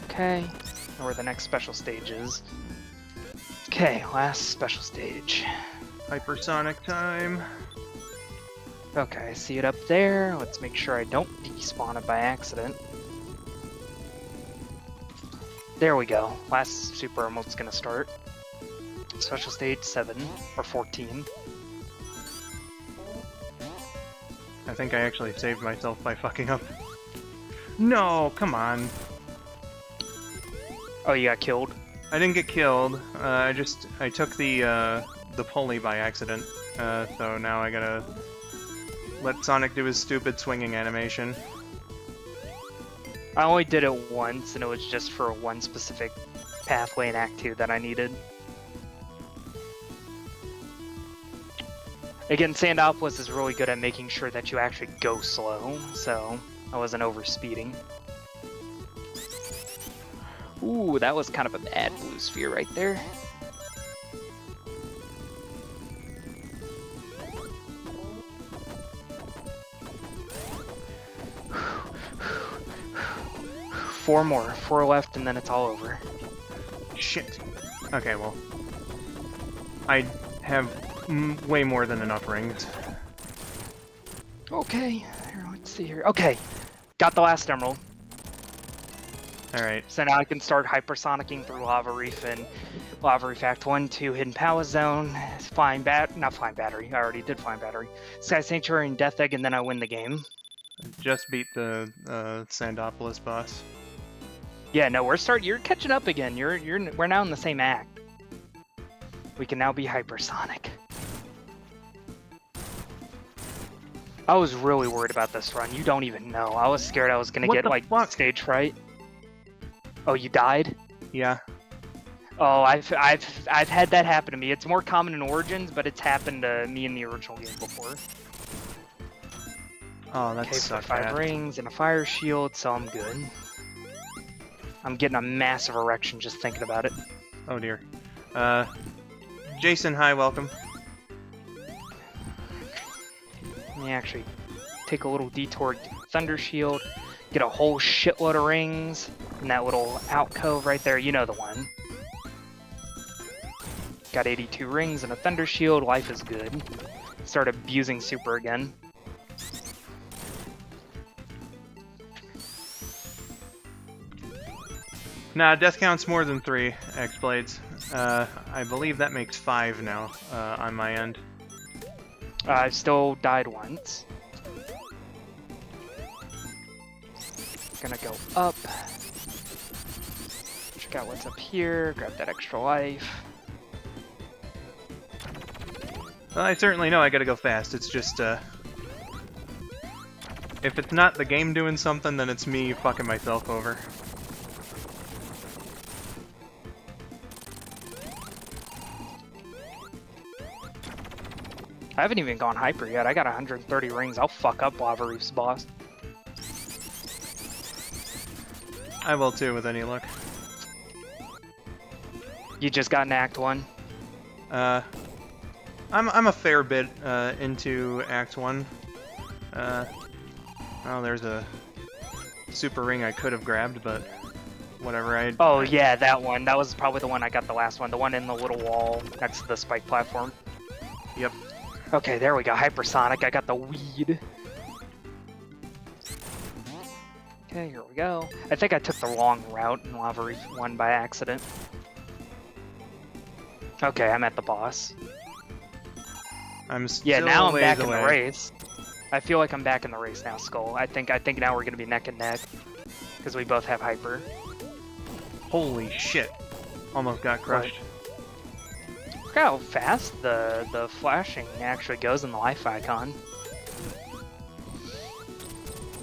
Okay, and where the next special stage is. Okay, last special stage. Hypersonic time. Okay, I see it up there. Let's make sure I don't despawn it by accident. There we go. Last super remote's gonna start. Special stage 7, or 14. I think I actually saved myself by fucking up. No, come on. Oh, you got killed? I didn't get killed. I took the pulley by accident. So now I gotta let Sonic do his stupid swinging animation. I only did it once, and it was just for one specific pathway in Act 2 that I needed. Again, Sandopolis is really good at making sure that you actually go slow, so I wasn't overspeeding. Ooh, that was kind of a bad blue sphere right there. Four left, and then it's all over. Shit. Okay, well, I have way more than enough rings. Okay, here, let's see here. Okay, got the last emerald. Alright. So now I can start hypersonicking through Lava Reef and Lava Reef Act 1, 2, Hidden Palace Zone, not Flying Battery, I already did Flying Battery, Sky Sanctuary and Death Egg, and then I win the game. Just beat the Sandopolis boss. Yeah, no, you're catching up again. We're now in the same act. We can now be hypersonic. I was really worried about this run. You don't even know. I was scared I was gonna get like stage fright. Oh, you died? Yeah. Oh, I've had that happen to me. It's more common in Origins, but it's happened to me in the original game before. Oh, that's okay, 5 rings and a fire shield, so I'm good. I'm getting a massive erection just thinking about it. Oh dear. Jason, hi, welcome. Let me actually take a little detour, Thunder Shield, get a whole shitload of rings in that little alcove right there. You know the one. Got 82 rings and a Thunder Shield. Life is good. Start abusing super again. Nah, death count's more than 3 X-Blades. I believe that makes 5 now, on my end. I still died once. Gonna go up. Check out what's up here, grab that extra life. Well, I certainly know I gotta go fast, it's just, if it's not the game doing something, then it's me fucking myself over. I haven't even gone hyper yet. I got 130 rings. I'll fuck up Lava Reef's boss. I will too, with any luck. You just got in Act 1? I'm a fair bit into Act 1. Oh, there's a super ring I could have grabbed, but whatever. Oh yeah, that one. That was probably the one I got the last one. The one in the little wall next to the spike platform. Yep. Okay, there we go. Hypersonic. I got the weed. Okay, here we go. I think I took the wrong route in Lava Reef 1 by accident. Okay, I'm at the boss. I'm still Yeah, now I'm back away. in the race. I feel like I'm back in the race now, Skull. I think now we're gonna be neck and neck because we both have hyper. Holy shit! Almost got crushed. Look how fast the flashing actually goes in the life icon.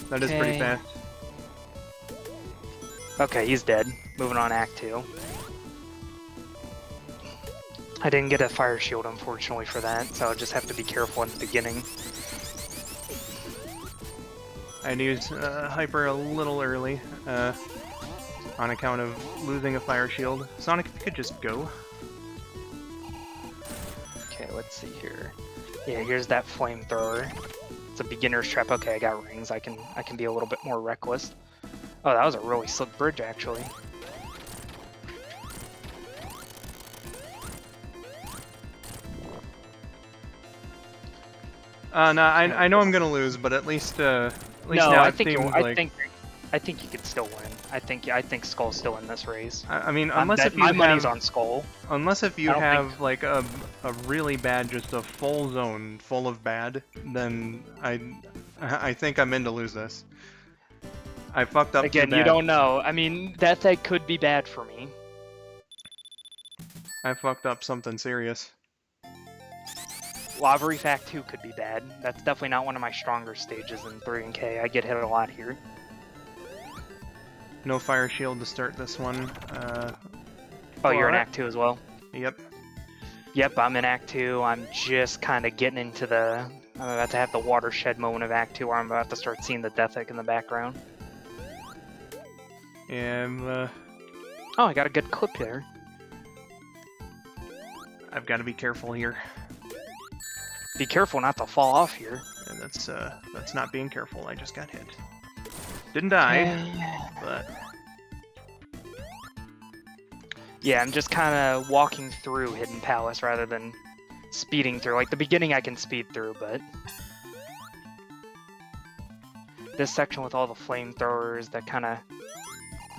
That is pretty fast. Okay, he's dead. Moving on Act 2. I didn't get a fire shield, unfortunately, for that, so I'll just have to be careful in the beginning. I'd use Hyper a little early, on account of losing a fire shield. Sonic, if you could just go. Okay, let's see here. Yeah, here's that flamethrower. It's a beginner's trap. Okay, I got rings. I can be a little bit more reckless. Oh, that was a really slick bridge, actually. No, I know I'm gonna lose, but at least No, now I think like... I think you could still win. I think Skull's still in this race. I mean, unless if you my money's on Skull. Unless if you have like a really bad, just a full zone full of bad, then I think I'm in to lose this. I fucked up Again, you don't know. I mean, that could be bad for me. I fucked up something serious. Lava Reef Act 2 could be bad. That's definitely not one of my stronger stages in 3 and K. I get hit a lot here. No fire shield to start this one. Oh, you're in Act 2 as well? Yep. Yep, I'm in Act 2. I'm just kind of getting into the... I'm about to have the watershed moment of Act 2 where I'm about to start seeing the Death Egg in the background. And, Oh, I got a good clip there. I've got to be careful here. Be careful not to fall off here. And that's not being careful. I just got hit. Didn't die, but... Yeah, I'm just kind of walking through Hidden Palace rather than speeding through. Like, the beginning I can speed through, but... This section with all the flamethrowers that kind of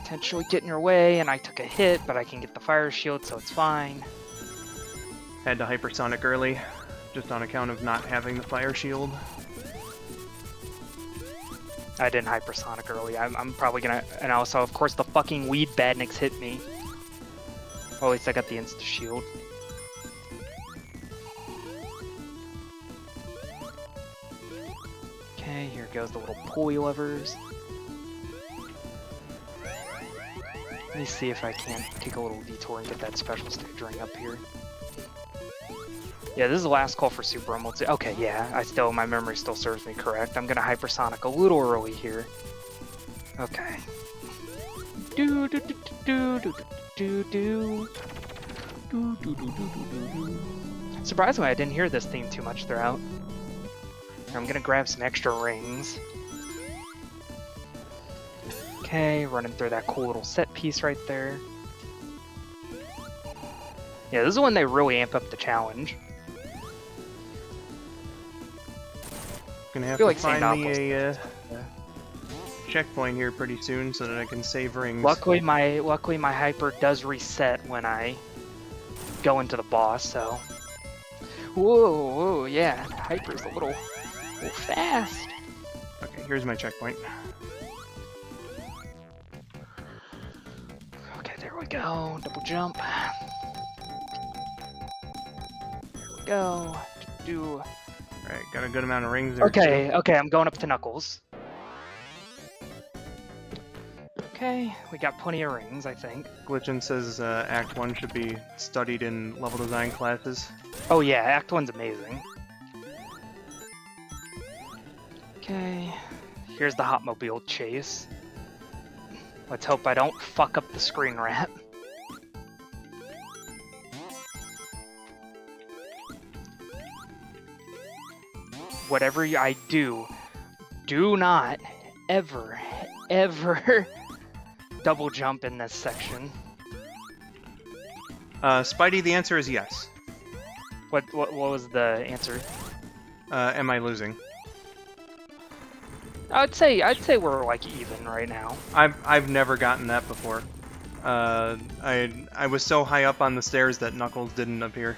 potentially get in your way, and I took a hit, but I can get the fire shield, so it's fine. Had to hypersonic early, just on account of not having the fire shield. I didn't hypersonic early. I'm probably gonna... And also, of course, the fucking weed badniks hit me. Well, at least I got the insta-shield. Okay, here goes the little pulley levers. Let me see if I can't take a little detour and get that special stage ring up here. Yeah, this is the last call for Super Emerald. Okay, yeah, my memory still serves me correct. I'm gonna hypersonic a little early here. Okay. Do do do do do do do do do do do. Surprisingly, I didn't hear this theme too much throughout. I'm gonna grab some extra rings. Okay, running through that cool little set piece right there. Yeah, this is when they really amp up the challenge. Gonna have to find me a checkpoint here pretty soon so that I can save rings. Luckily my hyper does reset when I go into the boss, so... Whoa, yeah, hyper's a little fast. Okay, here's my checkpoint. Okay, there we go. Double jump. There we go. Alright, got a good amount of rings there. Okay, okay, I'm going up to Knuckles. Okay, we got plenty of rings, I think. Glitchin says Act 1 should be studied in level design classes. Oh yeah, Act 1's amazing. Okay, here's the Hotmobile chase. Let's hope I don't fuck up the screen wrap. Whatever I do, do not ever double jump in this section. Spidey, the answer is yes. What was the answer? Am I losing? I'd say we're like even right now. I've never gotten that before. I was so high up on the stairs that Knuckles didn't appear.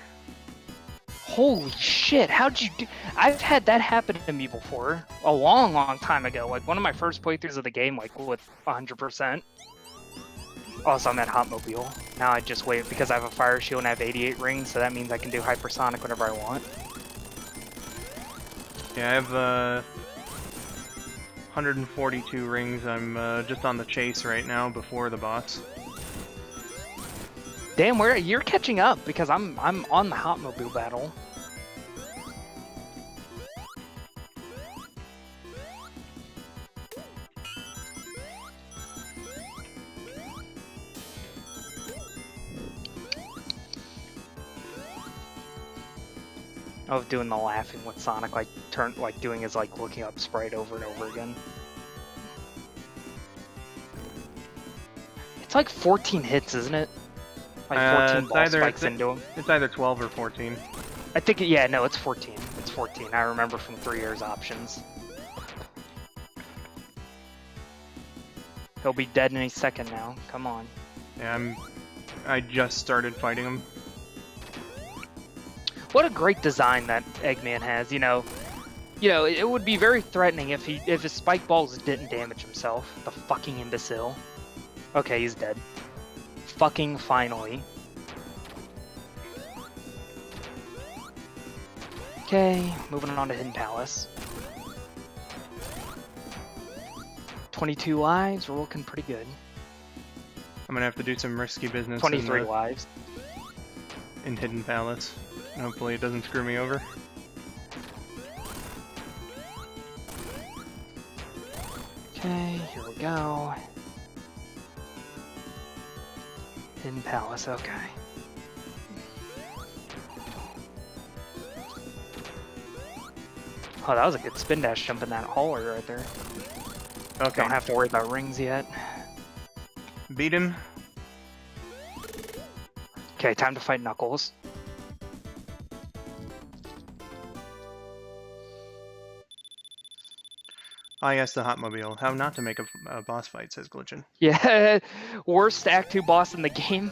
Holy shit, how'd you do? I've had that happen to me before, a long time ago. Like one of my first playthroughs of the game, like with 100%. Also, I'm at Hotmobile. Now I just wait because I have a fire shield and I have 88 rings, so that means I can do hypersonic whenever I want. Yeah, I have 142 rings. I'm just on the chase right now before the boss. Damn, you're catching up because I'm on the Hotmobile battle. I was doing the laughing with Sonic, like doing his like looking up sprite over and over again. It's like 14 hits, isn't it? Like 14 ball spikes into him. It's either 12 or 14. I think, yeah, no, it's 14. It's 14. I remember from 3 years options. He'll be dead any second now. Come on. Yeah, I just started fighting him. What a great design that Eggman has. You know, it would be very threatening if his spike balls didn't damage himself. The fucking imbecile. Okay, he's dead. Fucking finally. Okay, moving on to Hidden Palace. 22 lives, we're looking pretty good. I'm gonna have to do some risky business. 23 lives. In Hidden Palace. Hopefully it doesn't screw me over. Okay, here we go. Hidden Palace, okay. Oh, that was a good spin dash jump in that hallway right there. Okay. Don't have to worry about rings yet. Beat him. Okay, time to fight Knuckles. I asked the Hotmobile how not to make a boss fight, says Glitchin. Yeah, worst Act 2 boss in the game.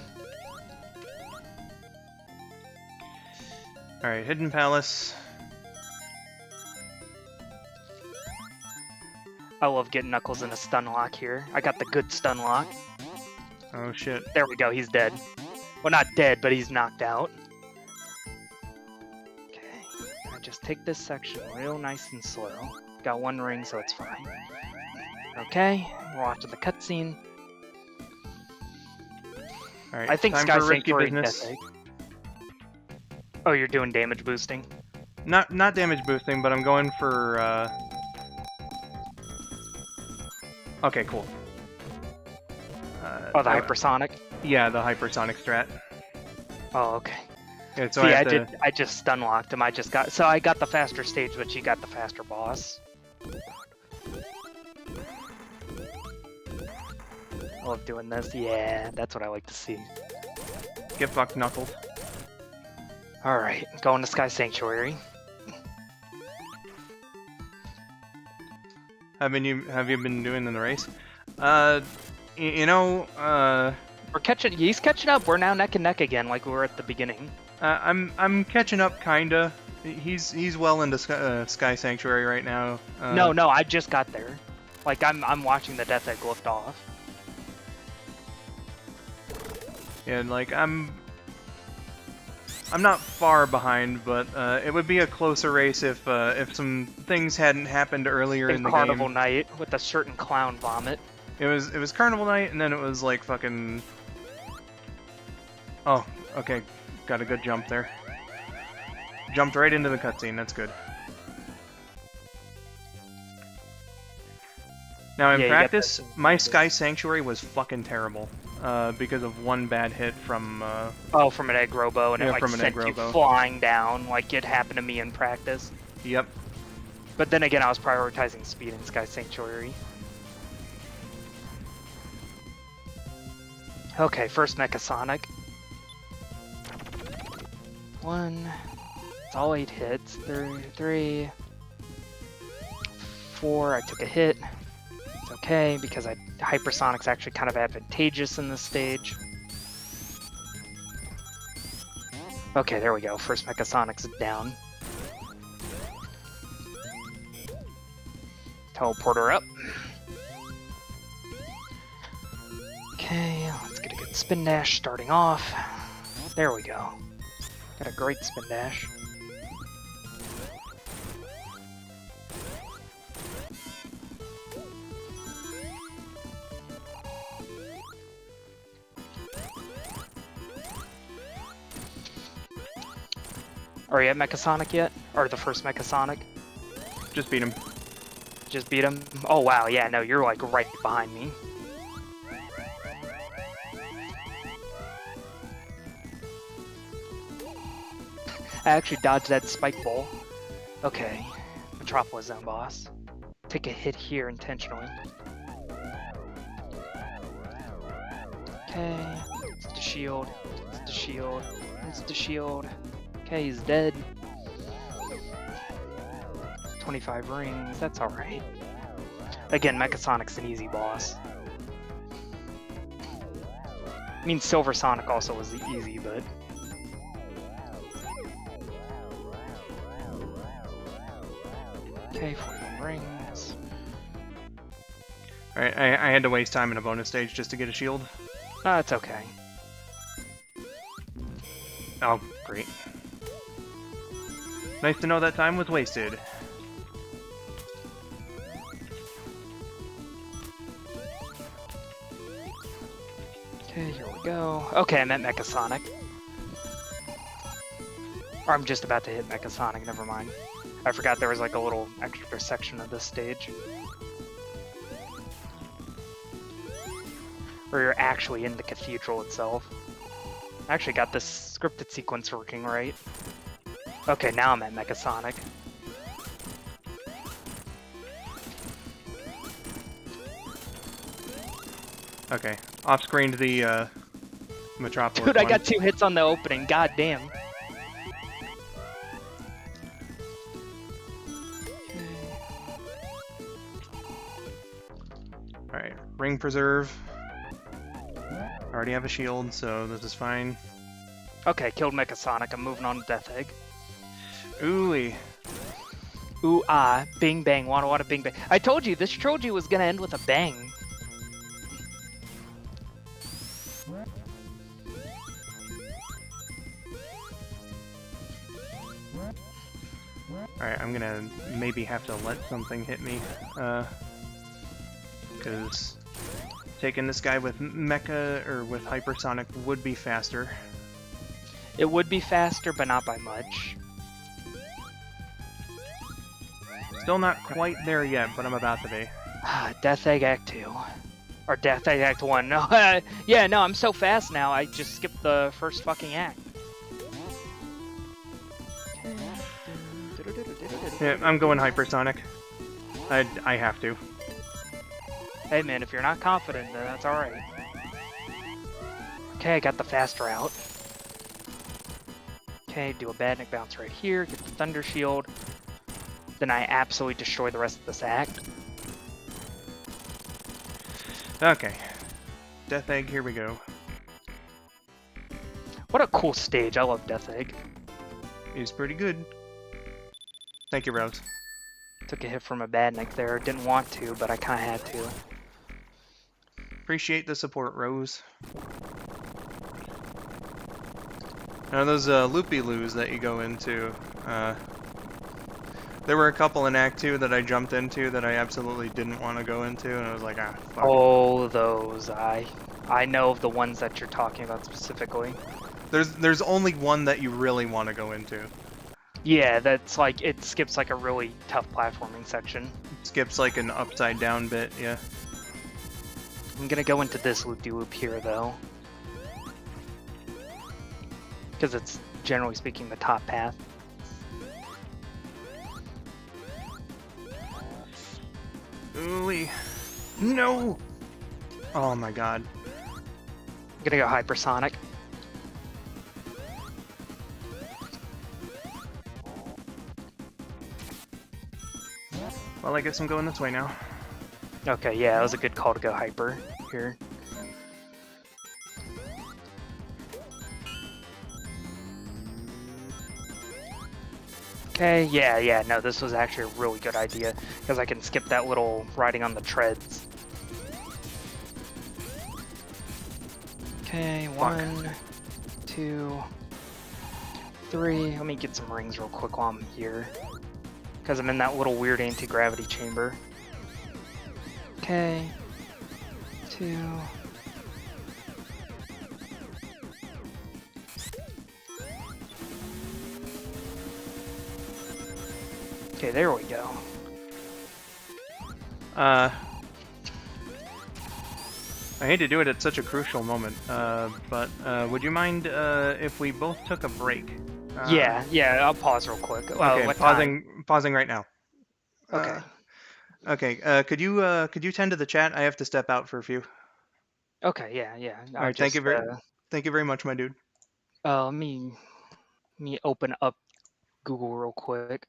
Alright, Hidden Palace. I love getting Knuckles in a stun lock here. I got the good stun lock. Oh shit. There we go, he's dead. Well, not dead, but he's knocked out. Okay, I just take this section real nice and slow. Got one ring, so it's fine. Okay, we're watching the cutscene. Alright, I think time Sky for risky Sanctuary business. Death Egg. Oh, you're doing damage boosting? Not damage boosting, but I'm going for Okay, cool. Oh, the hypersonic? Yeah, the hypersonic strat. Oh, okay. Yeah, so See, I just stun locked him. I got the faster stage, but you got the faster boss. I love doing this. Yeah, that's what I like to see. Get fucked, Knuckles. Alright, going to Sky Sanctuary. Have you been doing in the race? You know, He's catching up. We're now neck and neck again, like we were at the beginning. I'm catching up, kinda. He's well into Sky Sanctuary right now. No, I just got there. Like I'm watching the Death Egg lift off. Yeah, like I'm not far behind, but it would be a closer race if some things hadn't happened earlier in the Carnival game. Night with a certain clown vomit. It was Carnival Night, and then it was like fucking. Oh, okay, got a good jump there. Jumped right into the cutscene. That's good. Now in practice, my Sky Sanctuary was fucking terrible. Because of one bad hit from... from an egg robo, and it like sent you flying down, like it happened to me in practice. Yep. But then again, I was prioritizing speed in Sky Sanctuary. Okay, first Mecha Sonic. 1, It's all 8 hits. 3, 4. I took a hit. It's okay because hypersonic's actually kind of advantageous in this stage. Okay, there we go. First Mechasonic's down. Teleporter up. Okay, let's get a good spin dash starting off. There we go. Got a great spin dash. Are you at Mechasonic yet? Or the first Mechasonic? Just beat him. Just beat him? Oh wow, yeah, no, you're like right behind me. I actually dodged that spike ball. Okay, Metropolis Zone boss. Take a hit here intentionally. Okay, it's the shield, it's the shield, it's the shield. Okay, he's dead. 25 rings, that's alright. Again, Mechasonic's an easy boss. I mean, Silver Sonic also was easy, but... Okay, 41 rings. Alright, I had to waste time in a bonus stage just to get a shield. It's okay. Oh, great. Nice to know that time was wasted. Okay, here we go. Okay, I'm at Mechasonic. Or I'm just about to hit Mechasonic, never mind. I forgot there was like a little extra section of this stage. Where you're actually in the cathedral itself. I actually got this scripted sequence working right. Okay, now I'm at Mechasonic. Okay, off-screened the Metropolis Dude, I one. got 2 hits on the opening, god damn. Alright, Ring Preserve. I already have a shield, so this is fine. Okay, killed Mechasonic, I'm moving on to Death Egg. Ooh-wee. Ooh ah, bing bang, wada bing bang. I told you, this trilogy was gonna end with a bang. Alright, I'm gonna maybe have to let something hit me. Because taking this guy with Mecha or with Hypersonic would be faster. It would be faster, but not by much. Still not quite there yet, but I'm about to be. Death Egg Act 2. Or Death Egg Act 1. No, yeah, no, I'm so fast now, I just skipped the first fucking act. Yeah, I'm going Hypersonic. I have to. Hey man, if you're not confident, then that's alright. Okay, I got the fast route. Okay, do a Badnik bounce right here, get the Thunder Shield. Then I absolutely destroy the rest of this act. Okay. Death Egg, here we go. What a cool stage, I love Death Egg. He's pretty good. Thank you, Rose. Took a hit from a Badnik there, didn't want to, but I kinda had to. Appreciate the support, Rose. Now those loopy-loos that you go into, there were a couple in Act 2 that I jumped into that I absolutely didn't want to go into, and I was like, ah, fuck Oh, those, I know of the ones that you're talking about specifically. There's only one that you really want to go into. Yeah, that's like, it skips like a really tough platforming section. It skips like an upside down bit, yeah. I'm gonna go into this loop-de-loop here, though. Because it's, generally speaking, the top path. Ooh, no! Oh my god. I'm gonna go Hypersonic. Well, I guess I'm going this way now. Okay, yeah, that was a good call to go hyper here. Okay, yeah, no, this was actually a really good idea, because I can skip that little riding on the treads. Okay, Fuck. 1, 2, 3. Let me get some rings real quick while I'm here, because I'm in that little weird anti-gravity chamber. Okay, 2. Okay, there we go. I hate to do it at such a crucial moment, but would you mind if we both took a break? Yeah, I'll pause real quick. Okay, What time? pausing right now. Okay. Okay. Could you tend to the chat? I have to step out for a few. Okay, yeah. All right. Thank you very much, my dude. Let me open up Google real quick.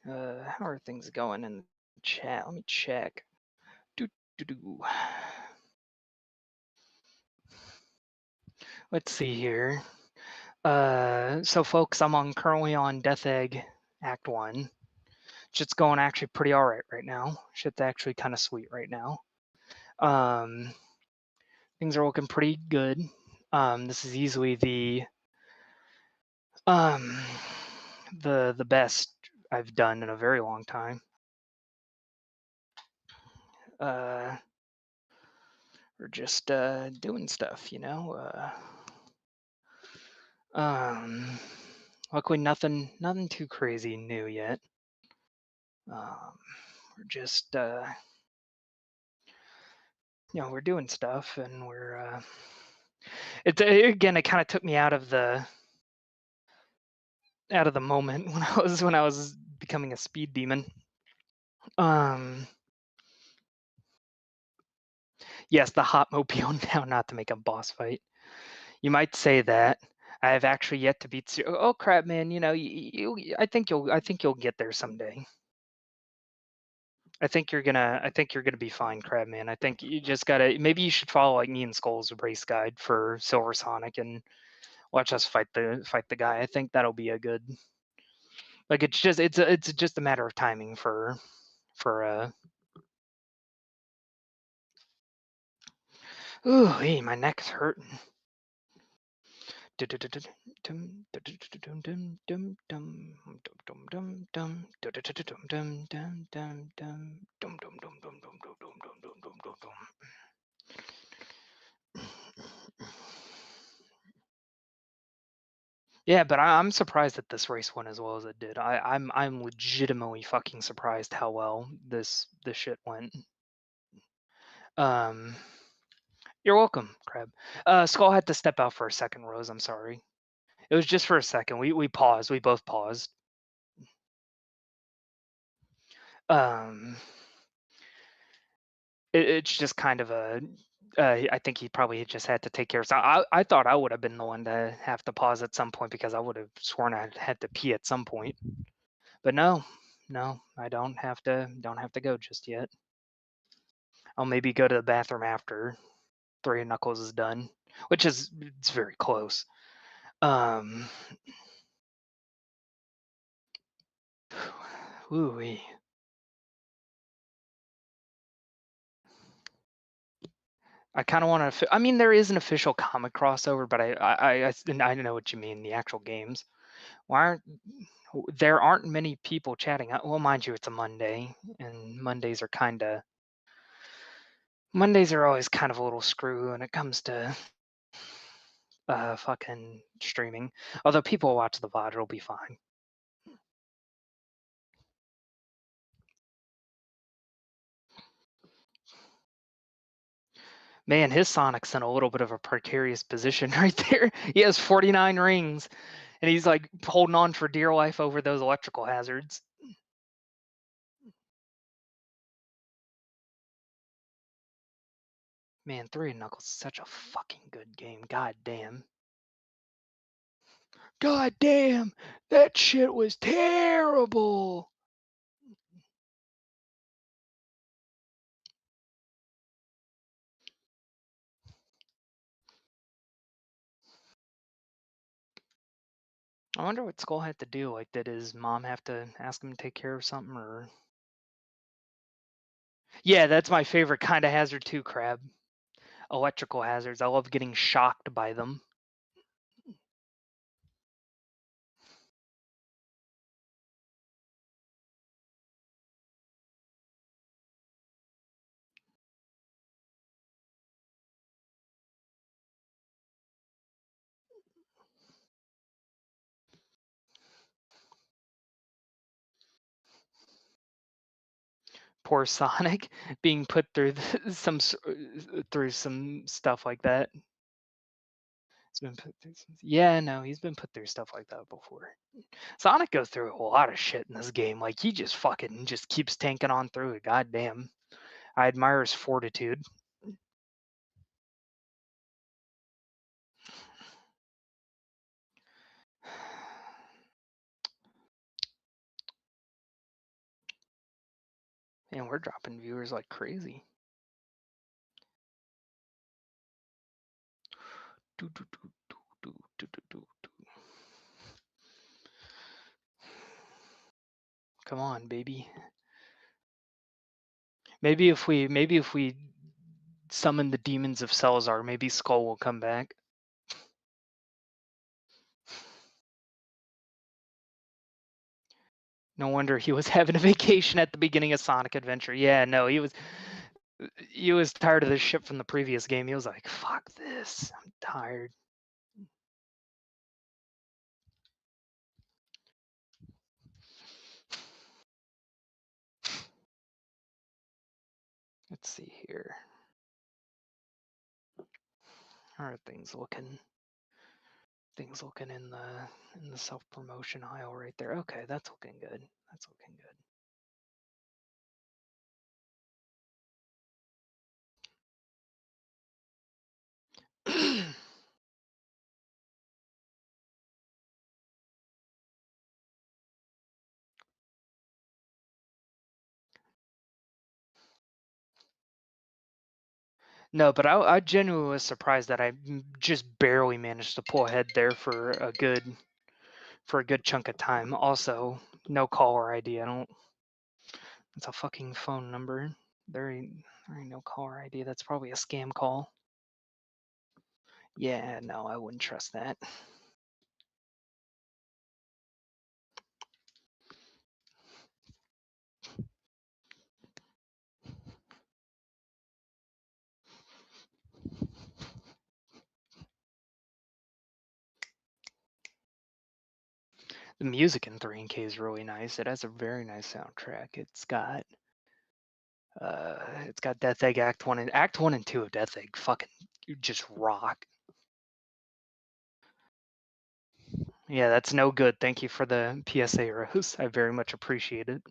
How are things going in the chat? Let me check. Let's see here. So folks, I'm currently on Death Egg Act 1. Shit's going actually pretty alright right now. Shit's actually kind of sweet right now. Things are looking pretty good. This is easily the best I've done in a very long time. We're just doing stuff, you know. Luckily nothing too crazy new yet. We're just we're doing stuff, and we're it kind of took me out of the moment when I was becoming a speed demon. Yes, the hot mobile now, not to make a boss fight. You might say that. I have actually yet to beat zero. Oh crap, man! You know, I think you'll get there someday. I think you're gonna be fine, Crabman. I think you just gotta. Maybe you should follow like me and Skull's race guide for Silver Sonic and watch us fight the guy. I think that'll be a good. Like it's just a matter of timing for. Ooh, hey, my neck's hurting. Yeah, but I'm surprised that this race went as well as it did. I'm legitimately fucking surprised how well this shit went. You're welcome, Crab. Skull had to step out for a second, Rose. I'm sorry. It was just for a second. We paused. We both paused. It's just kind of a. I think he probably just had to take care of something. I thought I would have been the one to have to pause at some point because I would have sworn I had to pee at some point. But no, I don't have to go just yet. I'll maybe go to the bathroom after Three Knuckles is done, which is it's very close. Ooh-wee. I kind of want to. I mean, there is an official comic crossover, but I know what you mean. The actual games. Why aren't many people chatting? Well, mind you, it's a Monday, and Mondays are always kind of a little screw when it comes to fucking streaming. Although people watch the VOD, it'll be fine. Man, his Sonic's in a little bit of a precarious position right there. He has 49 rings, and he's like holding on for dear life over those electrical hazards. Man, Three Knuckles is such a fucking good game. God damn. God damn, that shit was terrible. I wonder what Skull had to do. Like, did his mom have to ask him to take care of something, or? Yeah, that's my favorite kind of hazard too, Crab. Electrical hazards. I love getting shocked by them. Poor Sonic being put through some stuff like that. Yeah, no, he's been put through stuff like that before. Sonic goes through a lot of shit in this game. Like, he just fucking just keeps tanking on through it. Goddamn. I admire his fortitude. And we're dropping viewers like crazy. Come on, baby. Maybe if we summon the demons of Salazar, maybe Skull will come back. No wonder he was having a vacation at the beginning of Sonic Adventure. Yeah, no, he was tired of this shit from the previous game. He was like, fuck this. I'm tired. Let's see here. How are things looking? Things looking in the self-promotion aisle right there. Okay, that's looking good. That's looking good. No, but I genuinely was surprised that I just barely managed to pull ahead there for a good chunk of time. Also, no caller ID. I don't. It's a fucking phone number. There ain't no caller ID. That's probably a scam call. Yeah, no, I wouldn't trust that. The music in 3K is really nice. It has a very nice soundtrack. It's got Death Egg Act 1 and 2 of Death Egg fucking just rock. Yeah, that's no good. Thank you for the PSA, Rose. I very much appreciate it.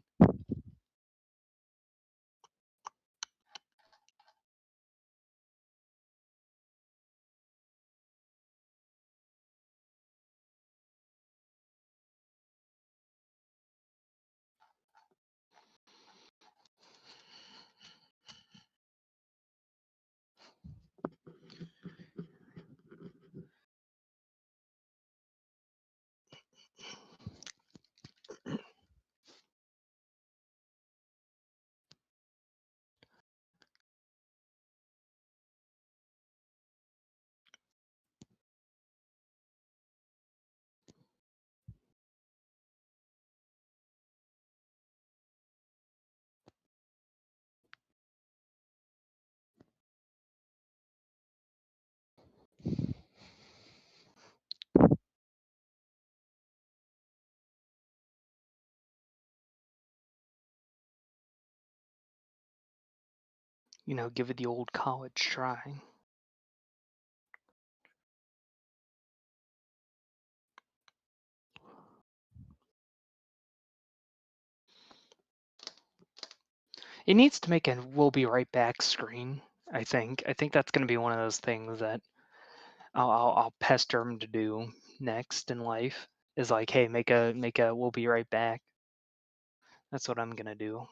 Give it the old college try. It needs to make a "we'll be right back" screen. I think that's going to be one of those things that I'll pester him to do next in life. Is like, hey, make a "we'll be right back." That's what I'm gonna do.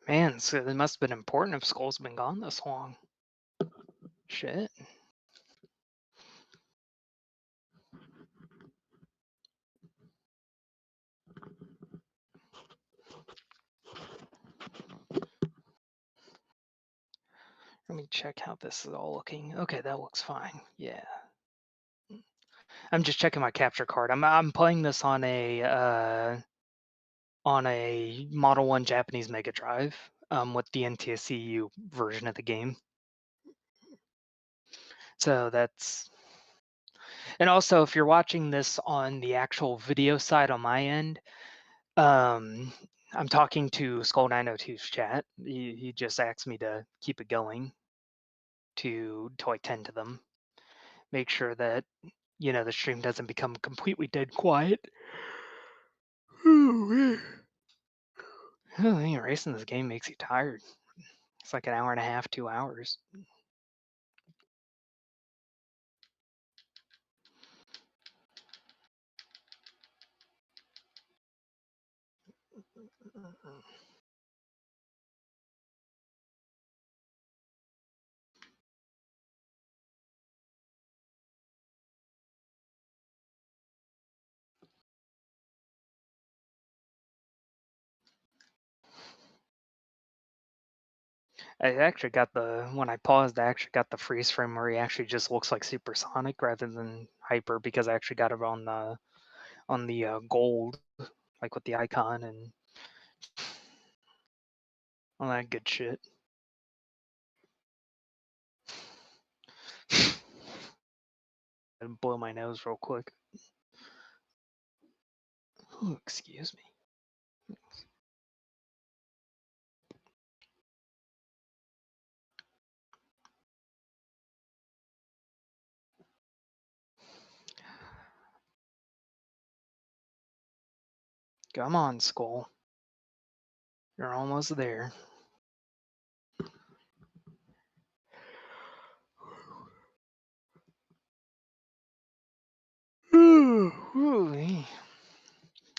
Man, so it must have been important if Skull's been gone this long. Shit. Let me check how this is all looking. Okay, that looks fine. Yeah. I'm just checking my capture card. I'm playing this on a Model 1 Japanese Mega Drive with the NTSCU version of the game. So that's... And also, if you're watching this on the actual video side on my end, I'm talking to skull902's chat. He just asked me to keep it going to like tend to them. Make sure that, the stream doesn't become completely dead quiet. Oh, racing this game makes you tired. It's like an hour and a half, 2 hours. I actually got when I paused, I actually got the freeze frame where he actually just looks like supersonic rather than hyper, because I actually got it on the gold, like with the icon and all that good shit. And blow my nose real quick. Ooh, excuse me. Come on, Skull. You're almost there.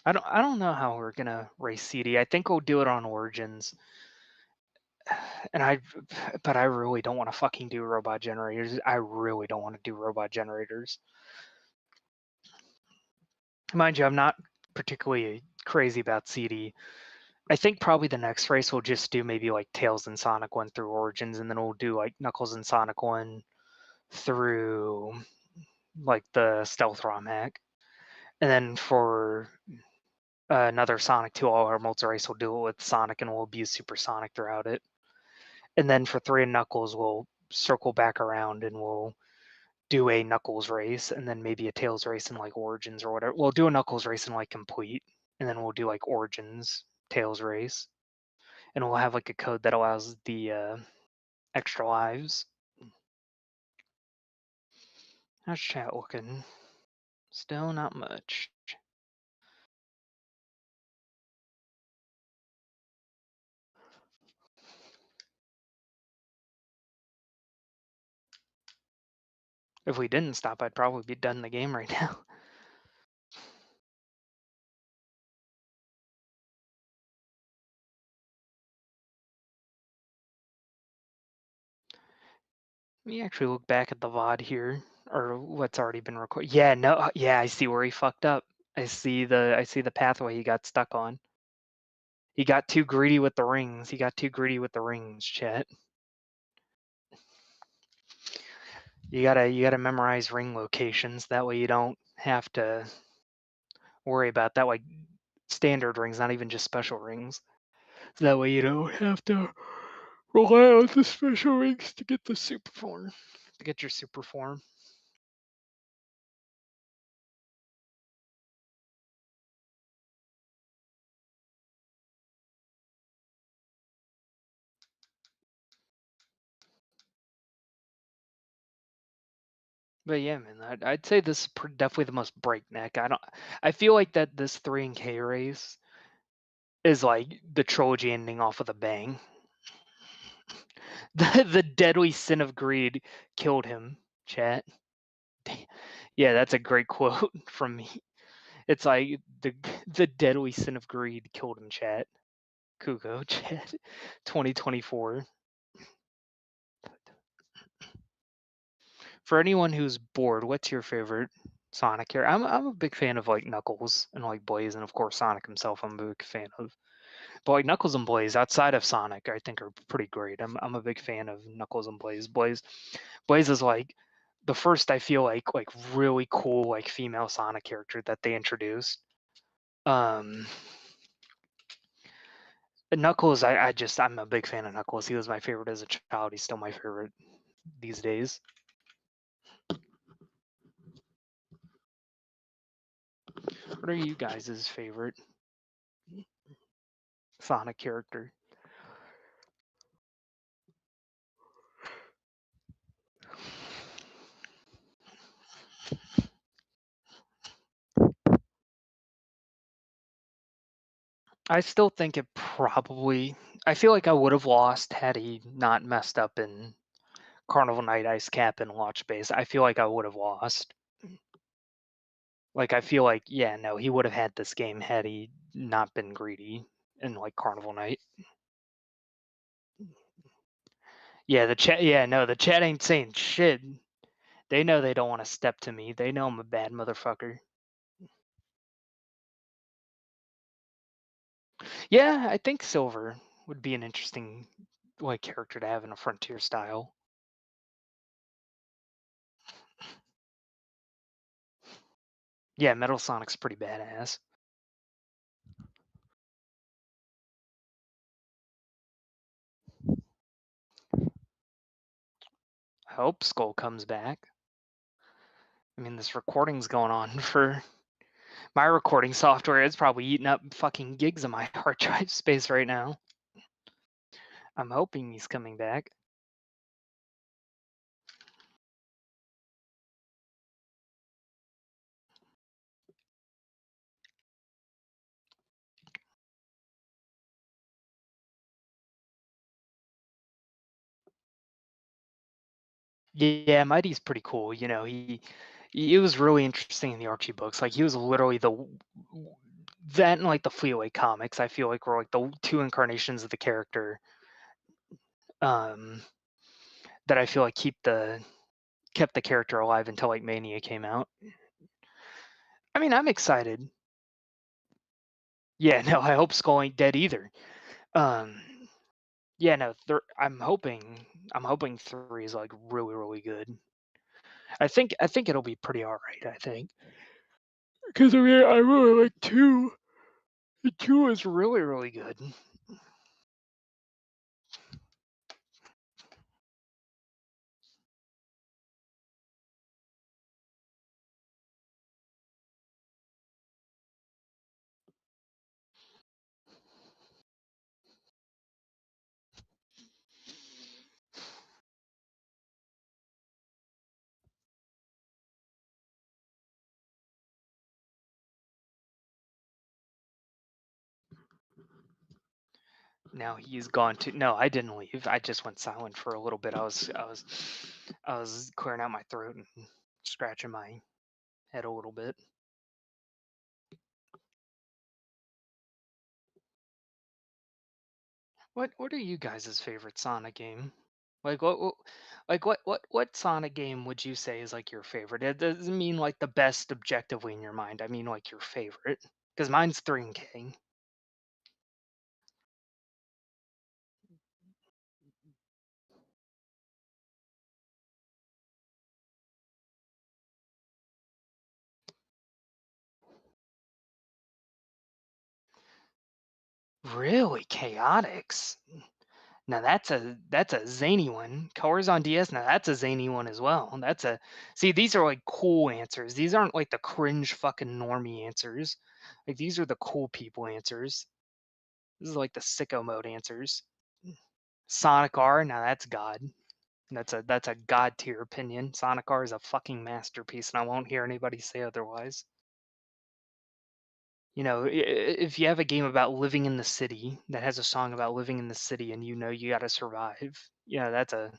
I don't know how we're gonna race CD. I think we'll do it on Origins. But I really don't want to fucking do robot generators. I really don't want to do robot generators. Mind you, I'm not particularly crazy about CD. I think probably the next race we'll just do maybe like Tails and Sonic 1 through Origins, and then we'll do like Knuckles and Sonic 1 through like the Stealth ROM hack. And then for another Sonic 2 All Our Multi race, we'll do it with Sonic and we'll abuse Super Sonic throughout it. And then for 3 and Knuckles, we'll circle back around and we'll do a Knuckles race and then maybe a Tails race in like Origins or whatever. We'll do a Knuckles race in like Complete, and then we'll do like Origins Tails race, and we'll have like a code that allows the extra lives. How's chat looking? Still not much. If we didn't stop, I'd probably be done the game right now. Let me actually look back at the VOD here, or what's already been recorded. Yeah, no, yeah, I see where he fucked up. I see the pathway he got stuck on. He got too greedy with the rings. Chat. You gotta memorize ring locations. That way you don't have to worry about that. Like standard rings, not even just special rings. So that way you don't have to rely on the special rings to get the super form. To get your super form. But yeah, man, I'd say this is definitely the most breakneck. I feel like that this 3 and K race is like the trilogy ending off with a bang. The deadly sin of greed killed him, chat. Yeah, that's a great quote from me. It's like the deadly sin of greed killed him, chat. kUko chat 2024. For anyone who's bored, what's your favorite Sonic character? I'm a big fan of like Knuckles and like Blaze, and of course Sonic himself. I'm a big fan of. But like Knuckles and Blaze outside of Sonic, I think are pretty great. I'm a big fan of Knuckles and Blaze. Blaze is like the first I feel like really cool like female Sonic character that they introduced. Um, Knuckles, I'm a big fan of Knuckles. He was my favorite as a child. He's still my favorite these days. What are you guys' favorite Sonic character? I still think it probably. I feel like I would have lost had he not messed up in Carnival Night Ice Cap and Launch Base. I feel like I would have lost. Like I feel like no, he would have had this game had he not been greedy in like Carnival Night. Yeah, the chat. Yeah, no, the chat ain't saying shit. They know they don't want to step to me. They know I'm a bad motherfucker. Yeah, I think Silver would be an interesting like character to have in a Frontier style. Yeah, Metal Sonic's pretty badass. I hope Skull comes back. I mean, this recording's going on for my recording software. It's probably eating up fucking gigs of my hard drive space right now. I'm hoping he's coming back. Yeah, Mighty's pretty cool. You know, it was really interesting in the Archie books. Like he was literally that and like the Fleetway comics. I feel like were like the two incarnations of the character that I feel like kept the character alive until like Mania came out. I mean, I'm excited. Yeah, no, I hope Skull ain't dead either. Yeah, no, I'm hoping 3 is like really good. I think it'll be pretty alright. I think because I mean I really like 2. 2 is really good. Now he's gone to. No, I didn't leave. I just went silent for a little bit. I was clearing out my throat and scratching my head a little bit. What are you guys' favorite Sonic game? Like what Sonic game would you say is like your favorite? It doesn't mean like the best objectively in your mind. I mean like your favorite. Because mine's 3 and King. Really, Chaotix. Now that's a zany one. Colors on DS. Now that's a zany one as well. See. These are like cool answers. These aren't like the cringe fucking normie answers. Like these are the cool people answers. This is like the sicko mode answers. Sonic R. Now that's God. That's a god tier opinion. Sonic R is a fucking masterpiece, and I won't hear anybody say otherwise. You know, if you have a game about living in the city that has a song about living in the city, and you know you got to survive, that's a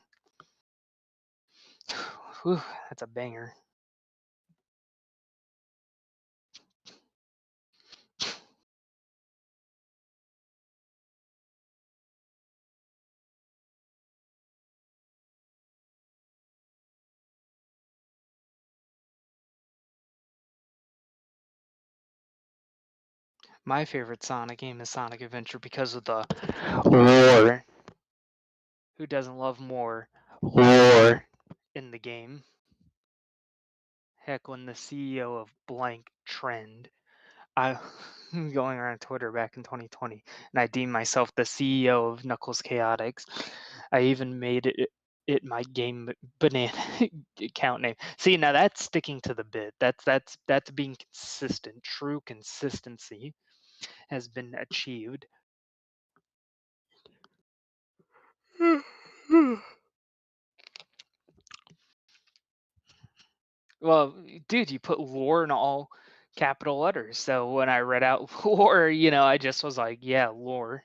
whew, that's a banger. My favorite Sonic game is Sonic Adventure because of the lore. Who doesn't love more lore in the game? Heck, when the CEO of blank trend, I going around Twitter back in 2020, and I deemed myself the CEO of Knuckles Chaotix. I even made it my game banana account name. See, now that's sticking to the bit. That's being consistent. True consistency has been achieved. Well, dude, you put lore in all capital letters. So when I read out lore, I just was like, yeah, lore.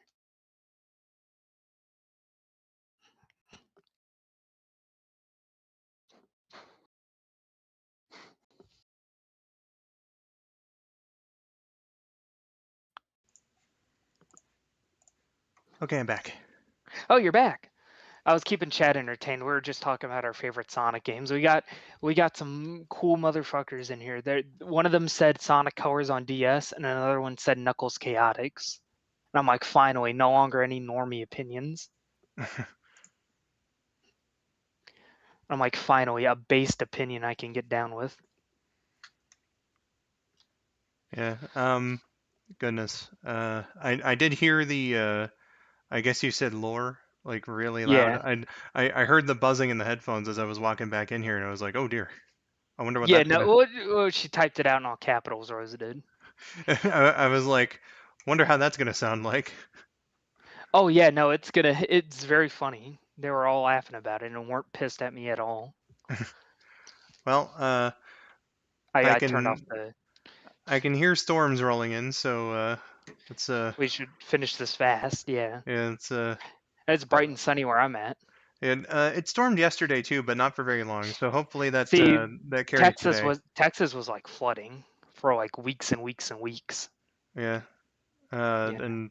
Okay, I'm back. Oh, you're back. I was keeping Chad entertained. We were just talking about our favorite Sonic games. We got some cool motherfuckers in here. One of them said Sonic Colors on DS, and another one said Knuckles Chaotix. And I'm like, finally, no longer any normie opinions. I'm like, finally, a based opinion I can get down with. Yeah. Goodness. I did hear the. I guess you said lore like really loud. Yeah. I heard the buzzing in the headphones as I was walking back in here, and I was like, oh dear. I wonder what Yeah, that's gonna. no, she typed it out in all capitals, Rosa did. I was like, wonder how that's gonna sound like. Oh yeah, no, it's very funny. They were all laughing about it and weren't pissed at me at all. Well, I turned off the. I can hear storms rolling in, so it's We should finish this fast. Yeah, yeah, it's bright and sunny where I'm at. and it stormed yesterday too, but not for very long. So hopefully See, that carries Texas today. was like flooding for like weeks and weeks and weeks. Yeah. Yeah, And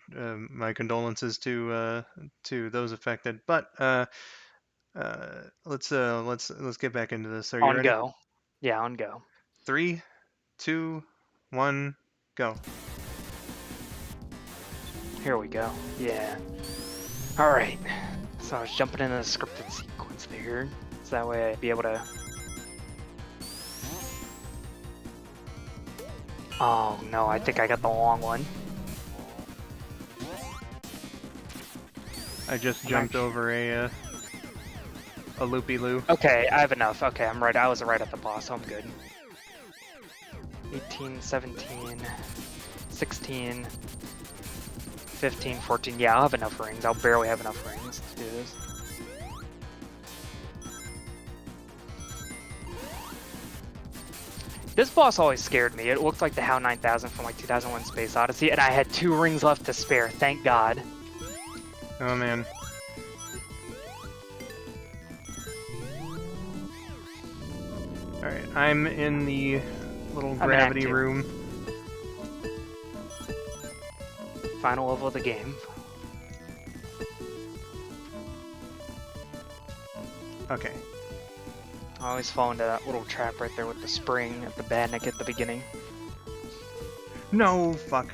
my condolences to those affected. But let's get back into this. Are you on ready? go. Yeah, on go. 3, 2, 1, go. Here we go. Yeah. All right. So I was jumping into the scripted sequence there, so that way I'd be able to. Oh no, I think I got the long one. I just jumped over a loopy-loo. Okay, I have enough. Okay, I'm right. I was right at the boss, so I'm good. 18, 17, 16, 15, 14. Yeah, I'll have enough rings. I'll barely have enough rings. Let's do this. This boss always scared me. It looked like the HAL 9000 from like 2001 Space Odyssey, and I had 2 rings left to spare. Thank God. Oh man. Alright, I'm in the little gravity room. Final level of the game. Okay. I always fall into that little trap right there with the spring at the Badnik at the beginning. No, fuck.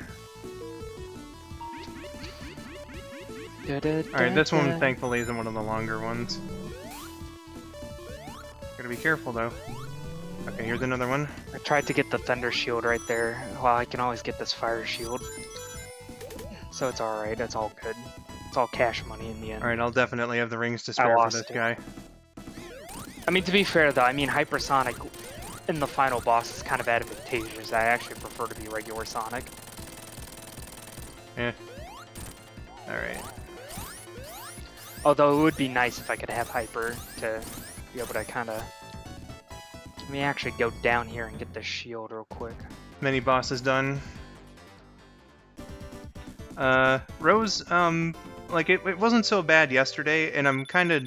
Alright, this one thankfully isn't one of the longer ones. Gotta be careful though. Okay, here's another one. I tried to get the Thunder Shield right there. Well, I can always get this Fire Shield. So it's alright, it's all good. It's all cash money in the end. Alright, I'll definitely have the rings to spare for this guy. I mean, to be fair though, I mean, Hypersonic in the final boss is kind of advantageous. I actually prefer to be regular Sonic. Yeah. Alright. Although it would be nice if I could have Hyper to be able to kind of... Let me actually go down here and get the shield real quick. Many bosses done. Rose, like it wasn't so bad yesterday, and I'm kind of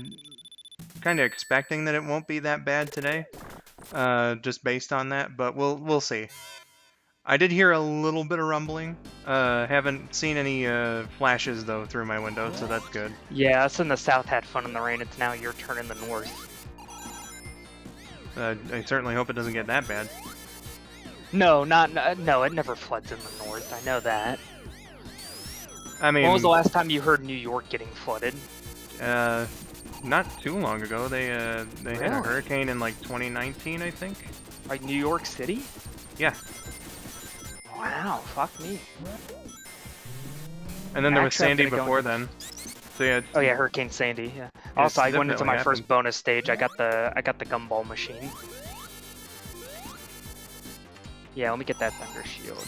expecting that it won't be that bad today. Just based on that, but we'll see. I did hear a little bit of rumbling. Haven't seen any flashes though through my window, so that's good. Yeah, us in the south had fun in the rain. It's now your turn in the north. I certainly hope it doesn't get that bad. No, no, it never floods in the north. North. I know that. I mean, When was the last time you heard New York getting flooded? not too long ago. They had a Really? hurricane in like 2019, I think. Like New York City? Yeah. Wow, fuck me. And then there was Actually, I'm Sandy gonna go before into- then. So yeah. Oh yeah, Hurricane Sandy. Yeah. Yeah, Also, it's I went into my definitely first happened. bonus stage. I got the gumball machine. Yeah, let me get that thunder shield.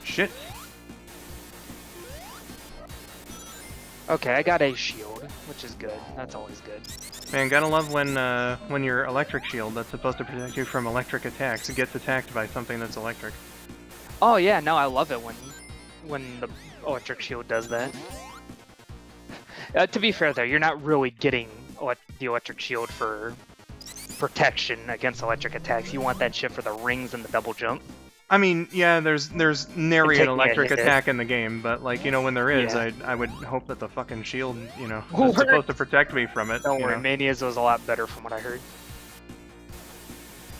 Shit. Okay, I got a shield, which is good. That's always good. Man, gotta love when your electric shield that's supposed to protect you from electric attacks gets attacked by something that's electric. Oh yeah, no, I love it when the electric shield does that. To be fair though, you're not really getting the electric shield for protection against electric attacks. You want that shit for the rings and the double jump. I mean, yeah, there's nary an taking a electric hit. attack in the game, but like, you know, when there is, Yeah. I would hope that the fucking shield, you know, Works. that's supposed to protect me from it. Don't you worry, know. Mania's was a lot better from what I heard.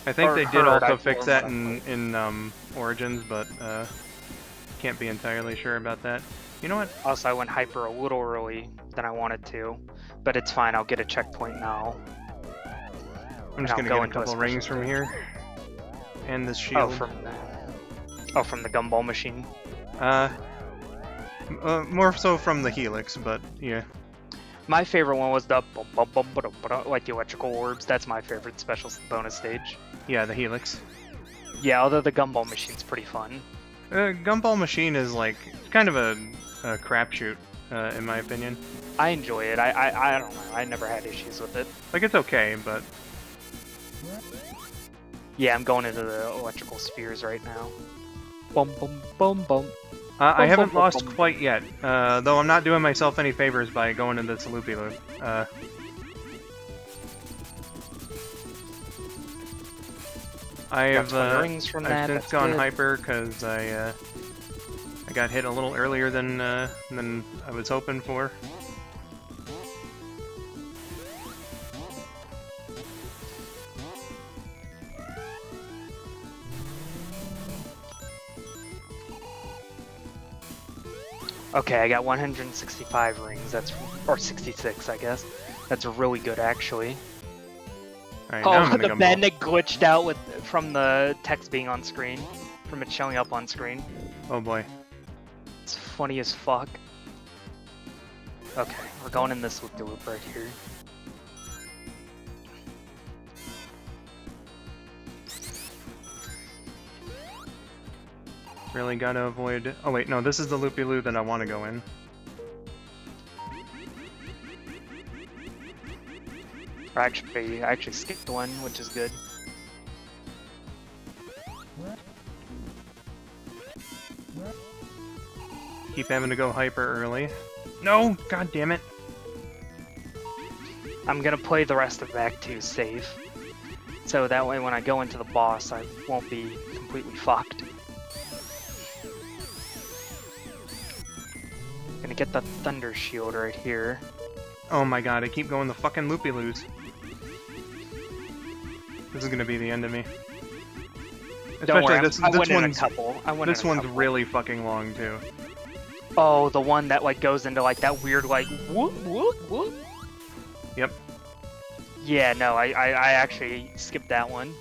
I think or they did heard, also I fix forgot that what in Origins, but can't be entirely sure about that. You know what? Also, I went hyper a little early than I wanted to, but it's fine. I'll get a checkpoint now. I'm just I'll gonna go get a into a couple rings special from here, and this Oh, shield. from the gumball machine. More so from the Helix, but yeah. My favorite one was the like the electrical orbs. That's my favorite special bonus stage. Yeah, the Helix. Yeah, although the gumball machine's pretty fun. Gumball Machine is like it's kind of a crapshoot, in my opinion. I enjoy it. I don't know. I never had issues with it. Like it's okay, but Yeah, I'm going into the electrical spheres right now. Bum bum bum bum. I haven't bum, lost bum. quite yet. Though I'm not doing myself any favors by going into this loopy-loop. Got 20 rings from that. I've since That's gone good. hyper because I got hit a little earlier than I was hoping for. Okay, I got 165 rings. Or 66, I guess. That's really good, actually. All right, now I'm Oh, gonna the gumball. bandit glitched out from the text being on screen, from it showing up on screen. Oh boy. It's funny as fuck. Okay, we're going in this loop-de-loop right here. Really gotta avoid. Oh wait, no, this is the loopy-loop that I want to go in. I actually skipped one, which is good. Keep having to go hyper early. No, god damn it. I'm gonna play the rest of Act 2 safe. So that way when I go into the boss, I won't be completely fucked. Gonna get the Thunder Shield right here. Oh my god, I keep going the fucking loopy-loos. This is gonna be the end of me. Don't worry, this I went in a one's couple. this one's really fucking long too. Oh, the one that like goes into like that weird like whoop whoop whoop. Yep. Yeah, no, I actually skipped that one.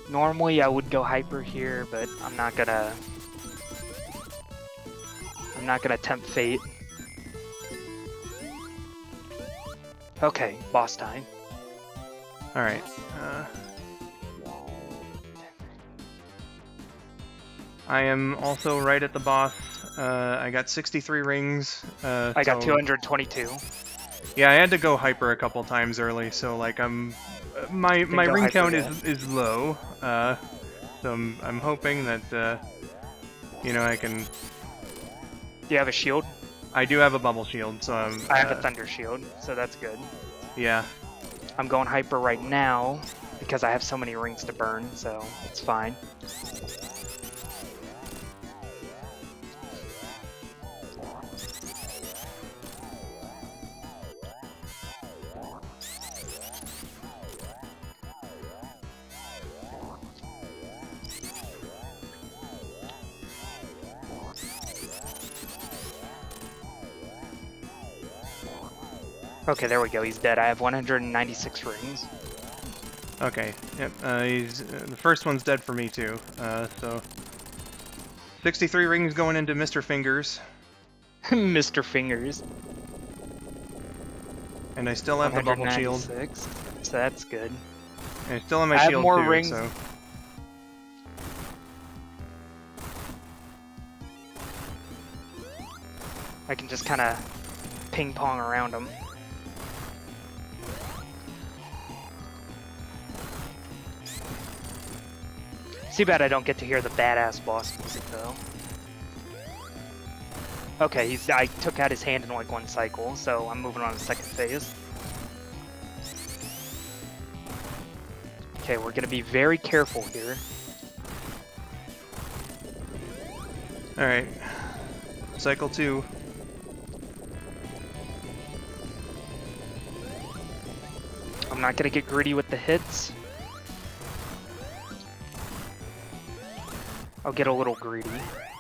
Normally I would go hyper here, but I'm not gonna tempt fate. Okay, boss time. Alright. I am also right at the boss. I got 63 rings. I got 222. Yeah, I had to go hyper a couple times early, so like my go ring hyper, count yeah. is low. So I'm hoping that you know, I can. Do you have a shield? I do have a bubble shield, so I have a thunder shield, so that's good. Yeah. I'm going hyper right now because I have so many rings to burn, so it's fine. Okay, there we go. He's dead. I have 196 rings. Okay, yep, he's, the first one's dead for me too, so... 63 rings going into Mr. Fingers. Mr. Fingers. And I still have the bubble shield. So that's good. And I still have my I shield have more too, rings. so... I can just kind of ping-pong around him. Too bad I don't get to hear the badass boss music, though. Okay, I took out his hand in like one cycle, so I'm moving on to the second phase. Okay, we're gonna be very careful here. Alright. Cycle 2. I'm not gonna get greedy with the hits. I'll get a little greedy.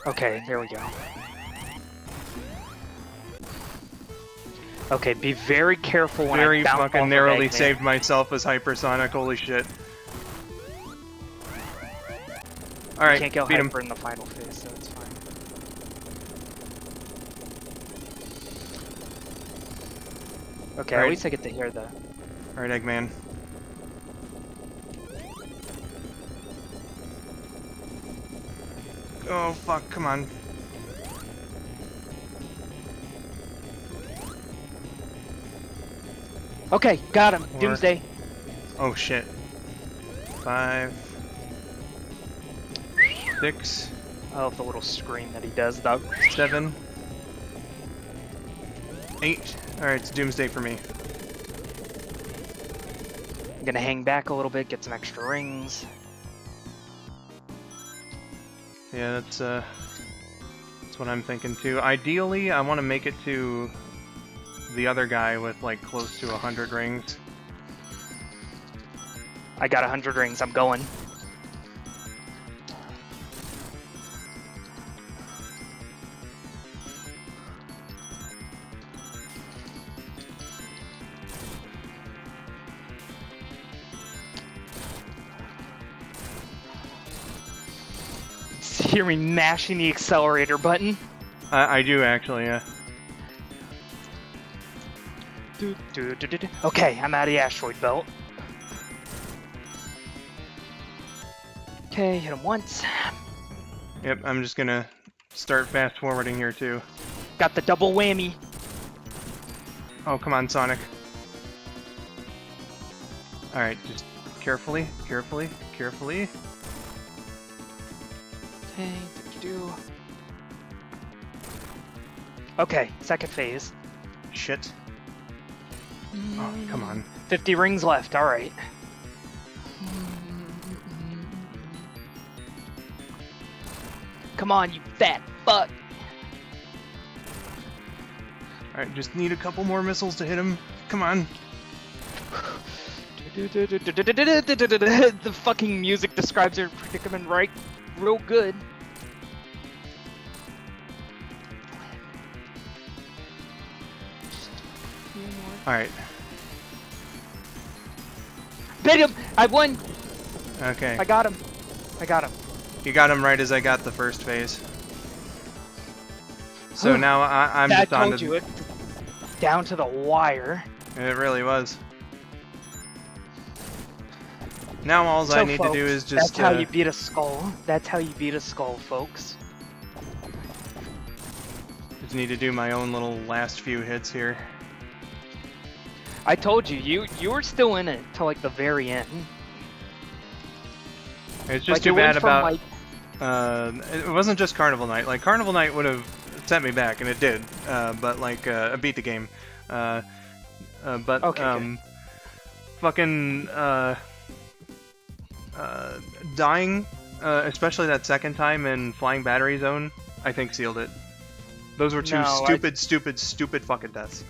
Okay, there we go. Okay, be very careful when Very I bounce fucking off narrowly of saved myself as hypersonic, holy shit. Alright, can't go beat him. hyper in the final phase, so it's fine. Okay, at least I get to hear the... Alright, Eggman. Oh, fuck, come on. Okay, got him. 4. Doomsday. Oh, shit. 5. 6. I love the little scream that he does, though. 7. 8. Alright, it's Doomsday for me. I'm gonna hang back a little bit, get some extra rings. Yeah, that's what I'm thinking too. Ideally, I want to make it to the other guy with like close to 100 rings. I got 100 rings, I'm going. Hear me mashing the accelerator button. I do actually, yeah. Okay, I'm out of the asteroid belt. Okay, hit him once. Yep, I'm just gonna start fast forwarding here too. Got the double whammy. Oh, come on, Sonic. Alright, just carefully, carefully, carefully. Okay, second phase. Shit. Oh, come on. 50 rings left, alright. Come on, you fat fuck! Alright, just need a couple more missiles to hit him. Come on. The fucking music describes your predicament right real good. Alright. Bit him! I won! Okay. I got him. I got him. You got him right as I got the first phase. So now I'm That just on told you it. Down to the wire. It really was. Now all I need to do is just... That's how you beat a skull. That's how you beat a skull, folks. Just need to do my own little last few hits here. I told you, you were still in it till like the very end. It's just like, too bad about... Like... it wasn't just Carnival Night. Like, Carnival Night would have sent me back, and it did. But, like, I beat the game. But, okay, fucking, dying, especially that second time in Flying Battery Zone, I think sealed it. Those were two stupid fucking deaths.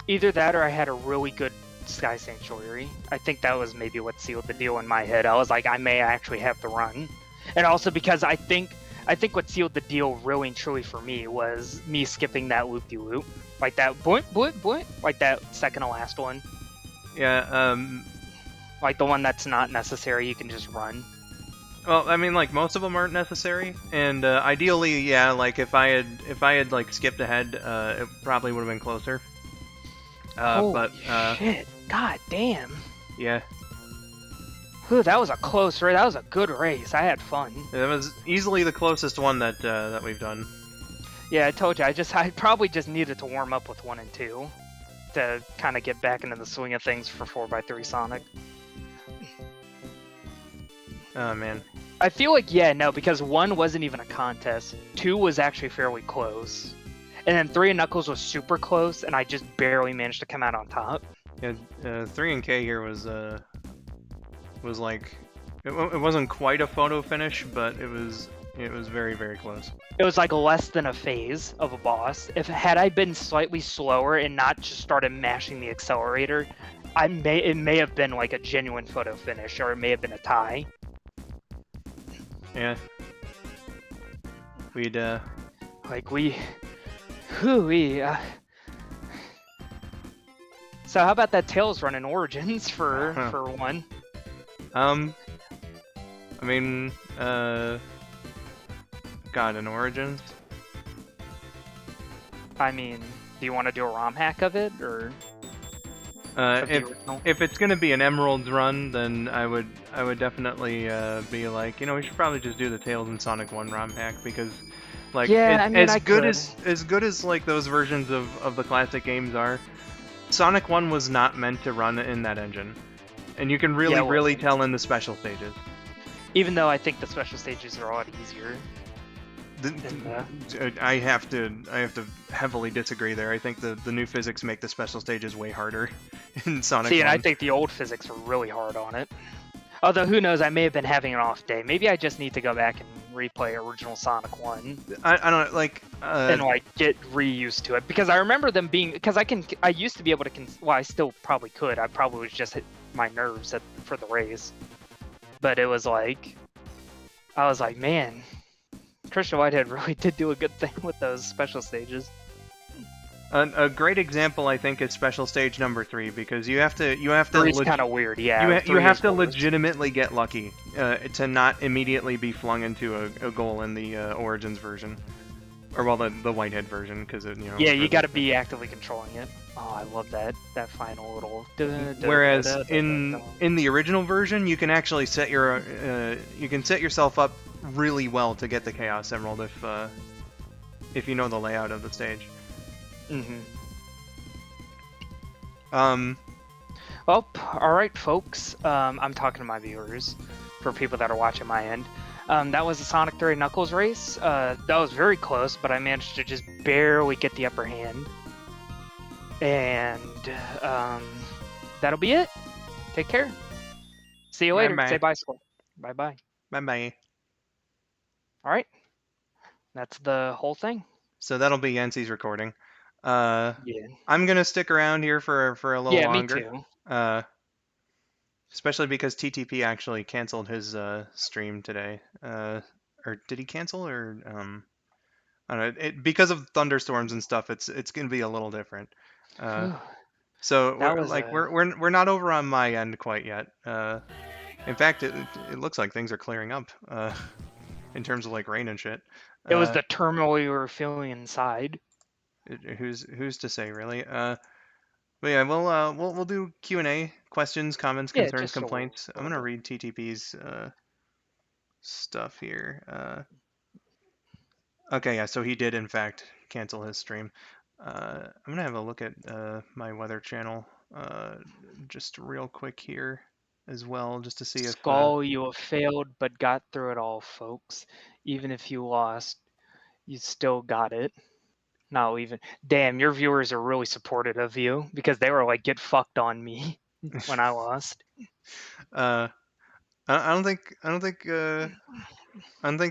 Either that or I had a really good Sky Sanctuary. I think that was maybe what sealed the deal in my head. I was like, I may actually have the run. And also because I think I think what sealed the deal really and truly for me was me skipping that loop-de-loop. Like that boink, boink, boink. Like that second to last one. Yeah, Like the one that's not necessary, you can just run. well, I mean, like, most of them aren't necessary, and ideally, yeah, like, if I had like skipped ahead, it probably would have been closer. Holy shit. God damn. Yeah. Whew, that was a close race. That was a good race. I had fun. It was easily the closest one that we've done. Yeah, I told you. I probably just needed to warm up with 1 and 2 to kind of get back into the swing of things for 4x3 Sonic. Oh man. I feel like, yeah, no, because 1 wasn't even a contest. 2 was actually fairly close. And then 3 and Knuckles was super close, and I just barely managed to come out on top. Yeah, 3 and K here was like, it wasn't quite a photo finish, but it was very, very close. It was like less than a phase of a boss. Had I been slightly slower and not just started mashing the accelerator, it may have been like a genuine photo finish, or it may have been a tie. Yeah. We'd Like So how about that Tails run in Origins for 1? I mean, God, in Origins? I mean, do you want to do a ROM hack of it, or? If it's gonna be an Emeralds run, then I would definitely be like, we should probably just do the Tails and Sonic 1 ROM hack, because, like, yeah, I mean, as good as like those versions of the classic games are, Sonic 1 was not meant to run in that engine, and you can really tell in the special stages. Even though I think the special stages are a lot easier. I have to heavily disagree there. I think the new physics make the special stages way harder in Sonic 1. And I think the old physics are really hard on it. Although, who knows, I may have been having an off day. Maybe I just need to go back and replay original Sonic 1. I don't like... and, like, get reused to it. Because I remember them being... Because I used to be able to... Well, I still probably could. I probably was just hit my nerves for the race. But it was like... I was like, man... Christian Whitehead really did do a good thing with those special stages. A great example, I think, is special stage number 3, because you have to. It's kind of weird, yeah. You have to legitimately get lucky to not immediately be flung into a goal in the Origins version, or well, the Whitehead version, because Yeah, you got to be actively controlling it. Oh, I love that final little. Whereas in the original version, you can actually set yourself up really well to get the Chaos Emerald if you know the layout of the stage. Well, alright folks, I'm talking to my viewers, for people that are watching my end. That was the Sonic 3 Knuckles race. That was very close, but I managed to just barely get the upper hand. And that'll be it. Take care. See you later. Bye-bye. Say bye, Skull. Bye-bye. Bye-bye. Alright. That's the whole thing. So that'll be Yancy's recording. Yeah. I'm gonna stick around here for a little longer. Yeah, me too. Especially because TTP actually canceled his stream today. Or did he cancel, or I don't know. Because of thunderstorms and stuff, it's gonna be a little different. So we're not over on my end quite yet. In fact, it looks like things are clearing up in terms of like rain and shit. It was the turmoil you were feeling inside. Who's to say, really? But yeah, we'll do Q&A, questions, comments, concerns, complaints. I'm gonna read TTP's stuff here. Okay, yeah, so he did in fact cancel his stream. I'm gonna have a look at my weather channel just real quick here as well, just to see if... Skull, you have failed, but got through it all, folks. Even if you lost, you still got it. Not even. Damn, your viewers are really supportive of you, because they were like, get fucked on me when I lost. I don't think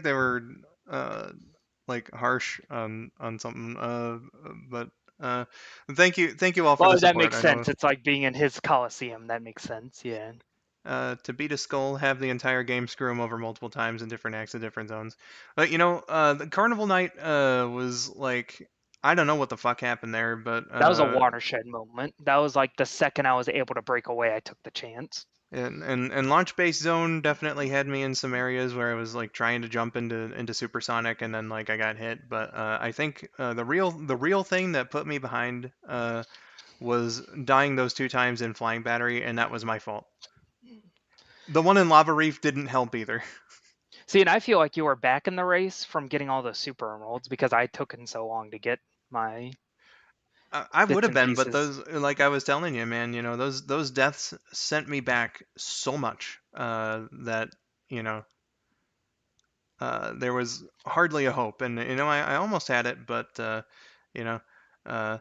they were like harsh on something. But thank you all for the support. That makes sense. It's like being in his Coliseum. That makes sense. Yeah. to beat a skull, have the entire game screw him over multiple times in different acts of different zones. But the Carnival Night was like, I don't know what the fuck happened there, but That was a watershed moment. That was like the second I was able to break away, I took the chance. and launch base zone definitely had me in some areas where I was like trying to jump into supersonic and then like I got hit. But I think the real thing that put me behind was dying those 2 times in flying battery, and that was my fault. The one in Lava Reef didn't help either. See, and I feel like you were back in the race from getting all those super emeralds because I took in so long to get my I would bits have and been, but pieces. those, like I was telling you, man, those deaths sent me back so much that you know there was hardly a hope, and I almost had it, but you know, uh,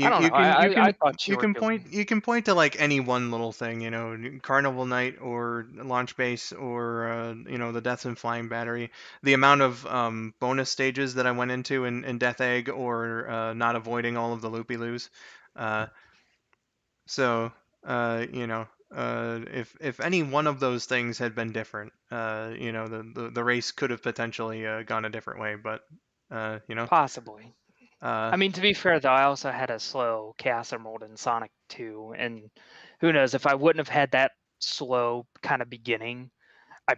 I you don't know. you can you I can thought you you were can doing. point to like any one little thing, Carnival Night or Launch Base or the Deaths and Flying Battery, the amount of bonus stages that I went into in Death Egg or not avoiding all of the loopy loos. Uh, so if any one of those things had been different, the race could have potentially gone a different way, but uh, you know. Possibly. Uh, I mean, to be fair, though, I also had a slow Chaos Emerald in Sonic 2, and who knows, if I wouldn't have had that slow kind of beginning, I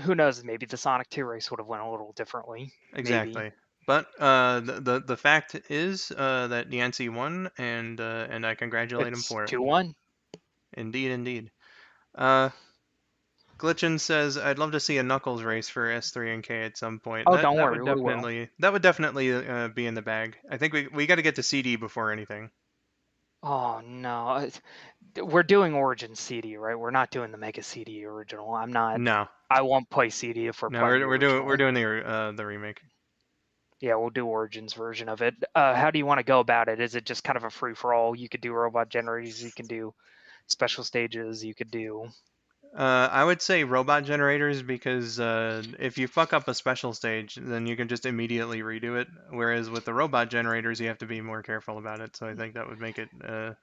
who knows, maybe the Sonic 2 race would have went a little differently. Maybe. Exactly. But the fact is that Yancy won, and I congratulate him It's for it. 2-1. Indeed, indeed. Uh, Glitchin says, "I'd love to see a Knuckles race for S3 and K at some point. Oh, That don't that worry, would we will. definitely be in the bag. I think we got to get to CD before anything. Oh no, we're doing Origin CD, right? We're not doing the Mega CD original. I'm not. No, I won't play CD if we're no, playing the we're original. doing the remake. Yeah, we'll do Origins version of it. How do you want to go about it? Is it just kind of a free for all? You could do robot generators, you can do special stages, you could do. I would say robot generators because if you fuck up a special stage, then you can just immediately redo it. Whereas with the robot generators, you have to be more careful about it. So I think that would make it a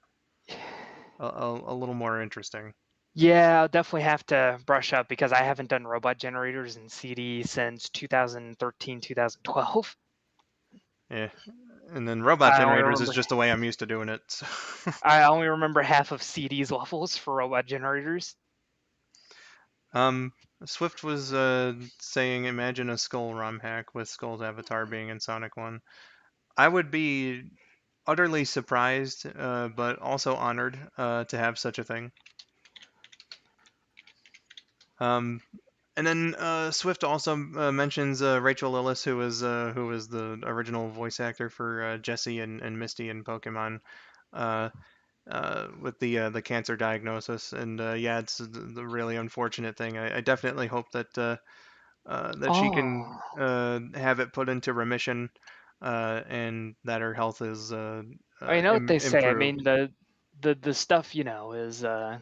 little more interesting. Yeah, I'll definitely have to brush up because I haven't done robot generators in CD since 2013, 2012. Yeah, and then robot I only generators is remember just the way I'm used to doing it. So. I only remember half of CD's levels for robot generators. um, Swift was saying, imagine a Skull ROM hack with Skull's avatar being in Sonic 1. I would be utterly surprised, but also honored to have such a thing. Um, and then Swift also mentions Rachel Lillis, who was the original voice actor for Jessie and Misty in Pokemon, uh, with the cancer diagnosis. And yeah, it's the really unfortunate thing. I definitely hope that she can Oh, have it put into remission, and that her health is I know what they say. I improved. mean, the stuff is uh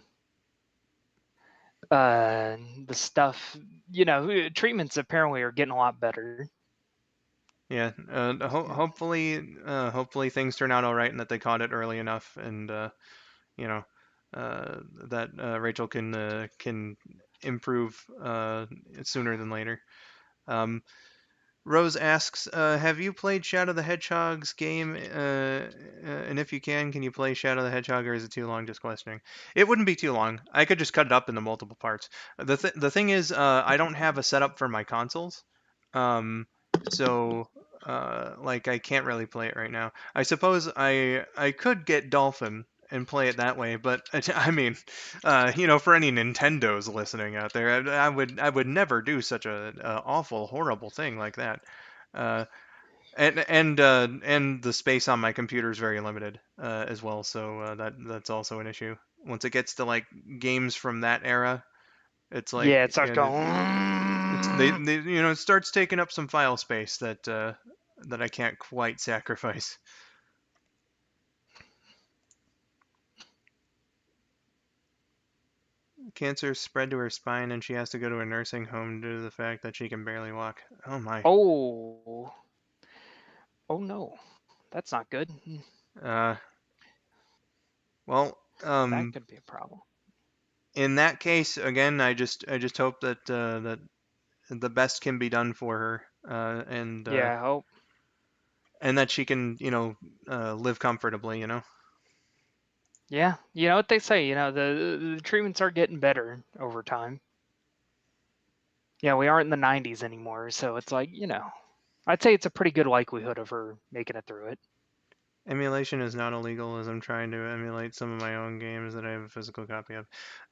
the stuff treatments apparently are getting a lot better. Yeah, hopefully things turn out all right and that they caught it early enough, and you know, that Rachel can improve sooner than later. Um, Rose asks, "Have you played Shadow the Hedgehog's game? And if you can you play Shadow the Hedgehog, or is it too long? Just questioning. It wouldn't be too long. I could just cut it up into multiple parts. The thing is, I don't have a setup for my consoles, um, so like I can't really play it right now. I suppose I could get Dolphin and play it that way, but I mean, for any Nintendos listening out there, I would never do such a awful, horrible thing like that. Uh, and the space on my computer is very limited as well, so that's also an issue. Once it gets to like games from that era, it's like Yeah, it starts it's going. it starts taking up some file space that I can't quite sacrifice. Cancer spread to her spine, and she has to go to a nursing home due to the fact that she can barely walk. Oh my. Oh, oh no, that's not good. Uh, well, That could be a problem. in that case, again, I just hope that that the best can be done for her, Yeah, I hope. and that she can, live comfortably, Yeah, you know what they say. The treatments are getting better over time. Yeah, we aren't in the 90s anymore, so it's like, I'd say it's a pretty good likelihood of her making it through it. Emulation is not illegal, as I'm trying to emulate some of my own games that I have a physical copy of.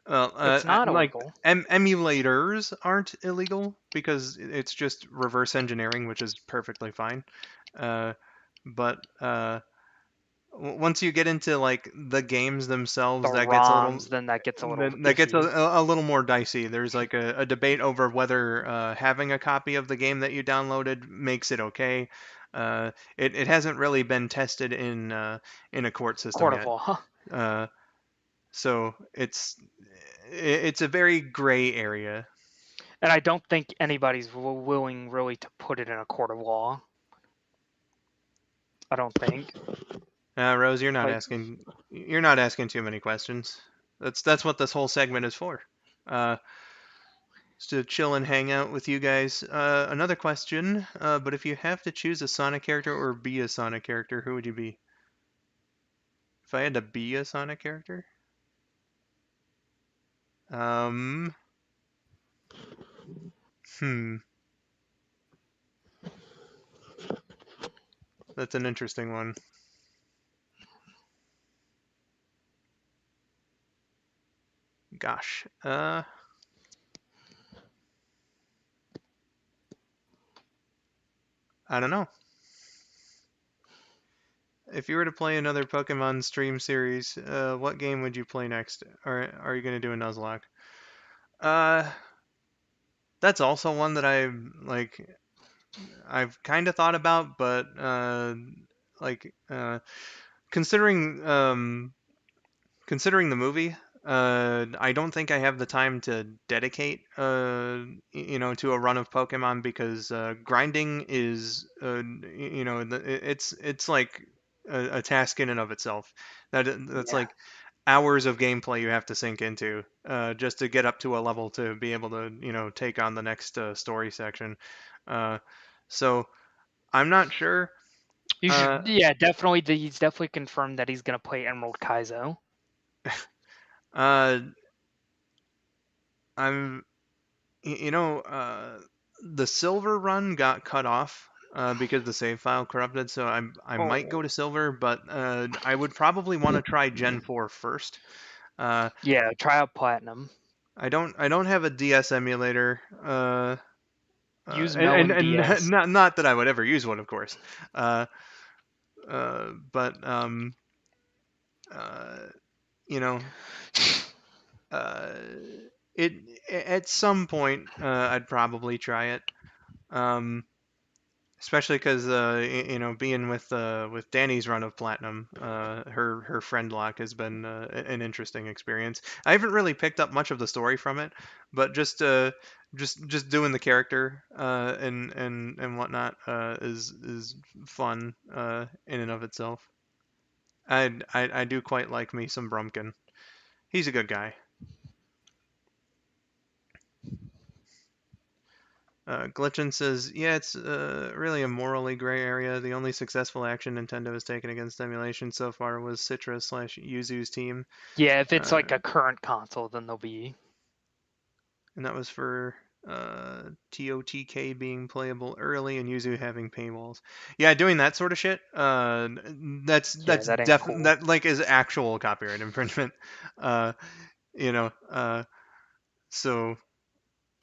Well, It's not like illegal. emulators aren't illegal because it's just reverse engineering, which is perfectly fine. Uh, but once you get into like the games The themselves, that gets a little ROMs, then that gets a little that gets iffy. a little more dicey. There's like a debate over whether having a copy of the game that you downloaded makes it okay. It hasn't really been tested in a court system Court of yet. law. Uh, so it's a very gray area. And I don't think anybody's willing really to put it in a court of law. I don't think. Rose, Like, you're not asking too many questions. That's what this whole segment is for. Uh, just to chill and hang out with you guys. Another question, but if you have to choose a Sonic character or be a Sonic character, who would you be? If I had to be a Sonic character? Um, hmm, that's an interesting one. Gosh, I don't know. If you were to play another Pokemon stream series, what game would you play next? Or are you gonna do a Nuzlocke? Uh, that's also one that I've kind of thought about, but like considering considering the movie, I don't think I have the time to dedicate, to a run of Pokemon because grinding is, it's like a task in and of itself. That's yeah. like hours of gameplay you have to sink into just to get up to a level to be able to, take on the next story section. Uh, so I'm not sure. You Uh, should, yeah, definitely. He's definitely confirmed that he's gonna play Emerald Kaizo. uh, I'm the silver run got cut off because the save file corrupted, so I might go Oh, to silver, but I would probably want to try Gen 4 first. Uh, yeah. Try out Platinum. I don't have a DS emulator, Use and Melon DS. not that I would ever use one, of course. But uh, you know, uh, it at some point I'd probably try it. Um, Especially because being with Danny's run of platinum, her friend lock has been an interesting experience. I haven't really picked up much of the story from it, but just doing the character and whatnot is fun in and of itself. I do quite like me some Brumpkin. He's a good guy. Glitchin says, yeah, it's really a morally gray area. The only successful action Nintendo has taken against emulation so far was Citra slash Yuzu's team, Yeah, if it's uh, like a current console, then they'll be. and that was for TOTK being playable early and Yuzu having paywalls. Yeah, doing that sort of shit. That's Yeah, that's that ain't cool. that like is actual copyright infringement. Uh, you know. So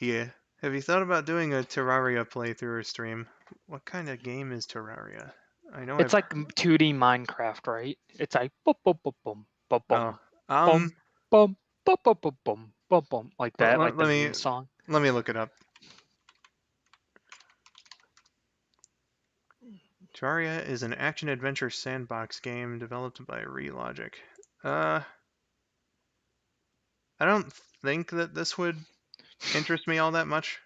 yeah. Have you thought about doing a Terraria playthrough or stream? What kind of game is Terraria? I know It's I've. like 2D Minecraft, right? It's like boom, boom, boom, boom, boom, Oh, boom, boom, boom, boom, boom, boom, boom, boom, boom, like let, that, let, like the let me meme song. let me look it up. Terraria is an action-adventure sandbox game developed by Relogic. Uh, I don't think that this would interest me all that much.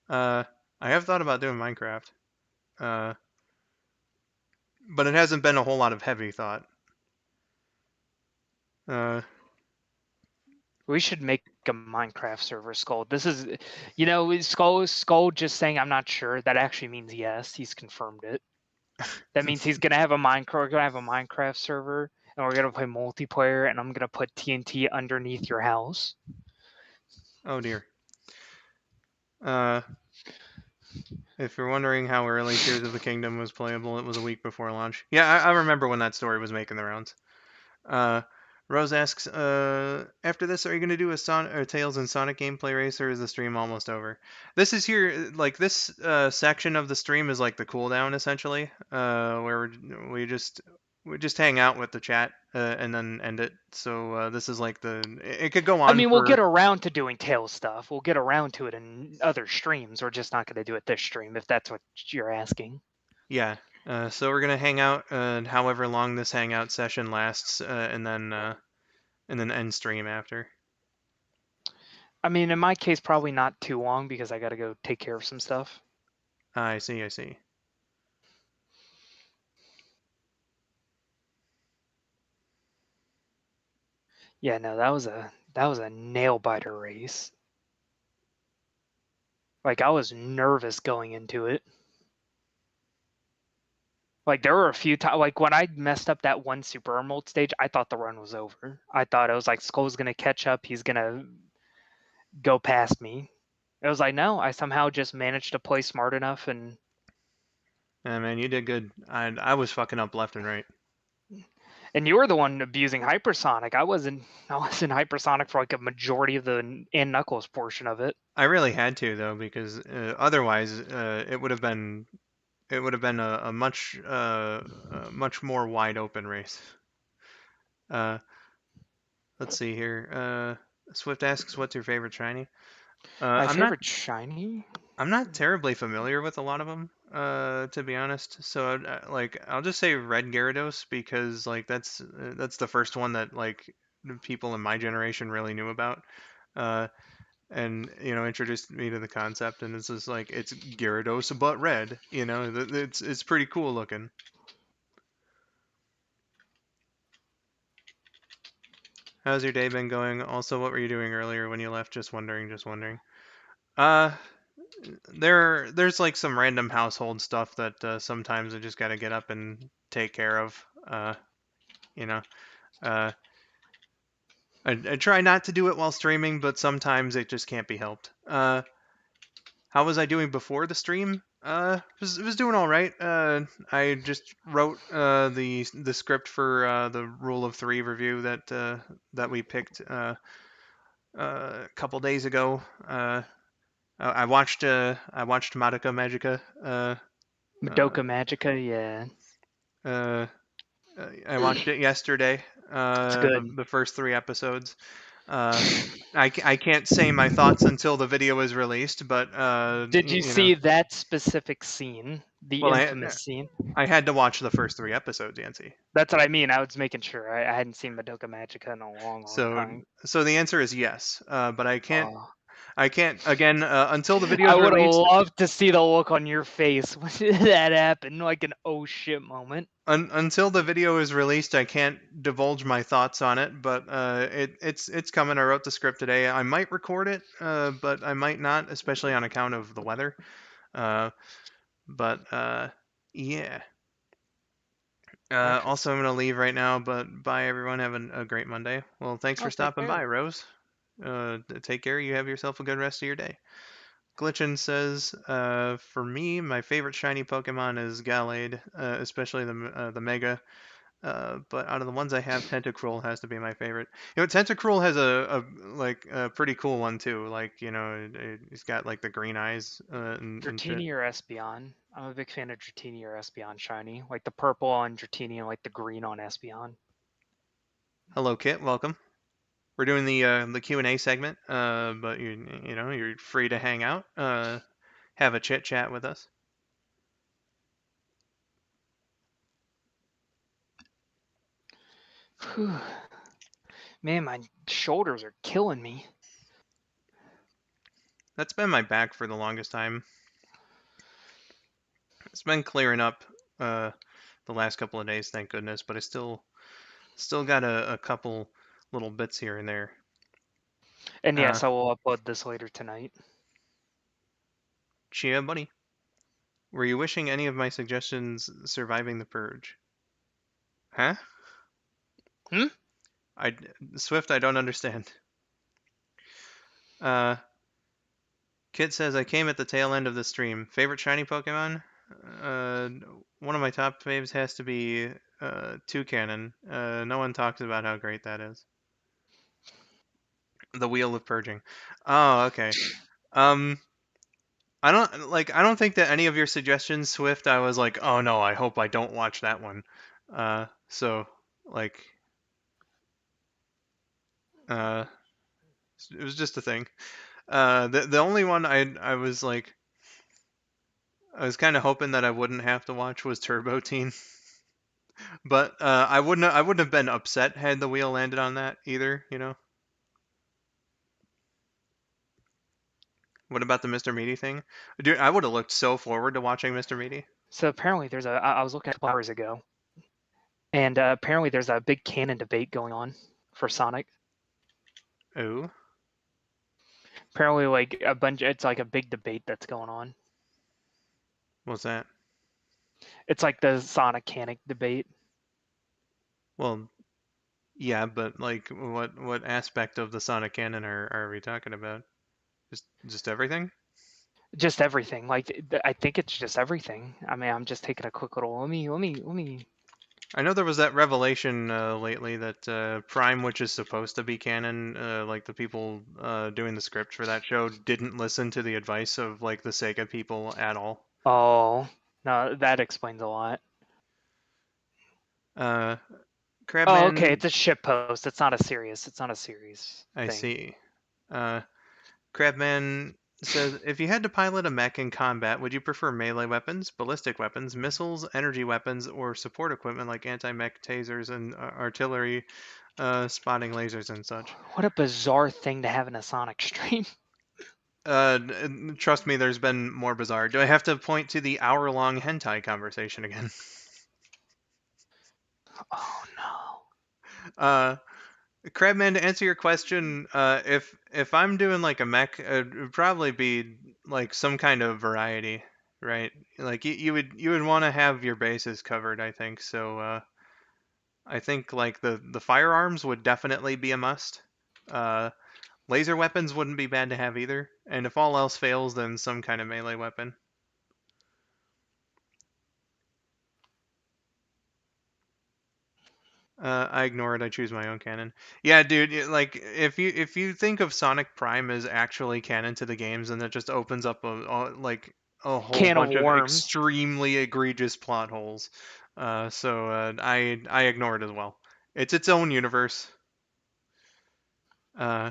Uh, I have thought about doing Minecraft. Uh, but it hasn't been a whole lot of heavy thought. Uh, We should make a Minecraft server, Skull. This is, Skull just saying I'm not sure. That actually means yes. He's confirmed it. That means he's gonna have a Minecraft. We're gonna have a Minecraft server, and we're gonna play multiplayer. And I'm gonna put TNT underneath your house. Oh dear. If you're wondering how early Tears of the Kingdom was playable, it was a week before launch. Yeah, I remember when that story was making the rounds. Uh, Rose asks, after this, are you going to do a Tails and Sonic gameplay race, or is the stream almost over? This is here, like, this section of the stream is like the cooldown, essentially, where we just hang out with the chat, and then end it. So, this is like it could go I on mean, we'll for, get around to doing Tails stuff. We'll get around to it in other streams. We're just not gonna do it this stream, if that's what you're asking. yeah. So we're gonna hang out, however long this hangout session lasts, and then end stream after. I mean, in my case, probably not too long because I gotta go take care of some stuff. I see, I see. Yeah, no, that was a nail biter race. Like, I was nervous going into it. Like, there were a few times, like, when I messed up that one Super Emerald stage, I thought the run was over. I thought it was like Skull's gonna catch up, he's gonna go past me. It was like, no, I somehow just managed to play smart enough, and Yeah, man, you did good. I was fucking up left and right. you were the one abusing hypersonic. I wasn't hypersonic for like a majority of the and Knuckles portion of it. I really had to though, because otherwise, it would have been a much more wide open race. Uh, let's see here. Swift asks, "What's your favorite shiny?" My I'm not favorite shiny. I'm not terribly familiar with a lot of them, to be honest. So like I'll just say Red Gyarados because like that's the first one that like people in my generation really knew about. Uh, and introduced me to the concept, and it's just like it's Gyarados but red. It's pretty cool looking. How's your day been going? Also, what were you doing earlier when you left? Just wondering, just wondering. Uh, there's like some random household stuff that sometimes I just gotta get up and take care of. You know, uh, I try not to do it while streaming, but sometimes it just can't be helped. How was I doing before the stream? Was doing all right. I just wrote the script for the Rule of Three review that we picked a couple days ago. I watched Madoka Magica. Uh, Madoka Magica, yeah. uh, I watched it yesterday. It's The good. the first three episodes. Uh, I can't say my thoughts until the video is released, but Did you see that specific scene? The well, infamous scene? I had to watch the first three episodes, Yancy. That's what I mean. I was making sure. I hadn't seen Madoka Magica in a long, long So time. so the answer is yes. But Oh. I can't again until the video I is would have released. loved to see the look on your face when that happened, like an oh shit moment. Until the video is released, I can't divulge my thoughts on it. But it's coming. I wrote the script today. I might record it, but I might not, especially on account of the weather. Uh, but yeah. Perfect. Also, I'm gonna leave right now. But bye, everyone. Have a great Monday. Well, thanks for Oh, take stopping by, care. Rose. Take care. You have yourself a good rest of your day. Glitchin says, for me, my favorite shiny Pokemon is Gallade, especially the Mega. But out of the ones I have, Tentacruel has to be my favorite. Tentacruel has a pretty cool one too. Like, he's got like the green eyes and shit. Dratini or Espeon? I'm a big fan of Dratini or Espeon shiny. Like the purple on Dratini and like the green on Espeon. Hello, Kit. Welcome. We're doing the Q&A segment, but you're free to hang out, have a chit chat with us. Whew. Man, my shoulders are killing me. That's been my back for the longest time. It's been clearing up the last couple of days, thank goodness, but I still got a couple little bits here and there. And Uh, yes, I will upload this later tonight. Chia, buddy. Were you wishing any of my suggestions surviving the purge? Huh? Hmm? I Swift, I don't understand. Uh, Kit says I came at the tail end of the stream. Favorite shiny Pokemon? Uh, One of my top faves has to be Toucanon. No one talks about how great that is. The Wheel of Purging. Oh, okay. Um, I don't think that any of your suggestions, Swift, I was like, oh no, I hope I don't watch that one. So like uh it was just a thing. The only one I was like I was kind of hoping that I wouldn't have to watch was Turbo Teen, but I wouldn't have been upset had the wheel landed on that either, you know. What about the Mr. Meaty thing? Dude, I would have looked so forward to watching Mr. Meaty. So apparently there's I was looking a couple hours ago, and apparently there's a big canon debate going on for Sonic. Ooh, Apparently, like a bunch, it's like a big debate that's going on. what's that? It's like the Sonic canon debate. Well, yeah, but like what aspect of the Sonic canon are we talking about? Just everything? Just everything. Like I think it's just everything. I mean, I'm just taking a quick little. Let me. I know there was that revelation lately that Prime, which is supposed to be canon, like the people doing the script for that show, didn't listen to the advice of like the Sega people at all. Oh no, that explains a lot. Uh, Oh, okay. Crabman, It's a ship post. It's not a serious. It's not a serious I thing. see. Uh, Crabman says, if you had to pilot a mech in combat, would you prefer melee weapons, ballistic weapons, missiles, energy weapons, or support equipment like anti-mech tasers and artillery, spotting lasers and such? What a bizarre thing to have in a Sonic stream. Trust me, there's been more bizarre. Do I have to point to the hour-long hentai conversation again? Oh no. Uh, Crabman, to answer your question, if I'm doing like a mech, it would probably be like some kind of variety, right? Like you would want to have your bases covered, I think. So I think like the firearms would definitely be a must. Uh, Laser weapons wouldn't be bad to have either. And if all else fails, then some kind of melee weapon. I ignore it. I choose my own canon. Yeah, dude. Like, if you think of Sonic Prime as actually canon to the games, then it just opens up like a whole Can of bunch of worms. extremely egregious plot holes. So I ignore it as well. It's its own universe. Uh,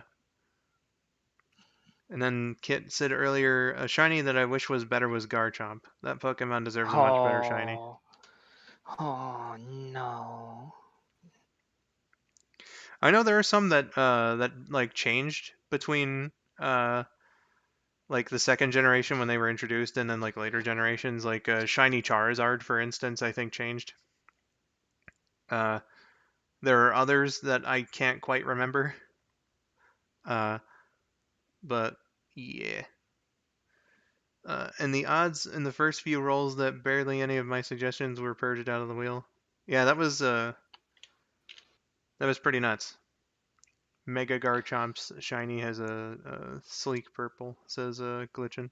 and then Kit said earlier, a shiny that I wish was better was Garchomp. That Pokemon deserves a much better shiny. Oh. Oh no. I know there are some that like changed between uh like the second generation when they were introduced, and then like later generations, like shiny Charizard, for instance, I think changed. Uh, there are others that I can't quite remember. Uh, but yeah. And the odds in the first few rolls that barely any of my suggestions were purged out of the wheel. Yeah, that was pretty nuts. Mega Garchomp's shiny has a sleek purple, says Glitchin.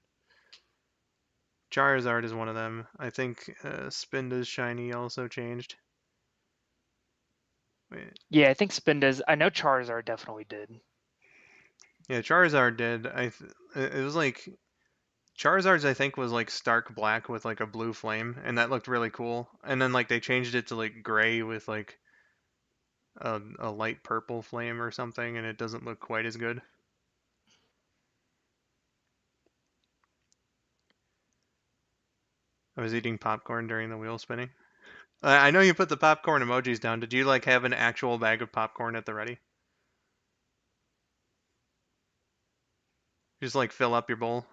Charizard is one of them. I think Spinda's shiny also changed. Wait, Yeah, I think Spindas. I know Charizard definitely did. yeah, Charizard did. It was like Charizard's I think was like stark black with like a blue flame, and that looked really cool. And then like they changed it to like gray with like a light purple flame or something, and it doesn't look quite as good. I was eating popcorn during the wheel spinning. I know you put the popcorn emojis down. Did you like have an actual bag of popcorn at the ready? Just like fill up your bowl.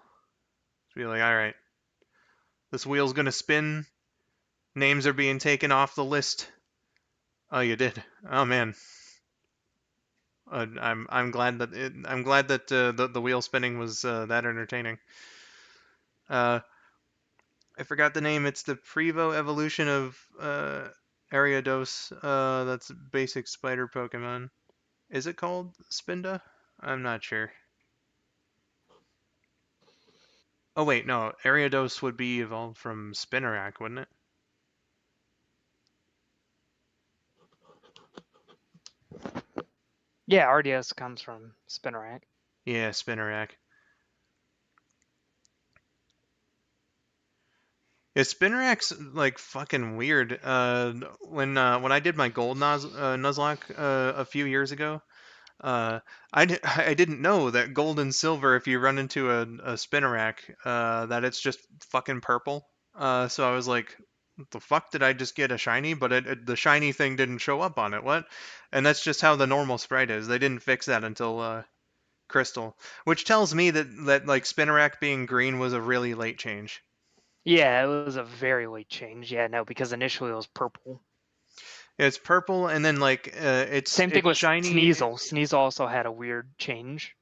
Just be like, all right, this wheel's gonna spin. Names are being taken off the list. Oh, you did. Oh man. I'm glad that the wheel spinning was that entertaining. Uh, I forgot the name. It's the Prevo evolution of Ariados. That's basic spider Pokemon. Is it called Spinda? I'm not sure. Oh wait, no. Ariados would be evolved from Spinarak, wouldn't it? Yeah, RDS comes from Spinarak. Yeah, Spinarak. Yeah, Spinarak's like fucking weird. When I did my gold Nuzlocke a few years ago, I didn't know that gold and silver, if you run into a Spinarak, that it's just fucking purple. So I was like, what the fuck did I just get a shiny? But the shiny thing didn't show up on it. What? And that's just how the normal sprite is. They didn't fix that until Crystal, which tells me that like Spinarak being green was a really late change. Yeah, it was a very late change. Yeah, no, because initially it was purple. It's purple, and then like Same thing it's with shiny. Sneasel. Sneasel also had a weird change.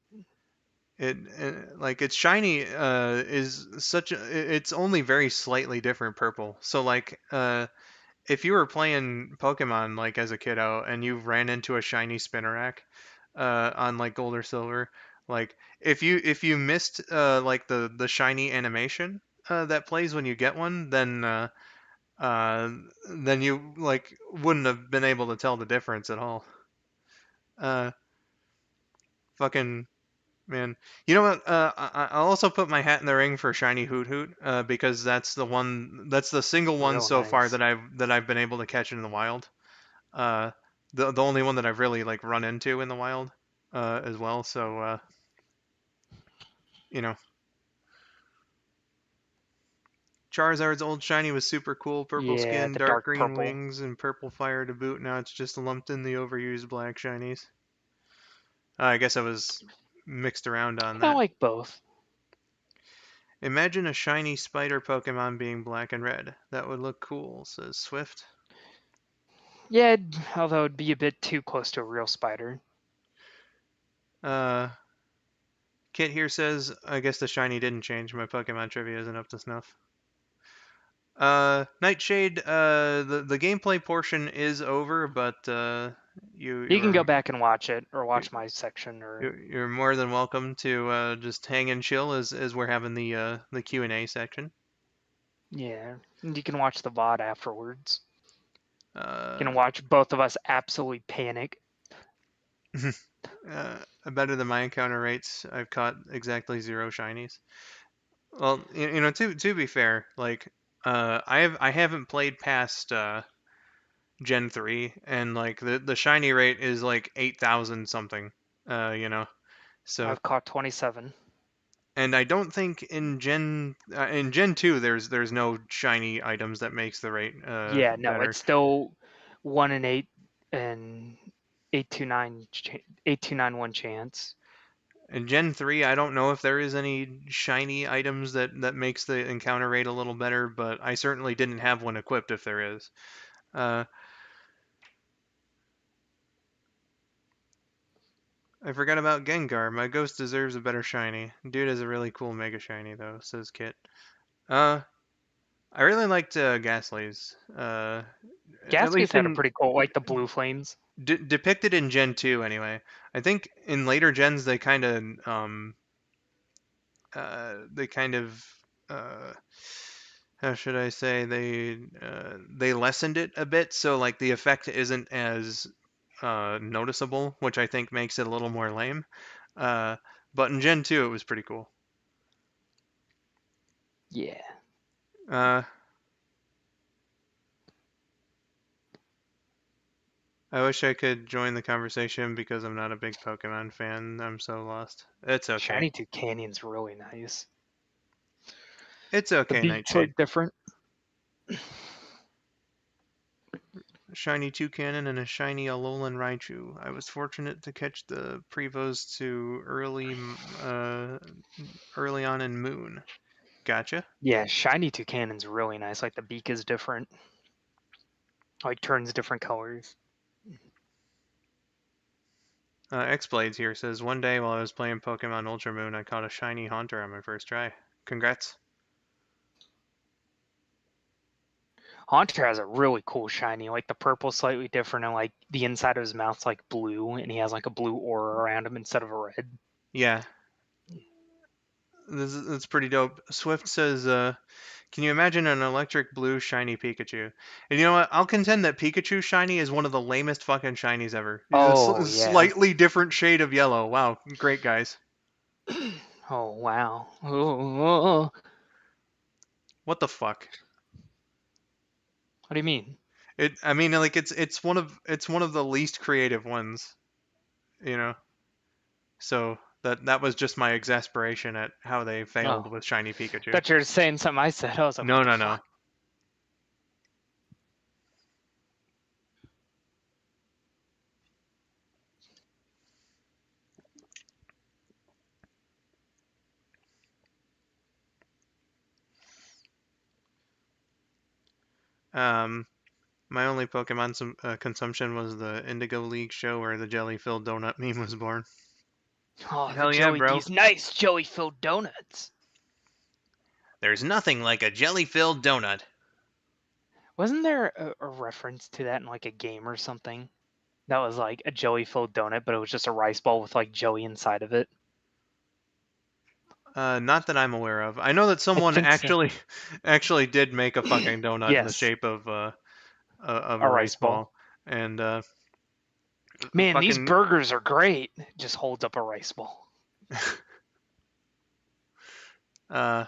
Like it's shiny is such it's only very slightly different purple. So like if you were playing Pokemon like as a kiddo and you ran into a shiny Spinarak on like gold or silver, like if you missed like the shiny animation that plays when you get one, uh then you like wouldn't have been able to tell the difference at all. Uh fucking Man, you know what? I'll also put my hat in the ring for Shiny Hoot Hoot, because that's the one. That's the single one Real so far nice. that I've been able to catch in the wild. Uh, the only one that I've really like run into in the wild, as well. So you know, Charizard's old shiny was super cool. Purple Yeah, skin, the dark dark green purple. wings, and purple fire to boot. Now it's just lumped in the overused black shinies. I guess I was mixed around on Kind of that. like both. Imagine a shiny spider Pokemon being black and red. That would look cool, says Swift. Yeah, although it'd be a bit too close to a real spider. Uh, Kit here says, I guess the shiny didn't change. My Pokemon trivia isn't up to snuff. Nightshade, the gameplay portion is over, but You can go back and watch it, or watch my section, or you're more than welcome to just hang and chill as we're having the Q&A section. yeah, you can watch the VOD afterwards. You Uh, can watch both of us absolutely panic. uh, Better than my encounter rates. I've caught exactly 0 shinies. Well, to be fair, like I haven't played past Gen 3, and like the shiny rate is like 8,000 something. So I've caught 27. and I don't think in Gen 2 there's no shiny items that makes the rate Yeah, no, better. it's still 1 in 8 and 8291 chance. In Gen 3, I don't know if there is any shiny items that makes the encounter rate a little better, but I certainly didn't have one equipped if there is. Uh, I forgot about Gengar. My ghost deserves a better shiny. Dude is a really cool mega shiny though, says Kit. Uh, I really liked Ghastly's. At Gatsby's least had a in pretty cool, like the blue flames. depicted in Gen 2 anyway. I think in later gens they kind of uh how should I say, they lessened it a bit, so like the effect isn't as noticeable, which I think makes it a little more lame. Uh but in Gen 2 it was pretty cool. Yeah. Uh I wish I could join the conversation because I'm not a big Pokemon fan. I'm so lost. It's okay. Shiny 2 Canyon's really nice. It's The okay, beaks look Nightshade. different. Shiny Toucanon and a shiny Alolan Raichu. I was fortunate to catch the Prevos to early on in Moon. Gotcha. Yeah, Shiny 2 Canyon's really nice. Like the beak is different. Like turns different colors. X-Blades here says, one day while I was playing Pokemon Ultra Moon, I caught a shiny Haunter on my first try. Congrats. Haunter has a really cool shiny. Like the purple's slightly different, and like the inside of his mouth's like blue, and he has like a blue aura around him instead of a red. Yeah, that's pretty dope. Swift says, can you imagine an electric blue shiny Pikachu? And you know what? I'll contend that Pikachu shiny is one of the lamest fucking shinies ever. He's a Oh yeah. slightly different shade of yellow. Wow, great guys. Oh wow. Ooh. What the fuck? What do you mean? I mean, like it's one of the least creative ones, you know. So that was just my exasperation at how they failed Oh, with shiny Pikachu. thought you were saying something I said. I was like, No, what the no, no. fuck? Um, my only Pokemon consumption was the Indigo League show where the jelly-filled donut meme was born. Oh, Hell yeah, bro. these nice jelly-filled donuts. There's nothing like a jelly-filled donut. Wasn't there a reference to that in like a game or something? That was like a jelly-filled donut, but it was just a rice ball with like jelly inside of it. Not that I'm aware of. I know that I someone think so. actually did make a fucking donut in the Yes, shape of a a rice rice ball. ball, and Man, these fucking burgers are great. Just holds up a rice ball. uh,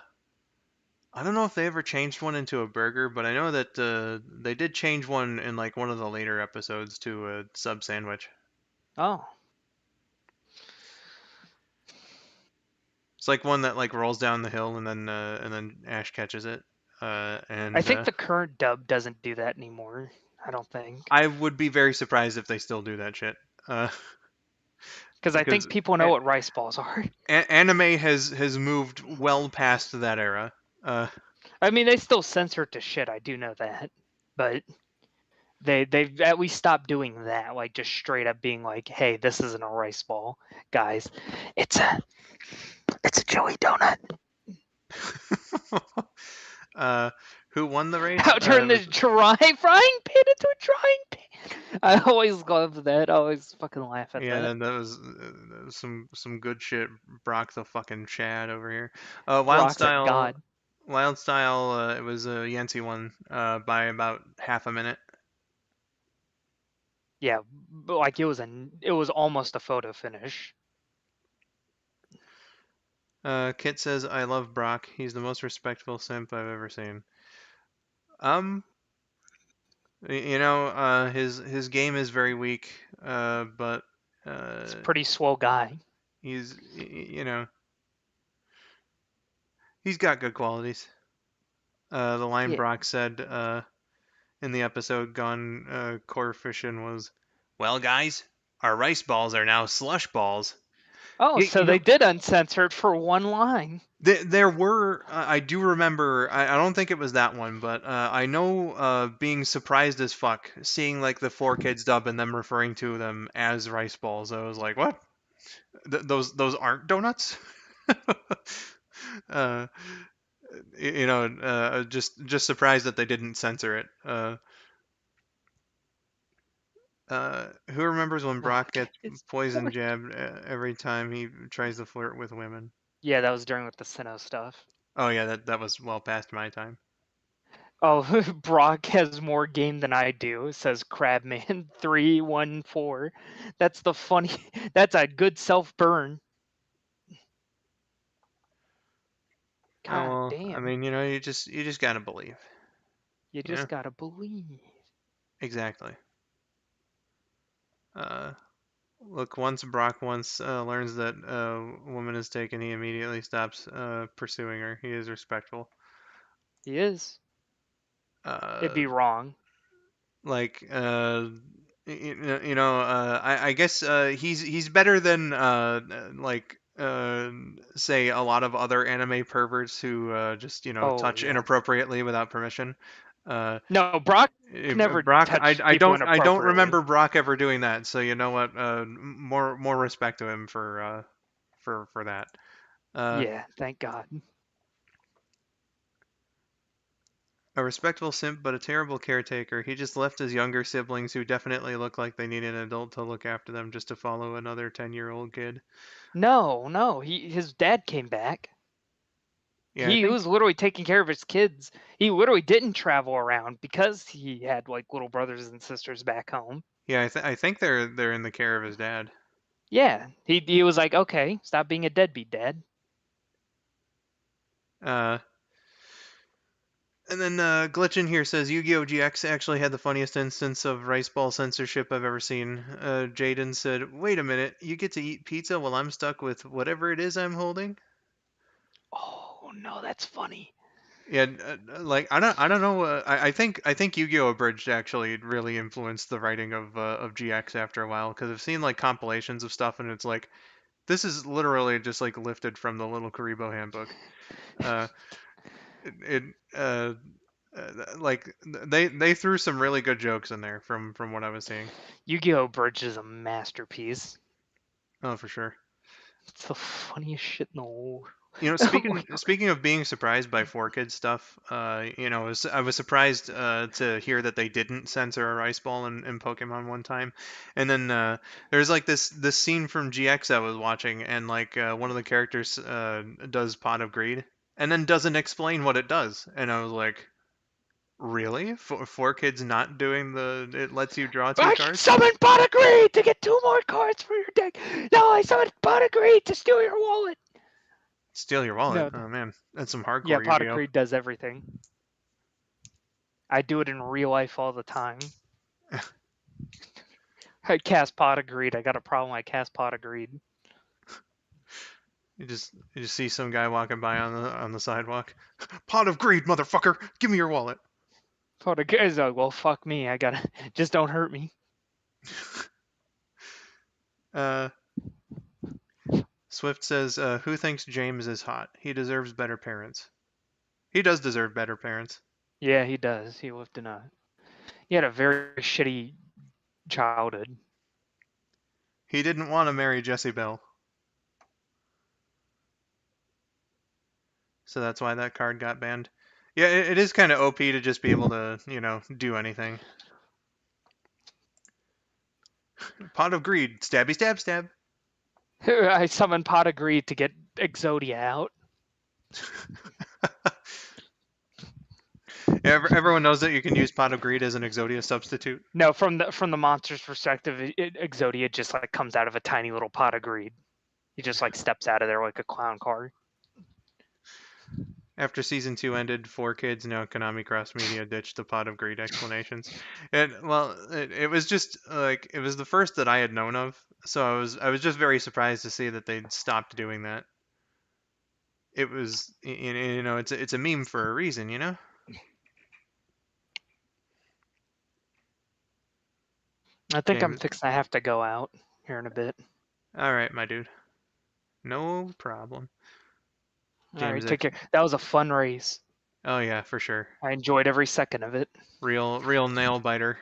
I don't know if they ever changed one into a burger, but I know that they did change one in like one of the later episodes to a sub sandwich. Oh, It's like one that like rolls down the hill and then Ash catches it. I And think the current dub doesn't do that anymore. I don't think. I would be very surprised if they still do that shit. Uh, Because I because think people know what rice balls are. anime has moved well past that era. Uh, I mean, they still censor it to shit. I do know that, but they've at least stopped doing that. Like just straight up being like, "Hey, this isn't a rice ball, guys. It's a jelly donut." uh, who won the race? How turn the frying pan into a drying pan? I always love that. I always fucking laugh at Yeah, that. then that was some good shit. Brock the fucking Chad over here. Brock's a god. Wild style. It was a Yancy one. By about half a minute. Yeah, but like it was almost a photo finish. Kit says, "I love Brock. He's the most respectful simp I've ever seen." Um, you know, his game is very weak. But It's a uh, pretty swell guy. you know, he's got good qualities. The line Yeah. Brock said, in the episode Gone Core Fishing was, "Well, guys, our rice balls are now slush balls." Oh, so You they know, did uncensor it for one line. there were, I do remember, I don't think it was that one, but I know being surprised as fuck, seeing like the 4 Kids dub and them referring to them as rice balls. I was like, what? Those aren't donuts? uh, you know, just surprised that they didn't censor it. Who remembers when Oh, Brock gets it's poison jabbed every time he tries to flirt with women? yeah, that was during with the Sinnoh stuff. Oh yeah, that was well past my time. Oh, Brock has more game than I do, says Crabman 314. That's the funny. That's a good self burn. Oh God well, I damn. mean, you know, you just gotta believe. You You know, just gotta believe. exactly. Uh, Look, once Brock learns that a woman is taken, he immediately stops pursuing her. He is respectful. He is. It'd Uh, be wrong. like I guess he's better than like say a lot of other anime perverts who just Oh, touch yeah. inappropriately without permission. No, Brock never Brock, touched I people don't inappropriately. remember Brock ever doing that. So you know what? More respect to him for that. Uh, Yeah, thank God. a respectful simp, but a terrible caretaker. He just left his younger siblings, who definitely look like they need an adult to look after them, just to follow another 10-year-old kid. No, his dad came back. Yeah, I He think. was literally taking care of his kids. He literally didn't travel around because he had like little brothers and sisters back home. Yeah, I think they're in the care of his dad. Yeah, he was like, okay, stop being a deadbeat dad. Uh, and then Glitch in here says Yu-Gi-Oh! GX actually had the funniest instance of rice ball censorship I've ever seen. Jaden said, "Wait a minute, you get to eat pizza while I'm stuck with whatever it is I'm holding." Oh no, that's funny. Yeah, like I don't know. I think Yu-Gi-Oh! Abridged actually really influenced the writing of GX after a while, because I've seen like compilations of stuff and it's like this is literally just like lifted from the Little Karibo Handbook. Uh, it like they threw some really good jokes in there from what I was seeing. Yu-Gi-Oh! Bridge is a masterpiece. Oh, for sure. It's the funniest shit in the world. You know, Oh my God. speaking of being surprised by 4Kids stuff, you know, I was surprised to hear that they didn't censor a rice ball in Pokemon one time, and then there's like this scene from GX I was watching, and like one of the characters does Pot of Greed, and then doesn't explain what it does, and I was like, really? 4Kids not doing the it lets you draw two I can cards? summon Potagreed to get 2 more cards for your deck. No, I summoned Potagreed to steal your wallet. Steal your wallet? No, Oh man, that's some yeah, hardcore Yu-Gi-Oh. Potagreed does everything. I do it in real life all the time. I cast Potagreed. I got a problem. I cast Potagreed. You just see some guy walking by on the sidewalk. Pot of greed, motherfucker! Give me your wallet. Potagreed is like, well, fuck me. I gotta just don't hurt me. Uh, Swift says, "Who thinks James is hot? He deserves better parents. He does deserve better parents. Yeah, he does. He lived in a. He had a very shitty childhood. He didn't want to marry Jessie Bell, so that's why that card got banned. Yeah, it is kind of OP to just be able to, you know, do anything. Pot of greed, stabby stab stab. I summoned Potagreed to get Exodia out. Everyone knows that you can use pot of greed as an Exodia substitute. No, from the monster's perspective, Exodia just like comes out of a tiny little Potagreed. He just like steps out of there like a clown car. After season 2 ended, 4Kids, now Konami Cross Media ditched the pot of greed explanations. It was just like it was the first that I had known of, so I was just very surprised to see that they'd stopped doing that. It was you know it's a meme for a reason, you know. I think I'm James, fixing to have to go out here in a bit. all right, my dude, no problem. All right, James, take care. That was a fun race. oh yeah, for sure, I enjoyed every second of it. real nail biter.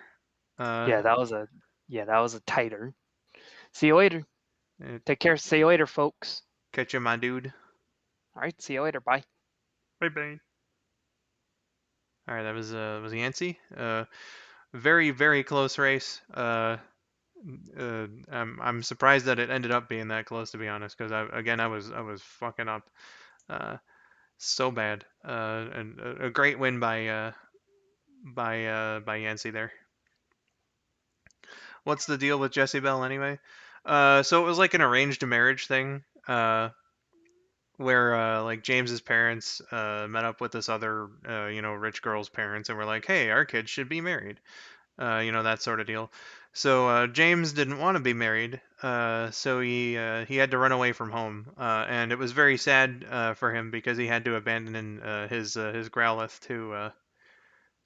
Uh, Yeah, that was a titer. See you later. it, Take care. See you later, folks. catch you, my dude. All right, see you later. Bye. Bye bye. All right, that was Yancy. Very close race. I'm surprised that it ended up being that close, to be honest, because I was fucking up so bad. And a great win by Yancy there. What's the deal with Jesse Bell anyway? So it was like an arranged marriage thing. Where like James's parents met up with this other you know rich girl's parents and were like, hey, our kids should be married. You know, that sort of deal. So James didn't want to be married, so he had to run away from home, and it was very sad for him because he had to abandon his Growlithe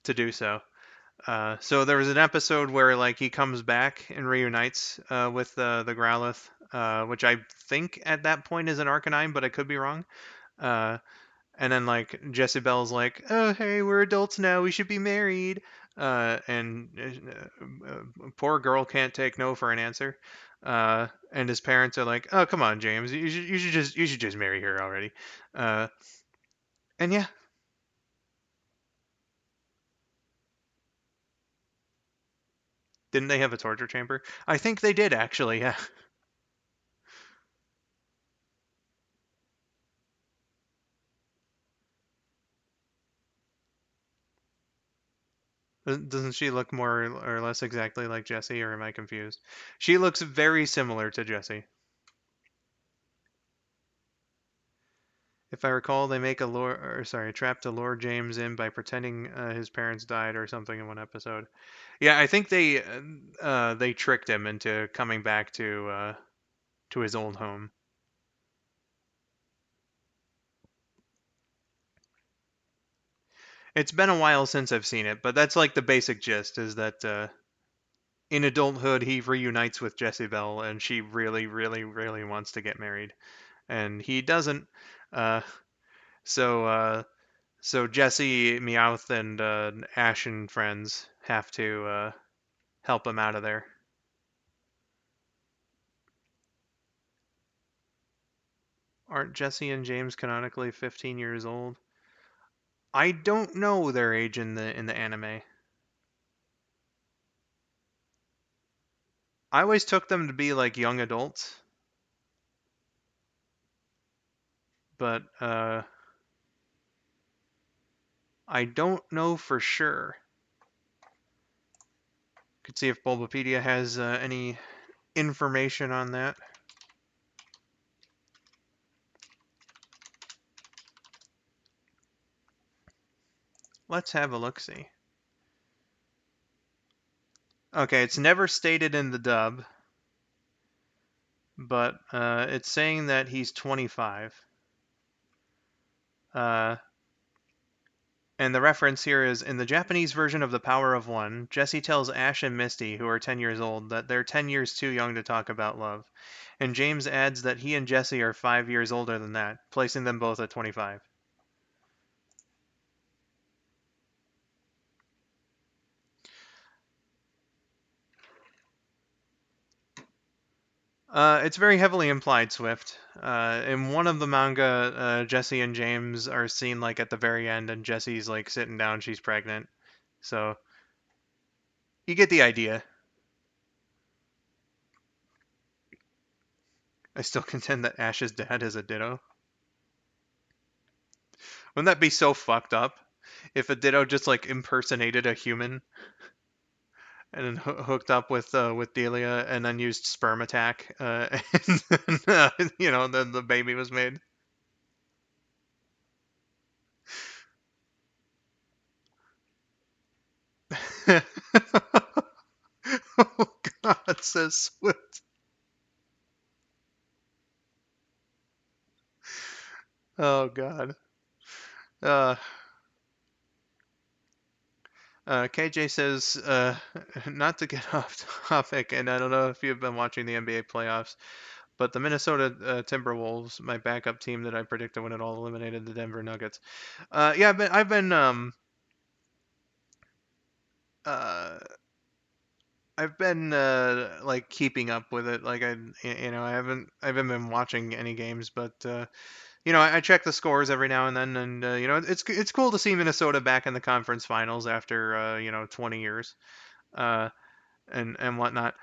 to do so. So there was an episode where like he comes back and reunites with the Growlithe, which I think at that point is an Arcanine, but I could be wrong. Uh, And then like Jesse Bell's like, "Oh, hey, we're adults now. We should be married." And poor girl can't take no for an answer. And his parents are like, "Oh, come on, James. You should just marry her already." Uh, and yeah, didn't they have a torture chamber? I think they did actually. Yeah. Doesn't she look more or less exactly like Jesse, or am I confused? She looks very similar to Jesse. If I recall, they make a trap to lure James in by pretending his parents died or something in one episode. Yeah, I think they tricked him into coming back to his old home. It's been a while since I've seen it, but that's like the basic gist is that in adulthood he reunites with Jessie Bell and she really, really, really wants to get married, and he doesn't. Uh, so so Jesse, Meowth, and Ash and friends have to help him out of there. Aren't Jesse and James canonically 15 years old? I don't know their age in the anime. I always took them to be like young adults, but I don't know for sure. Could see if Bulbapedia has any information on that. Let's have a look see. Okay, it's never stated in the dub, but it's saying that he's 25. Uh, And the reference here is in the Japanese version of The Power of One, Jesse tells Ash and Misty, who are 10 years old, that they're 10 years too young to talk about love. And James adds that he and Jesse are 5 years older than that, placing them both at 25. It's very heavily implied, Swift. In one of the manga, Jesse and James are seen like at the very end, and Jesse's like sitting down, she's pregnant. So you get the idea. I still contend that Ash's dad is a Ditto. Wouldn't that be so fucked up if a Ditto just like impersonated a human and then hooked up with Delia and then used sperm attack and then, then the baby was made. Oh God, says Swift. Oh God. Uh, KJ says, not to get off topic, and I don't know if you've been watching the NBA playoffs, but the Minnesota Timberwolves, my backup team that I predicted when it all eliminated the Denver Nuggets. Yeah, uh, I've been like keeping up with it. Like I haven't been watching any games, but I check the scores every now and then, and it's cool to see Minnesota back in the conference finals after 20 years, uh, and whatnot.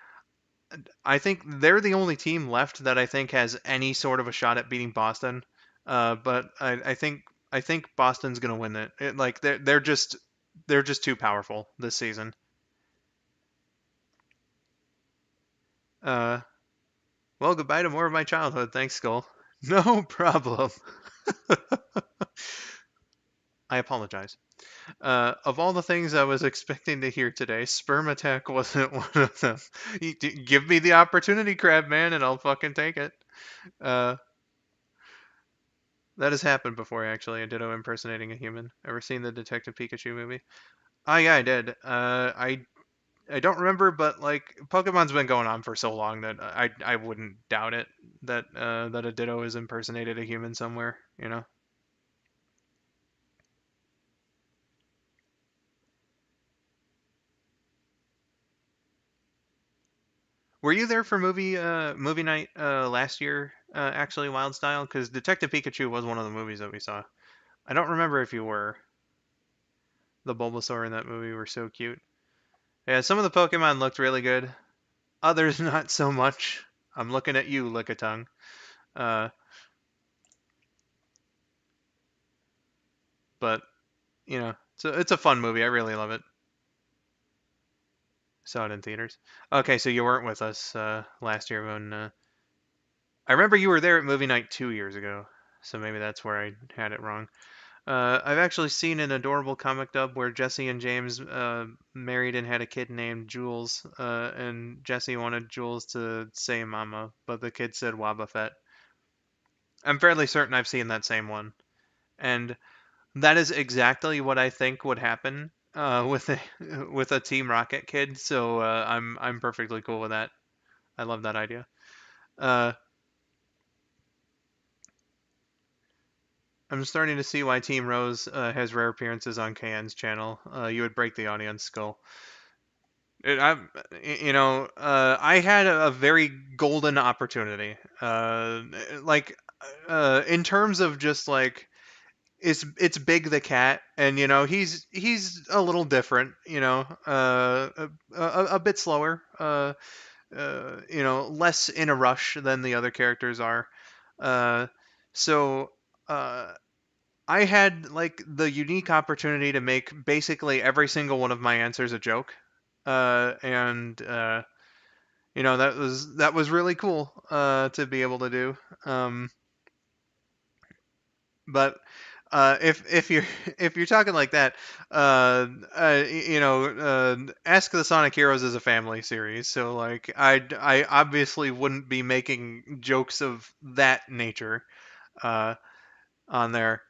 I think they're the only team left that I think has any sort of a shot at beating Boston. But I think Boston's gonna win it. Like they're just too powerful this season. Uh, well, goodbye to more of my childhood. Thanks, Skull. No problem. I apologize. Of all the things I was expecting to hear today, sperm attack wasn't one of them. Give me the opportunity, crab man, and I'll fucking take it. Uh, that has happened before, actually. A Ditto impersonating a human. Ever seen the Detective Pikachu movie? Oh yeah, I did. I don't remember, but like Pokemon's been going on for so long that I wouldn't doubt it that that a Ditto has impersonated a human somewhere. Were you there for movie night last year? Actually, Wild Style, because Detective Pikachu was one of the movies that we saw. I don't remember if you were. The Bulbasaur in that movie were so cute. Yeah, some of the Pokemon looked really good. Others not so much. I'm looking at you, Lickitung. Uh, but it's a fun movie. I really love it. Saw it in theaters. Okay, so you weren't with us last year when I remember you were there at movie night 2 years ago. So maybe that's where I had it wrong. I've actually seen an adorable comic dub where Jesse and James married and had a kid named Jules, and Jesse wanted Jules to say "Mama," but the kid said "Wobbuffet." I'm fairly certain I've seen that same one, and that is exactly what I think would happen with a with a Team Rocket kid. So I'm perfectly cool with that. I love that idea. Uh, I'm starting to see why Team Rose has rare appearances on KN's channel. You would break the audience skull. I had a very golden opportunity. Like, in terms of just like it's Big the cat, and he's a little different. A bit slower. Less in a rush than the other characters are. Uh, so. I had like the unique opportunity to make basically every single one of my answers a joke, and that was really cool to be able to do. Um, but if you're if you're talking like that, Ask the Sonic Heroes is a family series, so like I obviously wouldn't be making jokes of that nature uh, on there.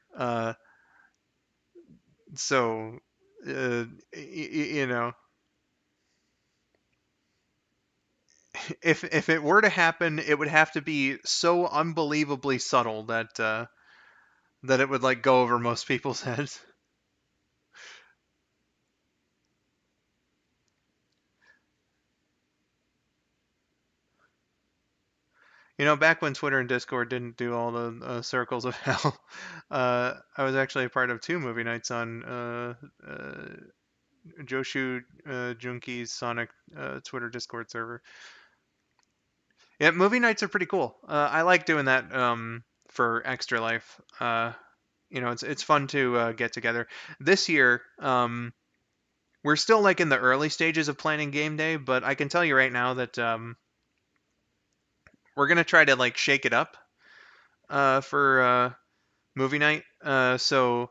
So you know if it were to happen, it would have to be so unbelievably subtle that it would like go over most people's heads. Back when Twitter and Discord didn't do all the circles of hell, I was actually a part of two movie nights on Joshu Junki's Sonic Twitter Discord server. Yeah, movie nights are pretty cool. I like doing that for Extra Life. It's fun to get together. This year, we're still like in the early stages of planning game day, but I can tell you right now that we're gonna try to like shake it up for movie night. So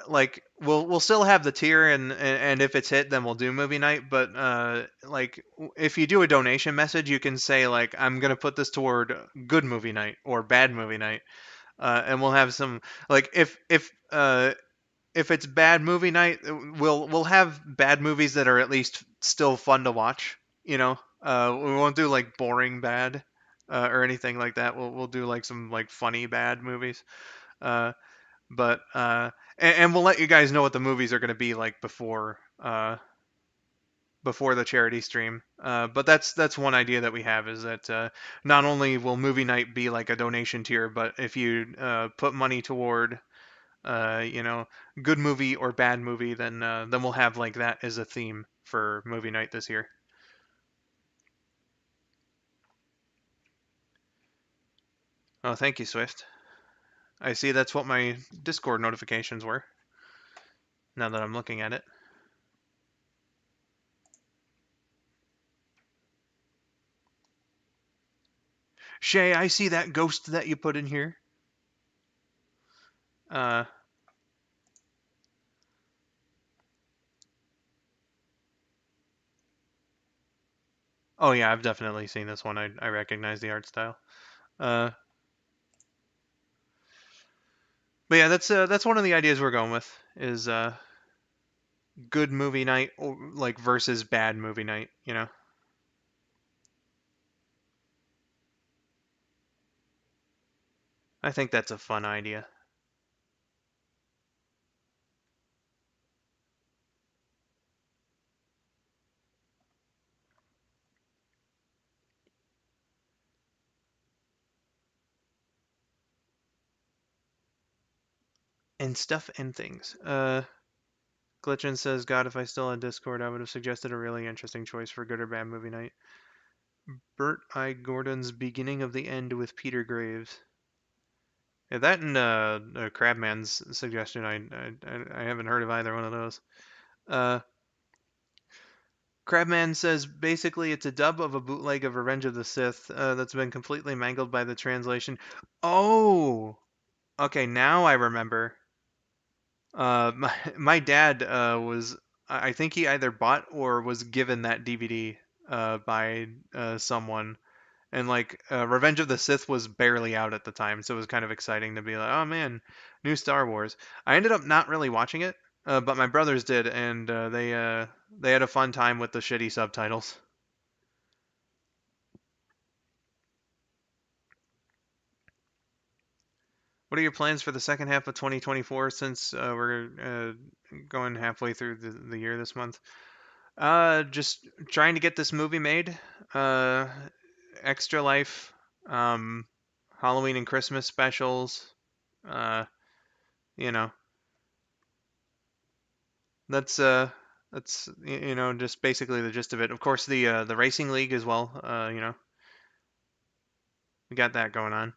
like we'll still have the tier, and if it's hit, then we'll do movie night. But like if you do a donation message, you can say like I'm gonna put this toward good movie night or bad movie night, and we'll have some like if it's bad movie night, we'll have bad movies that are at least still fun to watch. We won't do like boring bad or anything like that. We'll do like some like funny bad movies. Uh, but we'll let you guys know what the movies are going to be like before the charity stream. But that's one idea that we have is that not only will movie night be like a donation tier, but if you put money toward uh, you know, good movie or bad movie, then we'll have like that as a theme for movie night this year. Oh, thank you, Swift. I see that's what my Discord notifications were. Now that I'm looking at it. Shay, I see that ghost that you put in here. Uh, oh yeah, I've definitely seen this one. I recognize the art style. Uh, but yeah, that's one of the ideas we're going with is good movie night or, like versus bad movie night. I think that's a fun idea. and stuff and things. Glitchin says, God, if I still had Discord, I would have suggested a really interesting choice for good or bad movie night. Bert I. Gordon's Beginning of the End with Peter Graves. Yeah, that and Crabman's suggestion, I haven't heard of either one of those. Uh, Crabman says basically it's a dub of a bootleg of Revenge of the Sith that's been completely mangled by the translation. Oh, okay, now I remember. My dad was, I think he either bought or was given that DVD by someone, and like Revenge of the Sith was barely out at the time, so it was kind of exciting to be like, oh man, new Star Wars. I ended up not really watching it, but my brothers did, and they had a fun time with the shitty subtitles. What are your plans for the second half of 2024 since we're going halfway through the year this month? Just trying to get this movie made. Uh, Extra Life, um, Halloween and Christmas specials. Uh, you know, that's just basically the gist of it. Of course, the racing league as well. We got that going on.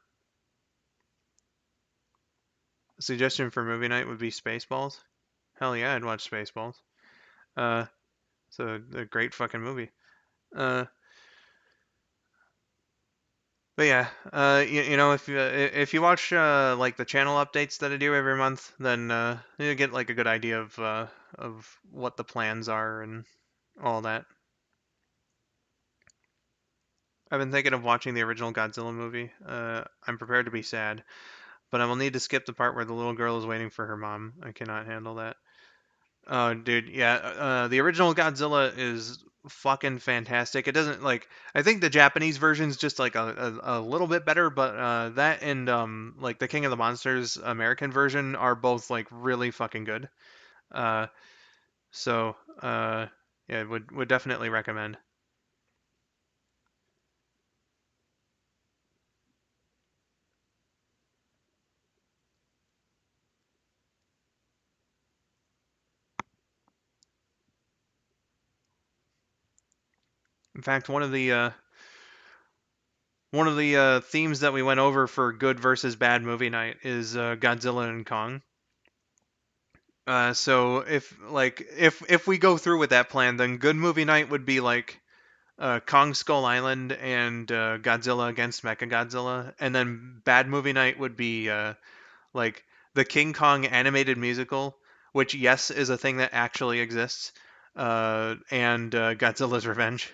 A suggestion for movie night would be Spaceballs. Hell yeah, I'd watch Spaceballs. Uh, it's a great fucking movie. Uh, But yeah, if you watch like the channel updates that I do every month, then you get like a good idea of what the plans are and all that. I've been thinking of watching the original Godzilla movie. I'm prepared to be sad, but I will need to skip the part where the little girl is waiting for her mom. I cannot handle that. Oh, dude, yeah. The original Godzilla is fucking fantastic. It doesn't like. I think the Japanese version's just like a little bit better, but that and like the King of the Monsters American version are both like really fucking good. Uh, so yeah, would definitely recommend. In fact, one of the themes that we went over for good versus bad movie night is Godzilla and Kong. So if we go through with that plan, then good movie night would be like Kong Skull Island and Godzilla against Mechagodzilla, and then bad movie night would be like the King Kong animated musical, which yes is a thing that actually exists, and Godzilla's Revenge.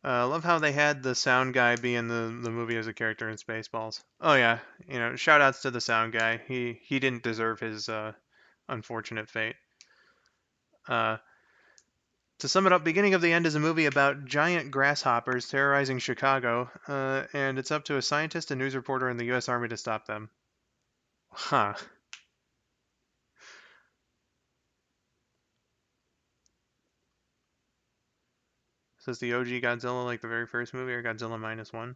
I love how they had the sound guy be in the movie as a character in Spaceballs. Oh yeah, shout outs to the sound guy. He didn't deserve his unfortunate fate. Uh, To sum it up, Beginning of the End is a movie about giant grasshoppers terrorizing Chicago, and it's up to a scientist and news reporter in the U.S. Army to stop them. Huh. So is the OG Godzilla like the very first movie or Godzilla minus one?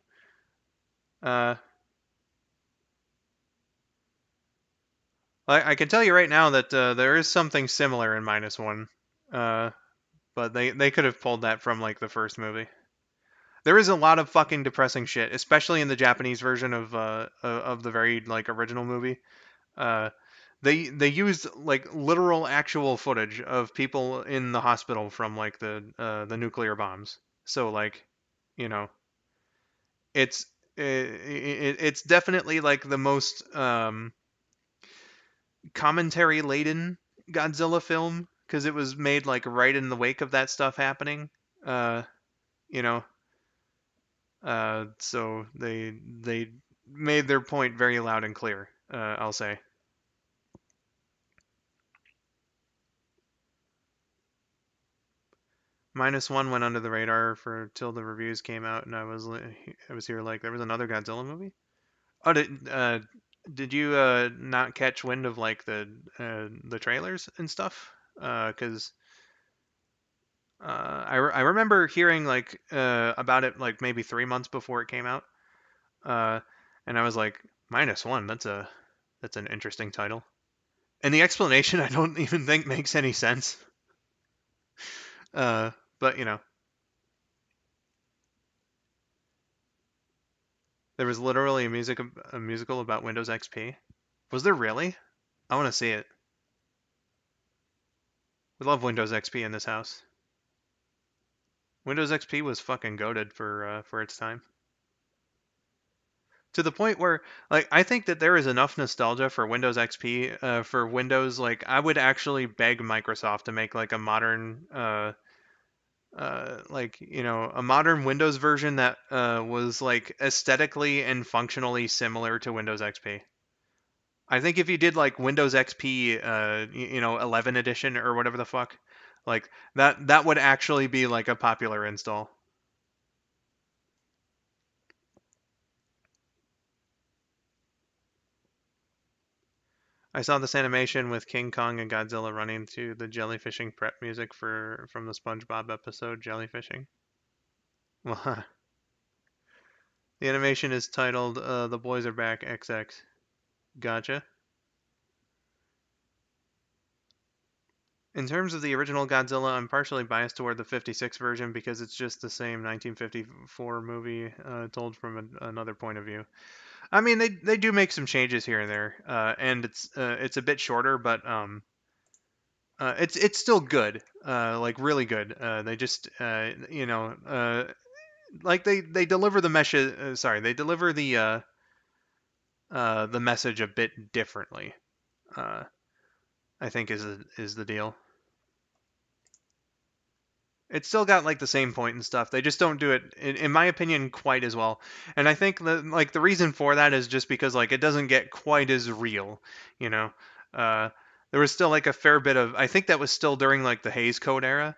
Uh, I can tell you right now that there is something similar in minus one, uh, but they could have pulled that from like the first movie. There is a lot of fucking depressing shit, especially in the Japanese version of the very like original movie. Uh, they used like literal actual footage of people in the hospital from like the nuclear bombs. So like, you know, it's it's definitely like the most commentary laden Godzilla film because it was made like right in the wake of that stuff happening. Uh, you know, so they made their point very loud and clear. I'll say. Minus one went under the radar for till the reviews came out, and I was here like there was another Godzilla movie. Oh, did you not catch wind of like the trailers and stuff? Because I remember hearing like about it like maybe 3 months before it came out, uh, and I was like, -1. That's an interesting title. And the explanation I don't even think makes any sense. Uh, but you know, there was literally a musical about Windows XP. Was there really? I want to see it. We love Windows XP in this house. Windows XP was fucking goated for its time. To the point where, like, I think that there is enough nostalgia for Windows XP, for Windows. Like, I would actually beg Microsoft to make like a modern, like, you know, a modern Windows version that was like aesthetically and functionally similar to Windows XP. I think if you did like Windows XP, you know, 11 edition or whatever the fuck, like that would actually be like a popular install. I saw this animation with King Kong and Godzilla running to the jellyfishing prep music for from the SpongeBob episode Jellyfishing. Well, the animation is titled "The Boys Are Back XX." Gotcha. In terms of the original Godzilla, I'm partially biased toward the '56 version because it's just the same 1954 movie told from another point of view. I mean, they do make some changes here and there, and it's a bit shorter, but it's still good, like really good. They just you know like they deliver the mesh. Sorry, they deliver the message a bit differently. Uh, I think is the deal. It's still got like the same point and stuff. They just don't do it, in my opinion, quite as well. And I think the reason for that is just because like it doesn't get quite as real, you know. Uh, there was still like a fair bit of. I think that was still during like the Hays Code era.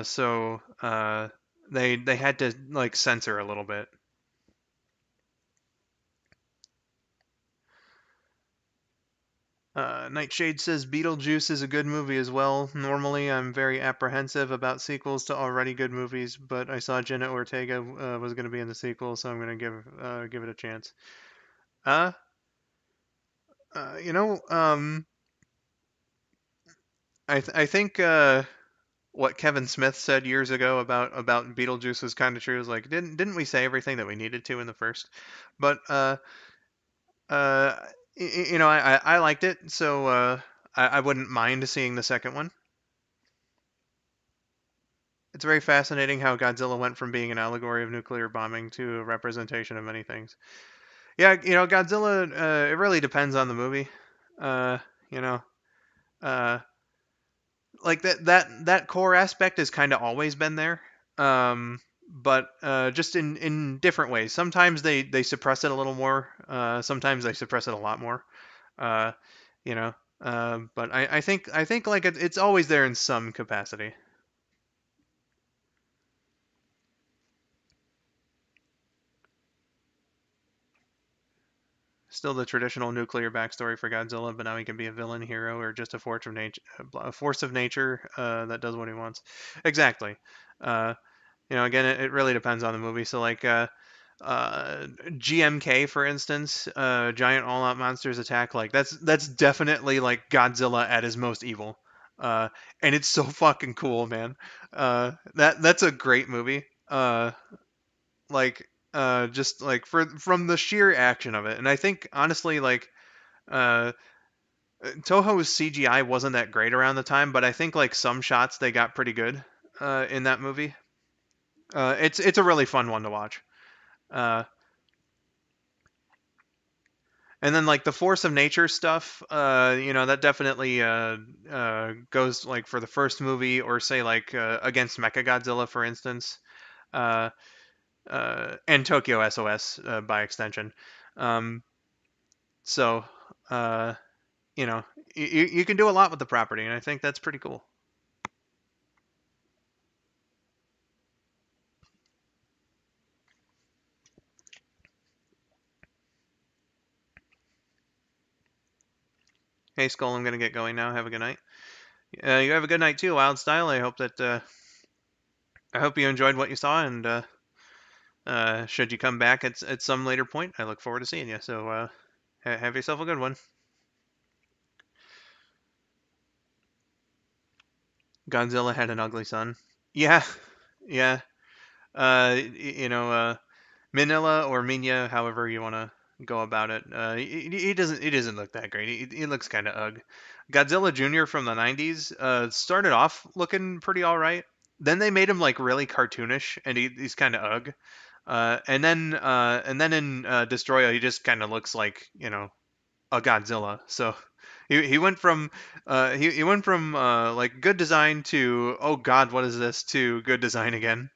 So they had to like censor a little bit. Nightshade says Beetlejuice is a good movie as well. Normally, I'm very apprehensive about sequels to already good movies, but I saw Jenna Ortega was going to be in the sequel, so I'm going to give it a chance. Uh, you know, I think what Kevin Smith said years ago about Beetlejuice was kind of true. It was like, didn't we say everything that we needed to in the first? But uh, you know, I liked it, so I wouldn't mind seeing the second one. It's very fascinating how Godzilla went from being an allegory of nuclear bombing to a representation of many things. Yeah, you know, Godzilla. It really depends on the movie. Uh, you know, uh, like that core aspect has kind of always been there. But just in different ways. Sometimes they suppress it a little more. Sometimes they suppress it a lot more. Uh, you know. But I think like it's always there in some capacity. Still the traditional nuclear backstory for Godzilla, but now he can be a villain, hero, or just a force of nature that does what he wants. Exactly. Uh, you know, again, it really depends on the movie. So, like GMK, for instance, Giant All-Out Monsters Attack, like that's definitely like Godzilla at his most evil, and it's so fucking cool, man. That's a great movie. Like just like from the sheer action of it, and I think honestly like uh Toho's CGI wasn't that great around the time, but I think like some shots they got pretty good in that movie. It's a really fun one to watch. uh and then like the force of nature stuff, you know, that definitely goes like for the first movie, or say like against Mechagodzilla, for instance, uh and Tokyo SOS by extension. um so uh you know, you can do a lot with the property, and I think that's pretty cool. Hey, Skull, I'm gonna get going now. Have a good night. You have a good night too, Wild Style. I hope that I hope you enjoyed what you saw, and should you come back at some later point, I look forward to seeing you. So have yourself a good one. Godzilla had an ugly son. Yeah, yeah. You know, Manila or Minya, however you want to go about it. He doesn't look that great. He looks kind of ugh. Godzilla Jr. from the '90s started off looking pretty all right. Then they made him like really cartoonish, and he's kind of ugh. And then in Destroyer, he just kind of looks like a Godzilla. So he went from he went from like good design to oh god, what is this, to good design again.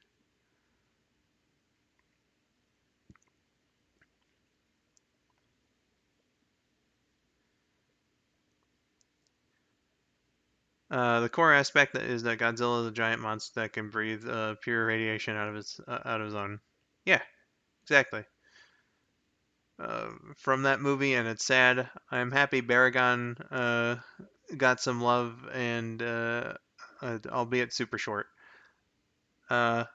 The core aspect is that Godzilla is a giant monster that can breathe pure radiation out of his own. Yeah, exactly. From that movie, and it's sad. I'm happy Baragon got some love, and albeit super short. Uh,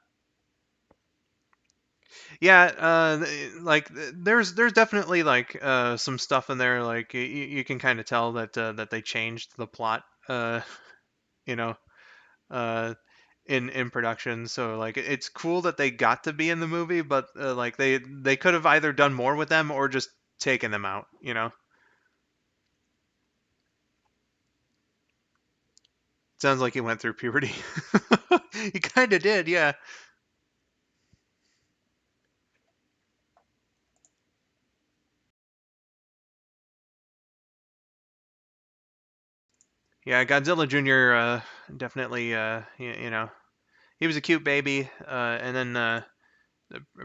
yeah, there's definitely like some stuff in there. Like you can kind of tell that they changed the plot. You know, uh, in production. So like it's cool that they got to be in the movie, but like they could have either done more with them or just taken them out. Sounds like he went through puberty. He kind of did, yeah. Yeah, Godzilla Jr. Definitely, he was a cute baby, and then a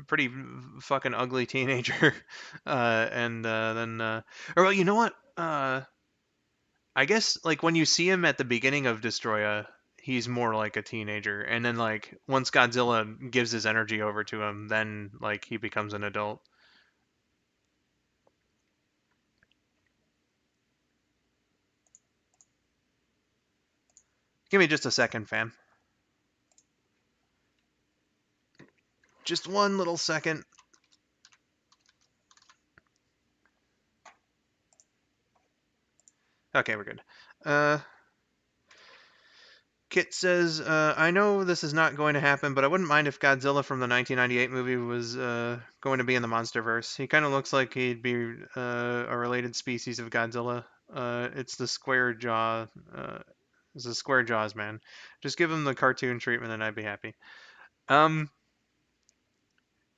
pretty fucking ugly teenager, and then, or well, you know what? I guess like when you see him at the beginning of Destroya, he's more like a teenager, and then like once Godzilla gives his energy over to him, then like he becomes an adult. Give me just a second, fam. Just one little second. Okay, we're good. Uh, Kit says, I know this is not going to happen, but I wouldn't mind if Godzilla from the 1998 movie was going to be in the MonsterVerse. He kind of looks like he'd be a related species of Godzilla. It's the square jaw. It's the square jaws, man. Just give him the cartoon treatment, and I'd be happy. Um,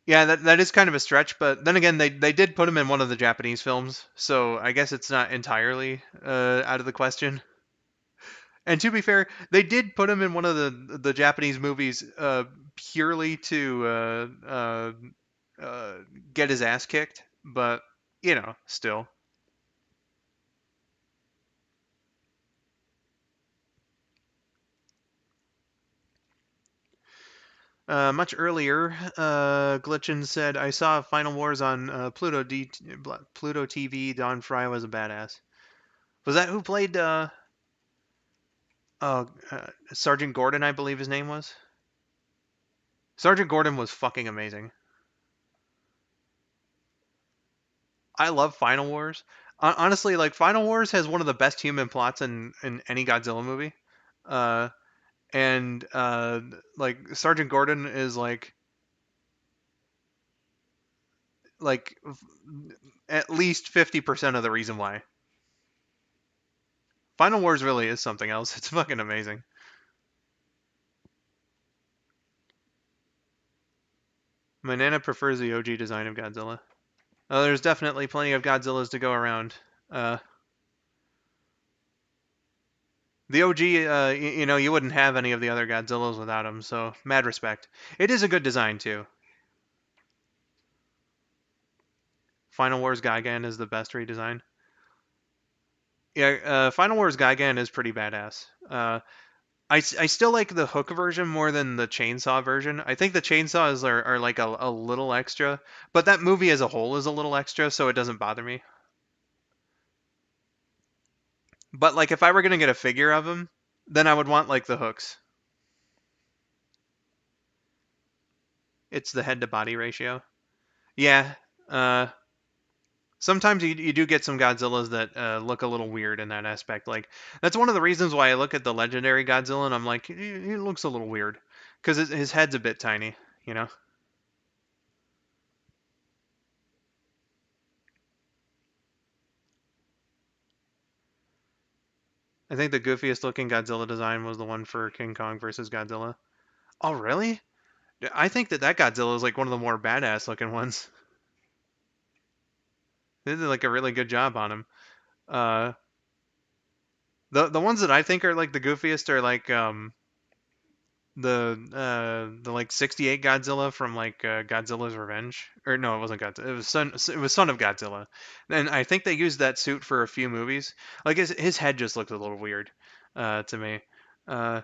yeah, that is kind of a stretch, but then again, they did put him in one of the Japanese films, so I guess it's not entirely out of the question. And to be fair, they did put him in one of the Japanese movies purely to uh, get his ass kicked, but still. Much earlier, Glitchin said, "I saw Final Wars on Pluto TV. Don Fry was a badass." Was that who played Sergeant Gordon? I believe his name was. Sergeant Gordon was fucking amazing. I love Final Wars. Honestly, like Final Wars has one of the best human plots in any Godzilla movie. Uh, and like Sergeant Gordon is like at least 50% of the reason why. Final Wars really is something else. It's fucking amazing. My nana prefers the OG design of Godzilla. There's definitely plenty of Godzillas to go around. Uh, the OG, you wouldn't have any of the other Godzillas without him. So mad respect. It is a good design too. Final Wars Gigan is the best redesign. Yeah, Final Wars Gigan is pretty badass. I still like the hook version more than the chainsaw version. I think the chainsaws are like a little extra, but that movie as a whole is a little extra, so it doesn't bother me. But like if I were gonna get a figure of him, then I would want like the hooks. It's the head to body ratio. Yeah. Uh, Sometimes you do get some Godzillas that look a little weird in that aspect. Like that's one of the reasons why I look at the legendary Godzilla and I'm like, he looks a little weird because his head's a bit tiny. You know. I think the goofiest looking Godzilla design was the one for King Kong versus Godzilla. Oh, really? I think that Godzilla is like one of the more badass looking ones. They did like a really good job on him. Uh, the ones that I think are like the goofiest are like the like 68 Godzilla from like Godzilla's Revenge. Or no, it wasn't Godzilla. It was Son of Godzilla. And I think they used that suit for a few movies. Like his head just looks a little weird to me. Uh,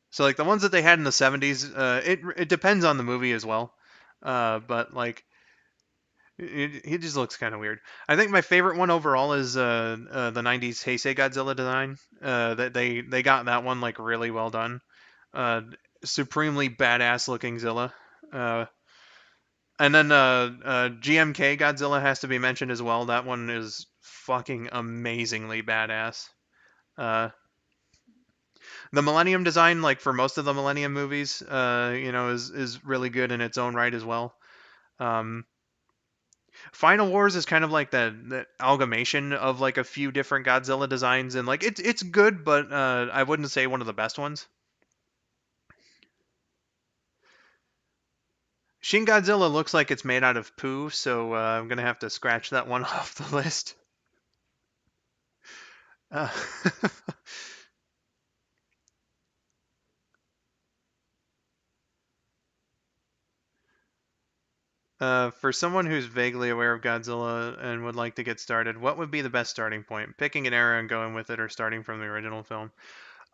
so like the ones that they had in the 70s, it depends on the movie as well. But like he just looks kind of weird. I think my favorite one overall is the '90s Heisei Godzilla design. That they got that one like really well done. Uh, Supremely badass looking Zilla. Uh, and then GMK Godzilla has to be mentioned as well. That one is fucking amazingly badass. Uh, the Millennium design, like for most of the Millennium movies, is really good in its own right as well. Um, Final Wars is kind of like that amalgamation of like a few different Godzilla designs, and like it's good, but I wouldn't say one of the best ones. Shin Godzilla looks like it's made out of poo, so I'm gonna have to scratch that one off the list. Uh, for someone who's vaguely aware of Godzilla and would like to get started, what would be the best starting point? Picking an era and going with it, or starting from the original film?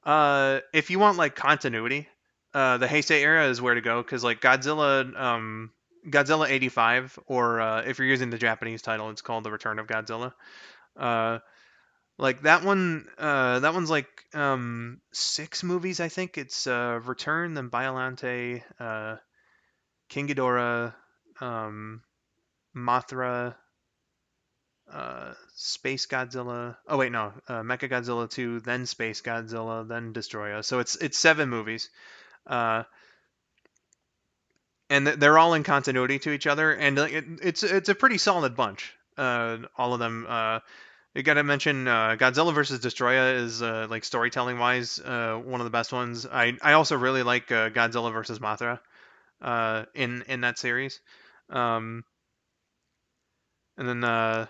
If you want like continuity, the Heisei era is where to go because like Godzilla 85, or if you're using the Japanese title, it's called The Return of Godzilla. Uh, like that one's like six movies, I think. It's Return, then Biolante, King Ghidorah, um, Mothra, Space Godzilla. Oh wait, no, Mecha Godzilla 2, then Space Godzilla, then Destroya. So it's seven movies. Uh, and they're all in continuity to each other, and it's a pretty solid bunch. All of them. You got to mention Godzilla versus Destroya is like storytelling wise one of the best ones. I also really like Godzilla versus Mothra in that series. Um, and then uh,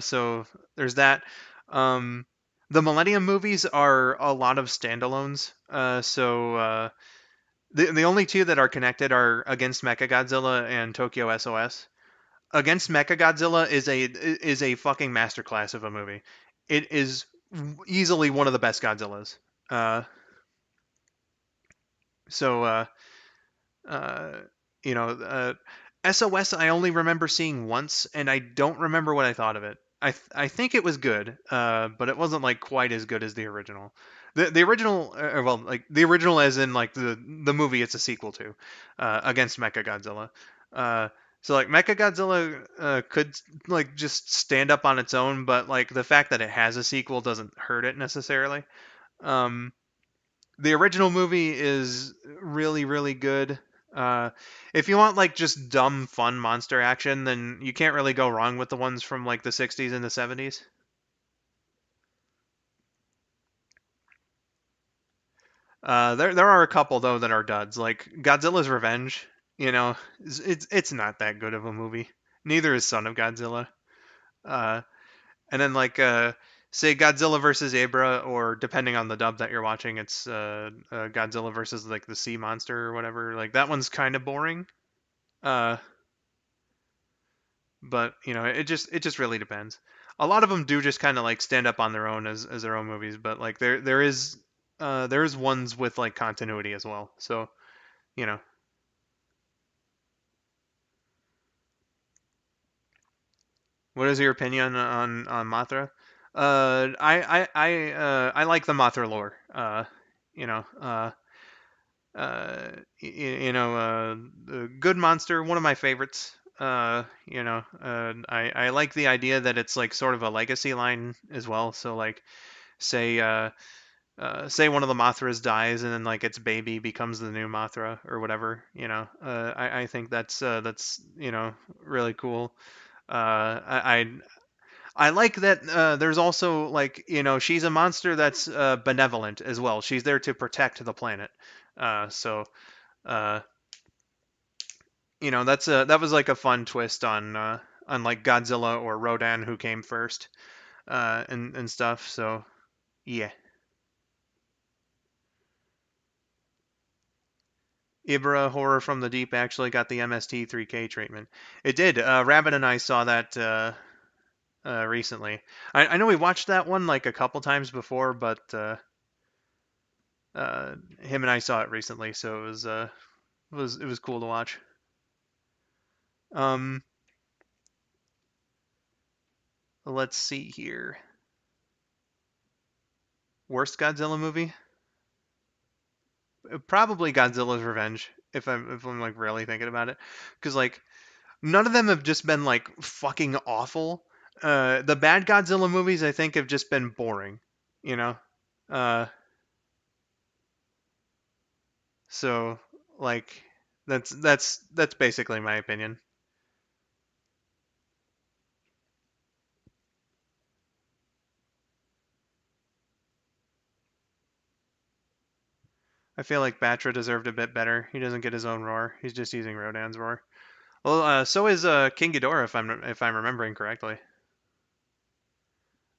so there's that. Um, the Millennium movies are a lot of standalones. The only two that are connected are Against Mechagodzilla and Tokyo SOS. Against Mechagodzilla is a fucking masterclass of a movie. It is easily one of the best Godzillas. Uh, so uh, you know, SOS I only remember seeing once, and I don't remember what I thought of it. I think it was good, but it wasn't like quite as good as the original. The original, well, like the original, as in like the movie it's a sequel to, Against Mechagodzilla. Uh, so like Mechagodzilla could like just stand up on its own, but like the fact that it has a sequel doesn't hurt it necessarily. Um, the original movie is really really good. uh if you want like just dumb fun monster action, then you can't really go wrong with the ones from like the 60s and the 70s. There are a couple though that are duds, like Godzilla's Revenge. It's not that good of a movie. Neither is Son of Godzilla. uh and then like say Godzilla versus Abra, or depending on the dub that you're watching, it's Godzilla versus like the sea monster or whatever. Like that one's kind of boring. uh but it just really depends. A lot of them do just kind of like stand up on their own as their own movies, but like there is ones with like continuity as well. So you know what is your opinion on Mothra? I like the Mothra lore. You know, the good monster, one of my favorites. I like the idea that it's like sort of a legacy line as well. So like, say say one of the Mothras dies and then like its baby becomes the new Mothra or whatever. I think that's really cool. I like that there's also like she's a monster that's benevolent as well. She's there to protect the planet. So uh, that was like a fun twist on like Godzilla or Rodan who came first and stuff. So yeah, Ibra Horror from the Deep actually got the MST 3K treatment. It did. Rabbit and I saw that recently. I know we watched that one like a couple times before, but him and I saw it recently, so it was cool to watch. Um, let's see here. Worst Godzilla movie? Probably Godzilla's Revenge. If I'm like really thinking about it, because like none of them have just been like fucking awful. The bad Godzilla movies I think have just been boring. You know. Uh, so like that's basically my opinion. I feel like Batra deserved a bit better. He doesn't get his own roar. He's just using Rodan's roar. Well, so is King Ghidorah, if I'm remembering correctly.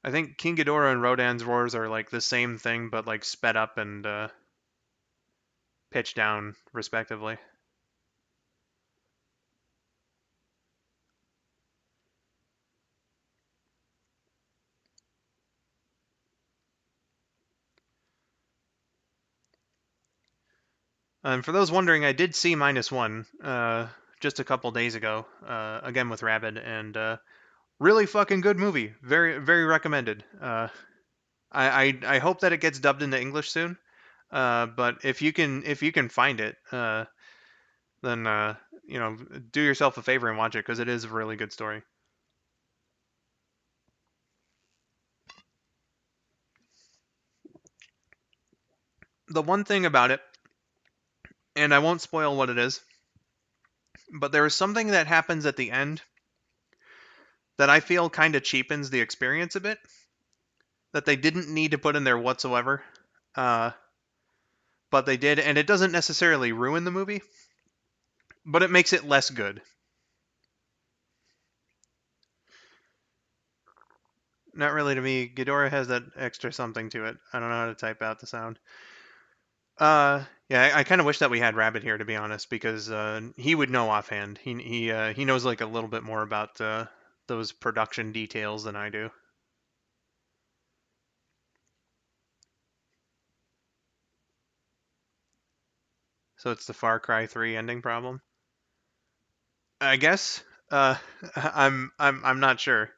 I think King Ghidorah and Rodan's roars are like the same thing, but like sped up and pitched down, respectively. And for those wondering, I did see -1 just a couple days ago, again with Rabid, and really fucking good movie. Very very recommended. I hope that it gets dubbed into English soon. But if you can find it, then do yourself a favor and watch it because it is a really good story. The one thing about it, and I won't spoil what it is, but there is something that happens at the end that I feel kind of cheapens the experience a bit that they didn't need to put in there whatsoever. Uh, but they did, and it doesn't necessarily ruin the movie, but it makes it less good. Not really to me. Ghidorah has that extra something to it. I don't know how to type out the sound. Yeah, I kind of wish that we had Rabbit here to be honest, because he would know offhand. He knows like a little bit more about those production details than I do. So it's the Far Cry 3 ending problem, I guess. Uh, I'm not sure.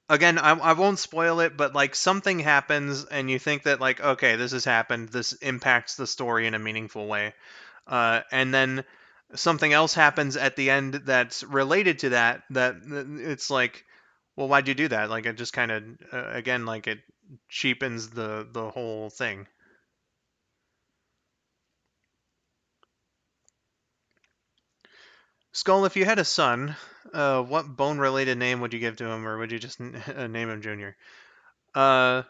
Again, I won't spoil it, but like something happens, and you think that like okay, this has happened. This impacts the story in a meaningful way, and then something else happens at the end that's related to that. That it's like, well, why'd you do that? Like it just kind of again like it cheapens the whole thing. Skull, if you had a son, what bone-related name would you give to him, or would you just name him Junior? Uh,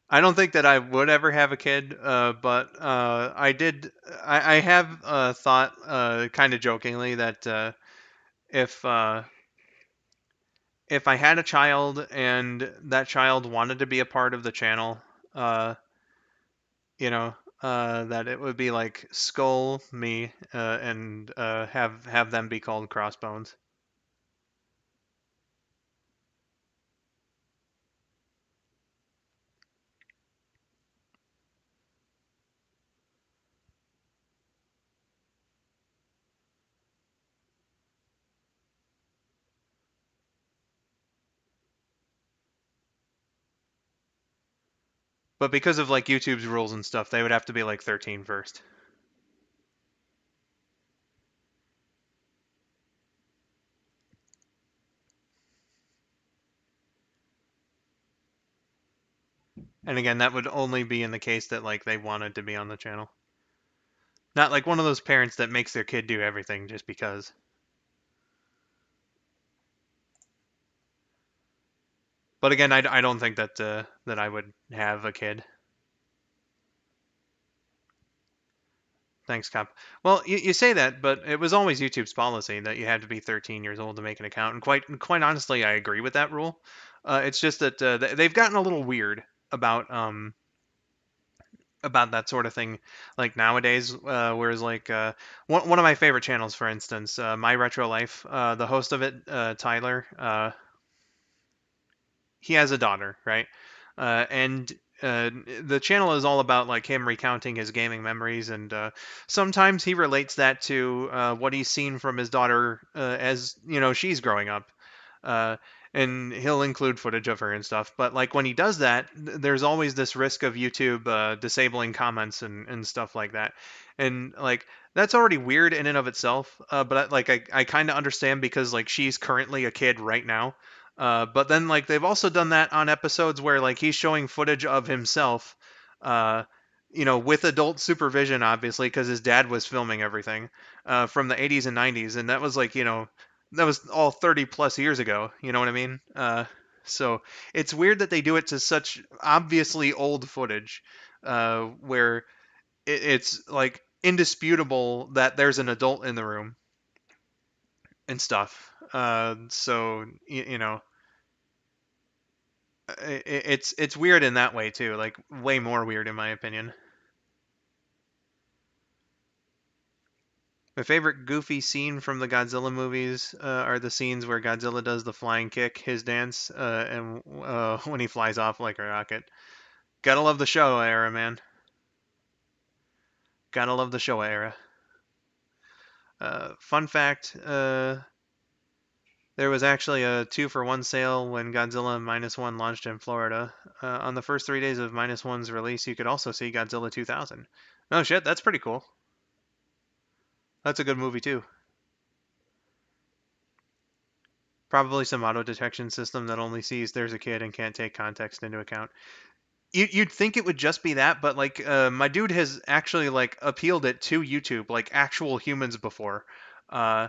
I don't think that I would ever have a kid, but I did. I have thought, kind of jokingly, that if if I had a child and that child wanted to be a part of the channel, uh, you know, that it would be like Skull me, and have them be called Crossbones. But because of like YouTube's rules and stuff, they would have to be like 13 first. And again, that would only be in the case that like they wanted to be on the channel. Not like one of those parents that makes their kid do everything just because. But again, I don't think that that I would have a kid. Thanks, Cop. Well, you say that, but it was always YouTube's policy that you had to be 13 years old to make an account, and quite honestly, I agree with that rule. It's just that they've gotten a little weird about that sort of thing, like nowadays. Whereas like one of my favorite channels, for instance, My Retro Life, the host of it, Tyler, he has a daughter, right? And the channel is all about like him recounting his gaming memories, and sometimes he relates that to what he's seen from his daughter as she's growing up. Uh, and he'll include footage of her and stuff. But like when he does that, there's always this risk of YouTube disabling comments and stuff like that. And like that's already weird in and of itself. But like I kind of understand because like she's currently a kid right now. But then like they've also done that on episodes where like he's showing footage of himself, uh, with adult supervision, obviously, because his dad was filming everything from the 80s and 90s, and that was like that was all 30 plus years ago. You know what I mean? So it's weird that they do it to such obviously old footage, where it's like indisputable that there's an adult in the room and stuff. So it's weird in that way too, like way more weird in my opinion. My favorite goofy scene from the Godzilla movies are the scenes where Godzilla does the flying kick, his dance, and when he flies off like a rocket. Gotta love the Showa era, man. Gotta love the Showa era. Fun fact: there was actually a 2-for-1 sale when Godzilla Minus One launched in Florida. On the first 3 days of Minus One's release, you could also see Godzilla 2000. Oh shit, that's pretty cool. That's a good movie too. Probably some auto detection system that only sees there's a kid and can't take context into account. You'd think it would just be that, but like my dude has actually like appealed it to YouTube, like actual humans before. Uh,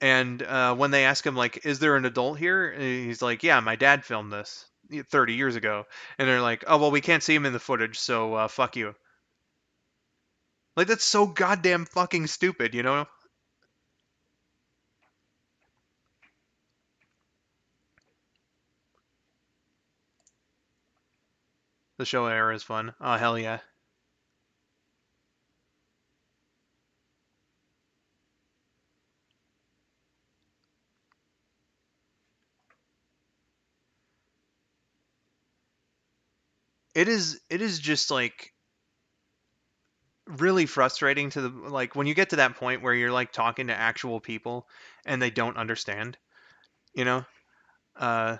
and when they ask him like, "Is there an adult here?" He's like, "Yeah, my dad filmed this 30 years ago." And they're like, "Oh well, we can't see him in the footage, so fuck you." Like that's so goddamn fucking stupid, you know? The show era is fun. Oh hell yeah. It is just like really frustrating to the like when you get to that point where you're like talking to actual people and they don't understand, you know? Uh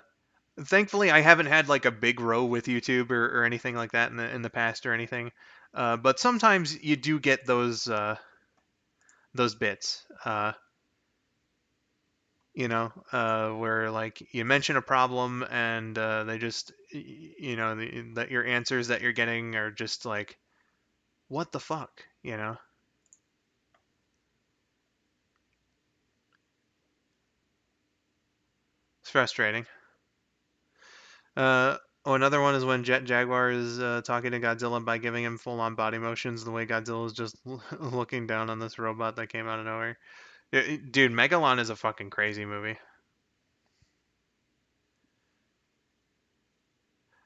Thankfully I haven't had like a big row with YouTube or anything like that in the past or anything. But sometimes you do get those bits. Where like you mention a problem and they just that your answers that you're getting are just like what the fuck, you know? It's frustrating. Oh, another one is when Jet Jaguar is talking to Godzilla by giving him full-on body motions, the way Godzilla is just looking down on this robot that came out of nowhere. Dude, Megalon is a fucking crazy movie.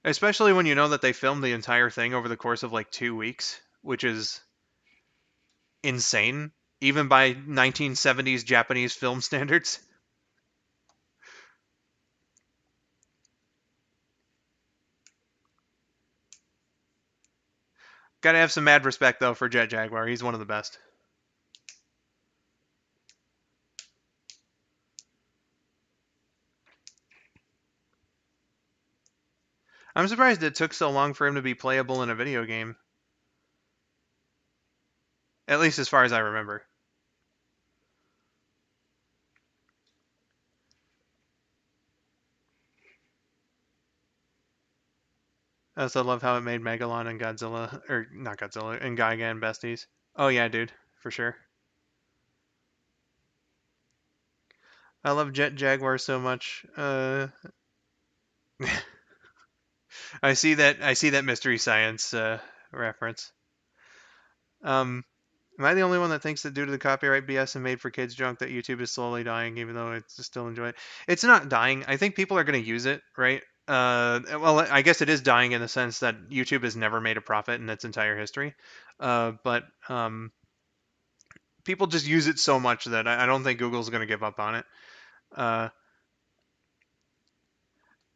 Especially when you know that they filmed the entire thing over the course of like 2 weeks, which is insane, even by 1970s Japanese film standards. Gotta have some mad respect, though, for Jet Jaguar. He's one of the best. I'm surprised it took so long for him to be playable in a video game. At least as far as I remember. I also love how it made Megalon and Godzilla, or not Godzilla, and Gigan besties. Oh yeah, dude, for sure. I love Jet Jaguar so much. I see that Mystery Science reference. Um, am I the only one that thinks that due to the copyright BS and made for kids junk that YouTube is slowly dying, even though it's still enjoy it? It's not dying. I think people are going to use it, right? Well, I guess it is dying in the sense that YouTube has never made a profit in its entire history. But people just use it so much that I don't think Google's going to give up on it. Uh,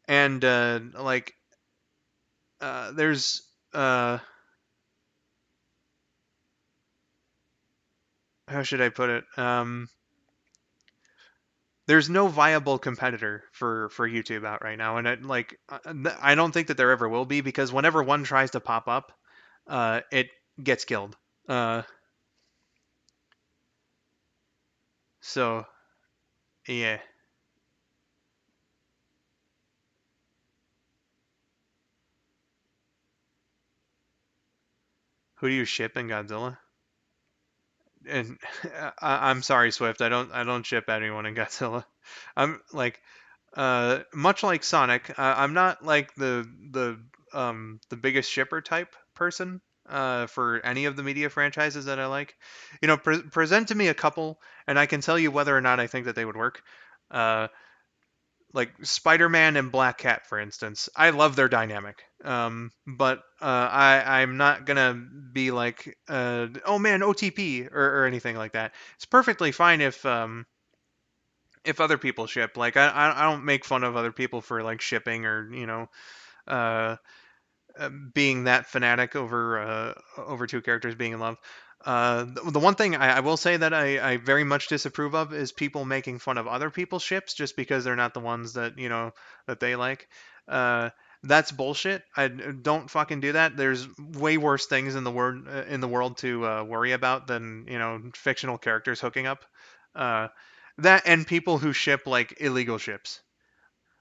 and like, there's how should I put it? There's no viable competitor for YouTube out right now, and I don't think that there ever will be because whenever one tries to pop up, it gets killed. Uh, so yeah, who do you ship in Godzilla? And I'm sorry, Swift. I don't ship anyone in Godzilla. I'm like much like Sonic. I'm not like the biggest shipper type person for any of the media franchises that I like. Present to me a couple, and I can tell you whether or not I think that they would work. Uh, like Spider-Man and Black Cat, for instance. I love their dynamic. But I'm not gonna be like, oh man, OTP or anything like that. It's perfectly fine if other people ship. Like I don't make fun of other people for like shipping or uh, being that fanatic over two characters being in love. The one thing I will say that I very much disapprove of is people making fun of other people's ships just because they're not the ones that that they like. Uh, that's bullshit. I don't fucking do that. There's way worse things in the world to worry about than fictional characters hooking up. Uh, that and people who ship like illegal ships.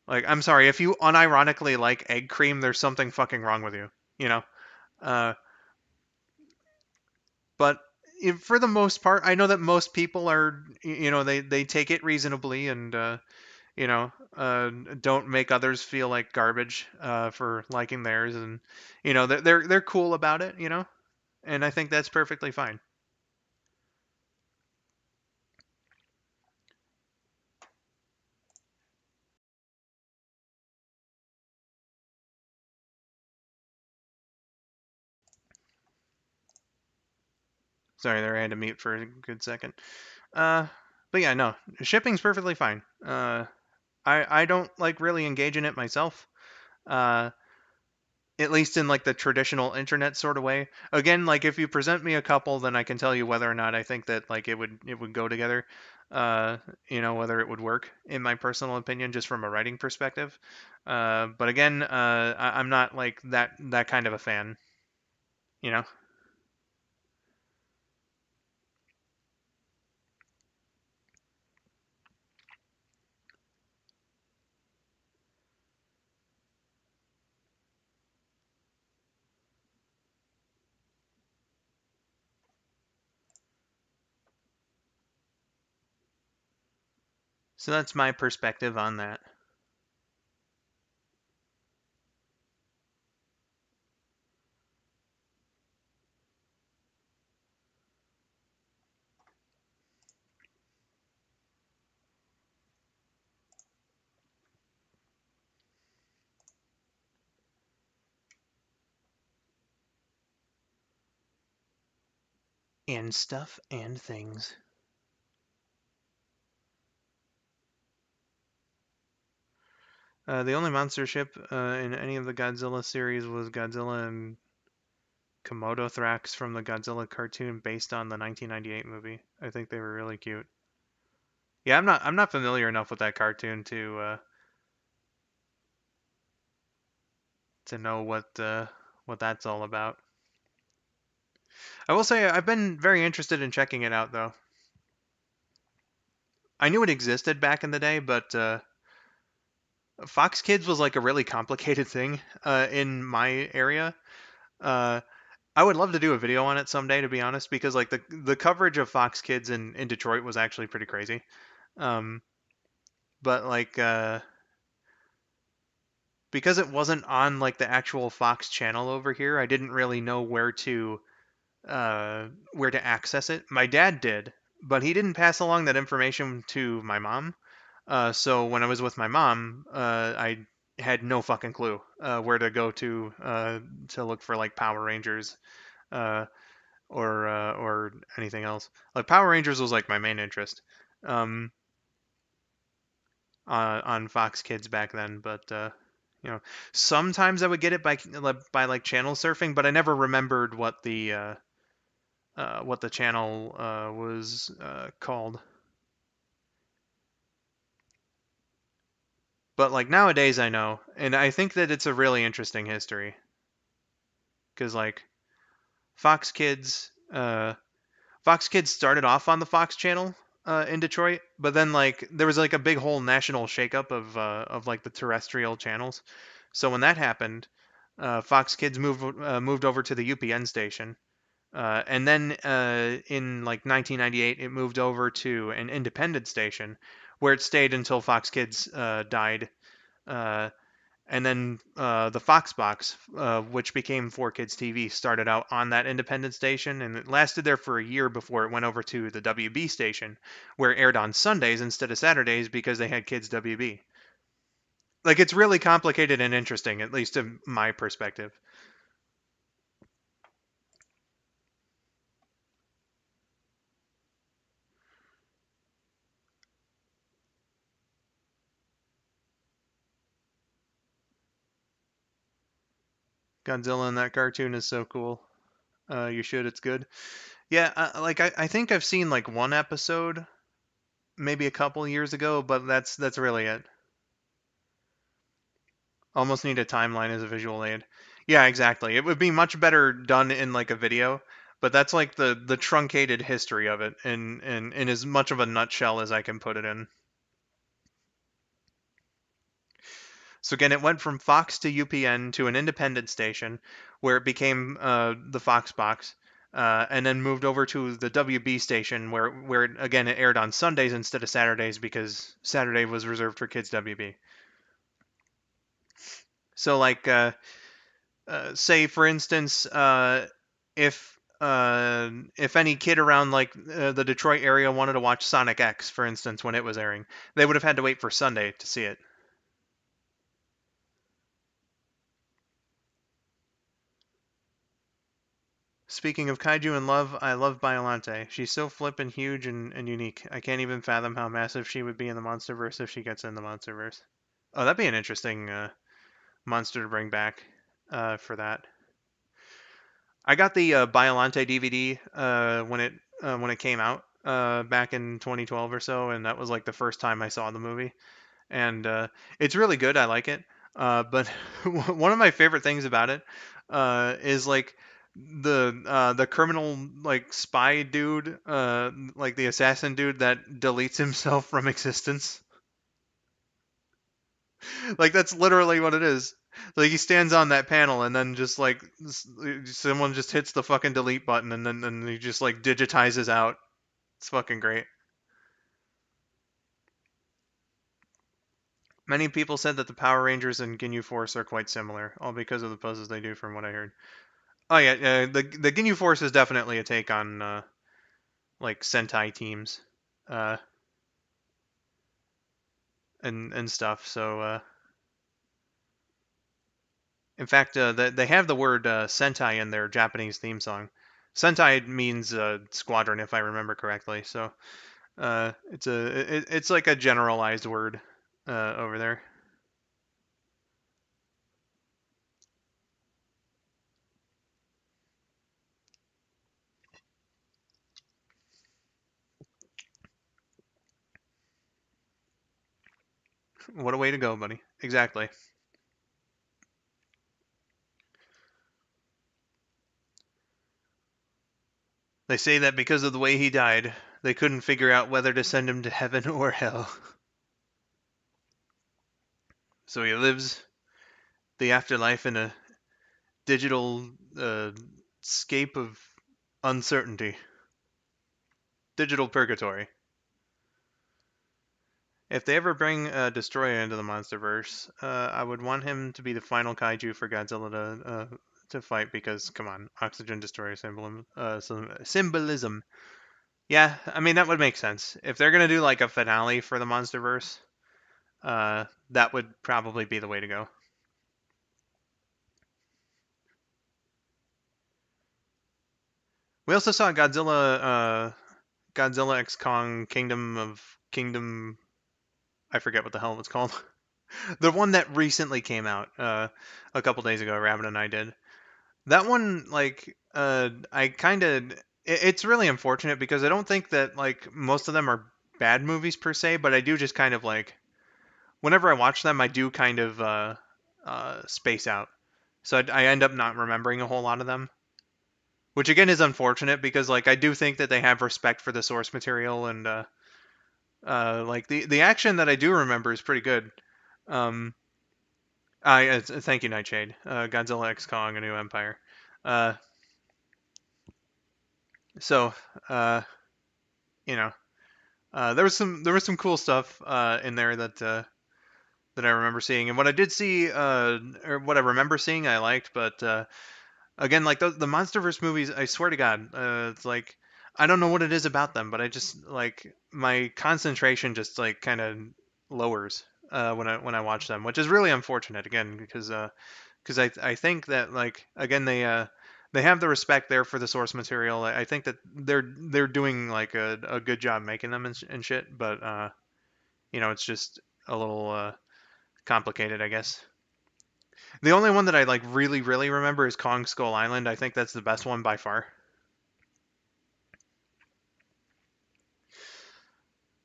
Like, I'm sorry, if you unironically like egg cream, there's something fucking wrong with you, you know? Uh, but for the most part, I know that most people are, they take it reasonably and, you know, uh, don't make others feel like garbage for liking theirs. And, they're cool about it, And I think that's perfectly fine. Sorry there, I had to mute for a good second. Uh, but yeah, no, shipping's perfectly fine. I don't like really engage in it myself. Uh, at least in like the traditional internet sort of way. Again, like if you present me a couple, then I can tell you whether or not I think that like it would go together. Uh, whether it would work in my personal opinion, just from a writing perspective. But again, I'm not like that kind of a fan. You know. So that's my perspective on that. And stuff and things. The only monster ship in any of the Godzilla series was Godzilla and Komodo Thrax from the Godzilla cartoon based on the 1998 movie. I think they were really cute. Yeah, I'm not familiar enough with that cartoon to know what that's all about. I will say I've been very interested in checking it out though. I knew it existed back in the day, but Fox Kids was like a really complicated thing in my area. Uh, I would love to do a video on it someday, to be honest, because like the coverage of Fox Kids in Detroit was actually pretty crazy. Um, but like because it wasn't on like the actual Fox channel over here, I didn't really know where to access it. My dad did, but he didn't pass along that information to my mom. So when I was with my mom, I had no fucking clue where to go to look for like Power Rangers uh, or anything else. Like Power Rangers was like my main interest um, on Fox Kids back then, but you know, sometimes I would get it by like channel surfing, but I never remembered what the channel was called. But like nowadays, I know, and I think that it's a really interesting history because like Fox Kids, Fox Kids started off on the Fox channel in Detroit, but then like there was like a big whole national shakeup of like the terrestrial channels. So when that happened, Fox Kids moved over to the UPN station. And then in like 1998, it moved over to an independent station where it stayed until Fox Kids died. Uh, and then the Fox Box, which became 4Kids TV, started out on that independent station, and it lasted there for a year before it went over to the WB station, where it aired on Sundays instead of Saturdays because they had Kids WB. Like it's really complicated and interesting, at least in my perspective. Godzilla in that cartoon is so cool. You should. It's good. Yeah, like I think I've seen like one episode, maybe a couple years ago, but that's really it. Almost need a timeline as a visual aid. Yeah, exactly. It would be much better done in like a video, but that's like the truncated history of it in as much of a nutshell as I can put it in. So again, it went from Fox to UPN to an independent station, where it became the Fox Box, and then moved over to the WB station, where again it aired on Sundays instead of Saturdays because Saturday was reserved for Kids WB. So like say for instance, if any kid around like the Detroit area wanted to watch Sonic X, for instance, when it was airing, they would have had to wait for Sunday to see it. Speaking of kaiju and love, I love Biolante. She's so flippin' huge and unique. I can't even fathom how massive she would be in the MonsterVerse if she gets in the MonsterVerse. Oh, that'd be an interesting monster to bring back for that. I got the Biolante DVD when it came out back in 2012 or so, and that was like the first time I saw the movie, and it's really good. I like it, but one of my favorite things about it is like the criminal like spy dude, like the assassin dude that deletes himself from existence. Like that's literally what it is. Like he stands on that panel and then just like someone just hits the fucking delete button and then he just like digitizes out. It's fucking great. Many people said that the Power Rangers and Ginyu Force are quite similar, all because of the poses they do, from what I heard. Oh yeah, the Ginyu Force is definitely a take on like Sentai teams, uh, and stuff. So in fact, they have the word Sentai in their Japanese theme song. Sentai means squadron, if I remember correctly. So it's like a generalized word over there. What a way to go, buddy. Exactly. They say that because of the way he died, they couldn't figure out whether to send him to heaven or hell. So he lives the afterlife in a digital scape of uncertainty. Digital purgatory. If they ever bring Destroyer into the MonsterVerse, I would want him to be the final kaiju for Godzilla to fight because, come on, Oxygen Destroyer symbolism. Yeah, I mean that would make sense. If they're gonna do like a finale for the MonsterVerse, that would probably be the way to go. We also saw Godzilla X Kong Kingdom. I forget what the hell it's called. The one that recently came out a couple days ago. Rabbit and I did that one. Like, I kind of. It's really unfortunate because I don't think that like most of them are bad movies per se, but I do just kind of like whenever I watch them, I do kind of space out. So I end up not remembering a whole lot of them, which again is unfortunate because like I do think that they have respect for the source material and like the action that I do remember is pretty good. Um, thank you, Nightshade. Godzilla X Kong: A New Empire. Uh, so uh, you know, there was some cool stuff in there that I remember seeing, and what I did see, or what I remember seeing, I liked, but again, like the MonsterVerse movies, I swear to God, it's like I don't know what it is about them, but I just like my concentration just like kind of lowers when I watch them, which is really unfortunate again because I think that like again they have the respect there for the source material. I think that they're doing like a good job making them and shit, but it's just a little complicated, I guess. The only one that I like really remember is Kong Skull Island. I think that's the best one by far.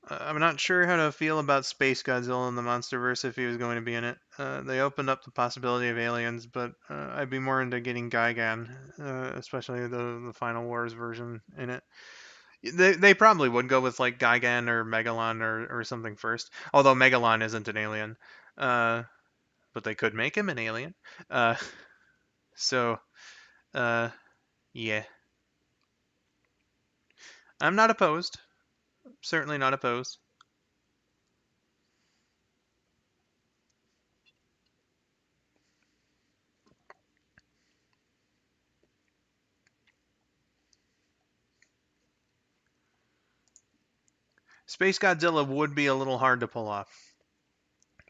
I'm not sure how to feel about Space Godzilla in the MonsterVerse if he was going to be in it. They opened up the possibility of aliens, but I'd be more into getting Gigan, especially the Final Wars version in it. They probably would go with like Gigan or Megalon or something first. Although Megalon isn't an alien, uh, but they could make him an alien. Uh, so uh, yeah, I'm not opposed. Certainly not opposed. Space Godzilla would be a little hard to pull off,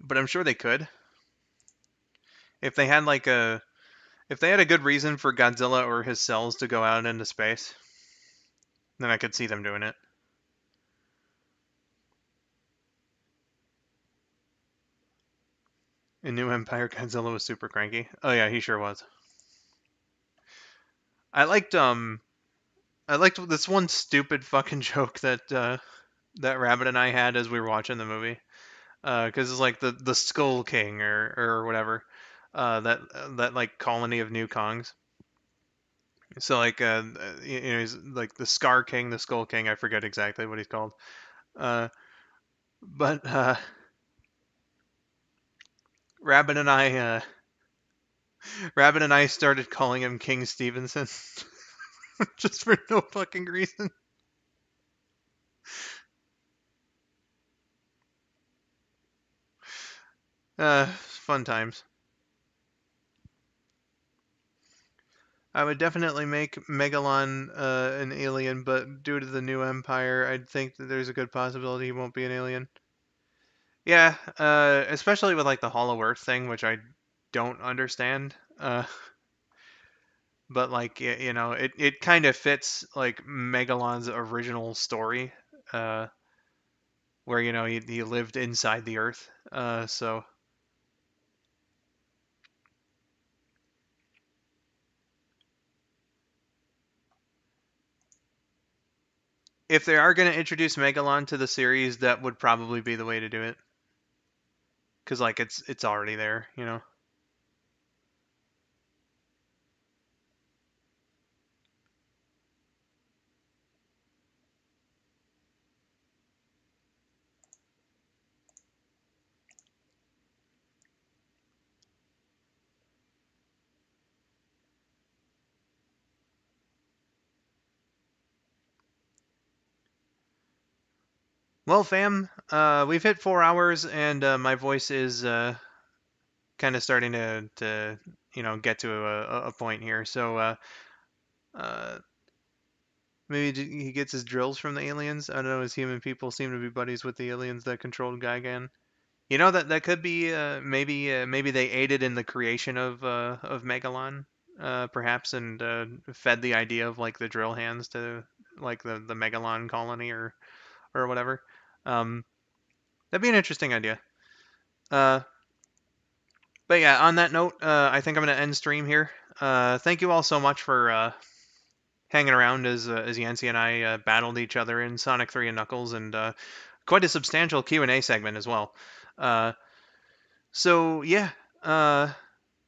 but I'm sure they could if they had like a if they had a good reason for Godzilla or his cells to go out into space. Then I could see them doing it. In New Empire, Godzilla was super cranky. Oh yeah, he sure was. I liked I liked this one stupid fucking joke that Rabbit and I had as we were watching the movie. Because it's like the Skull King or whatever. That like colony of new Kongs. So like he's like the Scar King, the Skull King. I forget exactly what he's called. Uh, but Rabbit and I Rabbit and I started calling him King Stevenson just for no fucking reason. Fun times. I would definitely make Megalon an alien, but due to the new Empire, I'd think that there's a good possibility he won't be an alien. Yeah, especially with like the Hollow Earth thing, which I don't understand. But like it kind of fits like Megalon's original story, uh, where he lived inside the Earth. So if they are going to introduce Megalon to the series, that would probably be the way to do it, because like it's already there. Well, fam, we've hit 4 hours, and my voice is kind of starting to get to a point here. So uh, maybe he gets his drills from the aliens. I don't know. His human people seem to be buddies with the aliens that controlled Gigan. You know that could be maybe they aided in the creation of Megalon, perhaps, and fed the idea of like the drill hands to like the Megalon colony or whatever. Um, that'd be an interesting idea. Uh, but yeah, on that note, I think I'm gonna end stream here. Thank you all so much for hanging around as Yancy and I battled each other in Sonic 3 and Knuckles, and quite a substantial Q&A segment as well. Uh, so yeah, uh,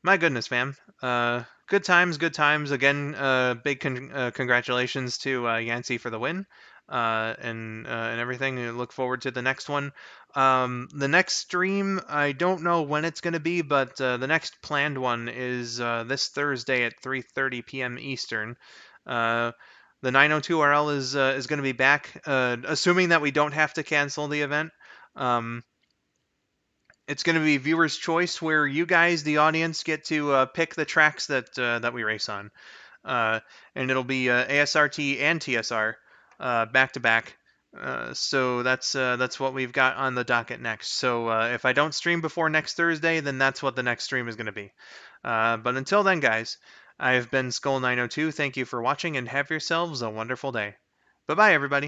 my goodness, fam. Good times, good times. Again, big congratulations to Yancy for the win, and everything. I look forward to the next one. The next stream, I don't know when it's going to be, but the next planned one is this Thursday at 3:30 p.m. Eastern. Uh, the 902 RL is going to be back, assuming that we don't have to cancel the event. Um, it's going to be viewers' choice, where you guys, the audience, get to pick the tracks that we race on, uh, and it'll be ASRT and TSR back to back. So that's what we've got on the docket next. So if I don't stream before next Thursday, then that's what the next stream is going to be. But until then, guys, I've been skull902. Thank you for watching, and have yourselves a wonderful day. Bye bye, everybody.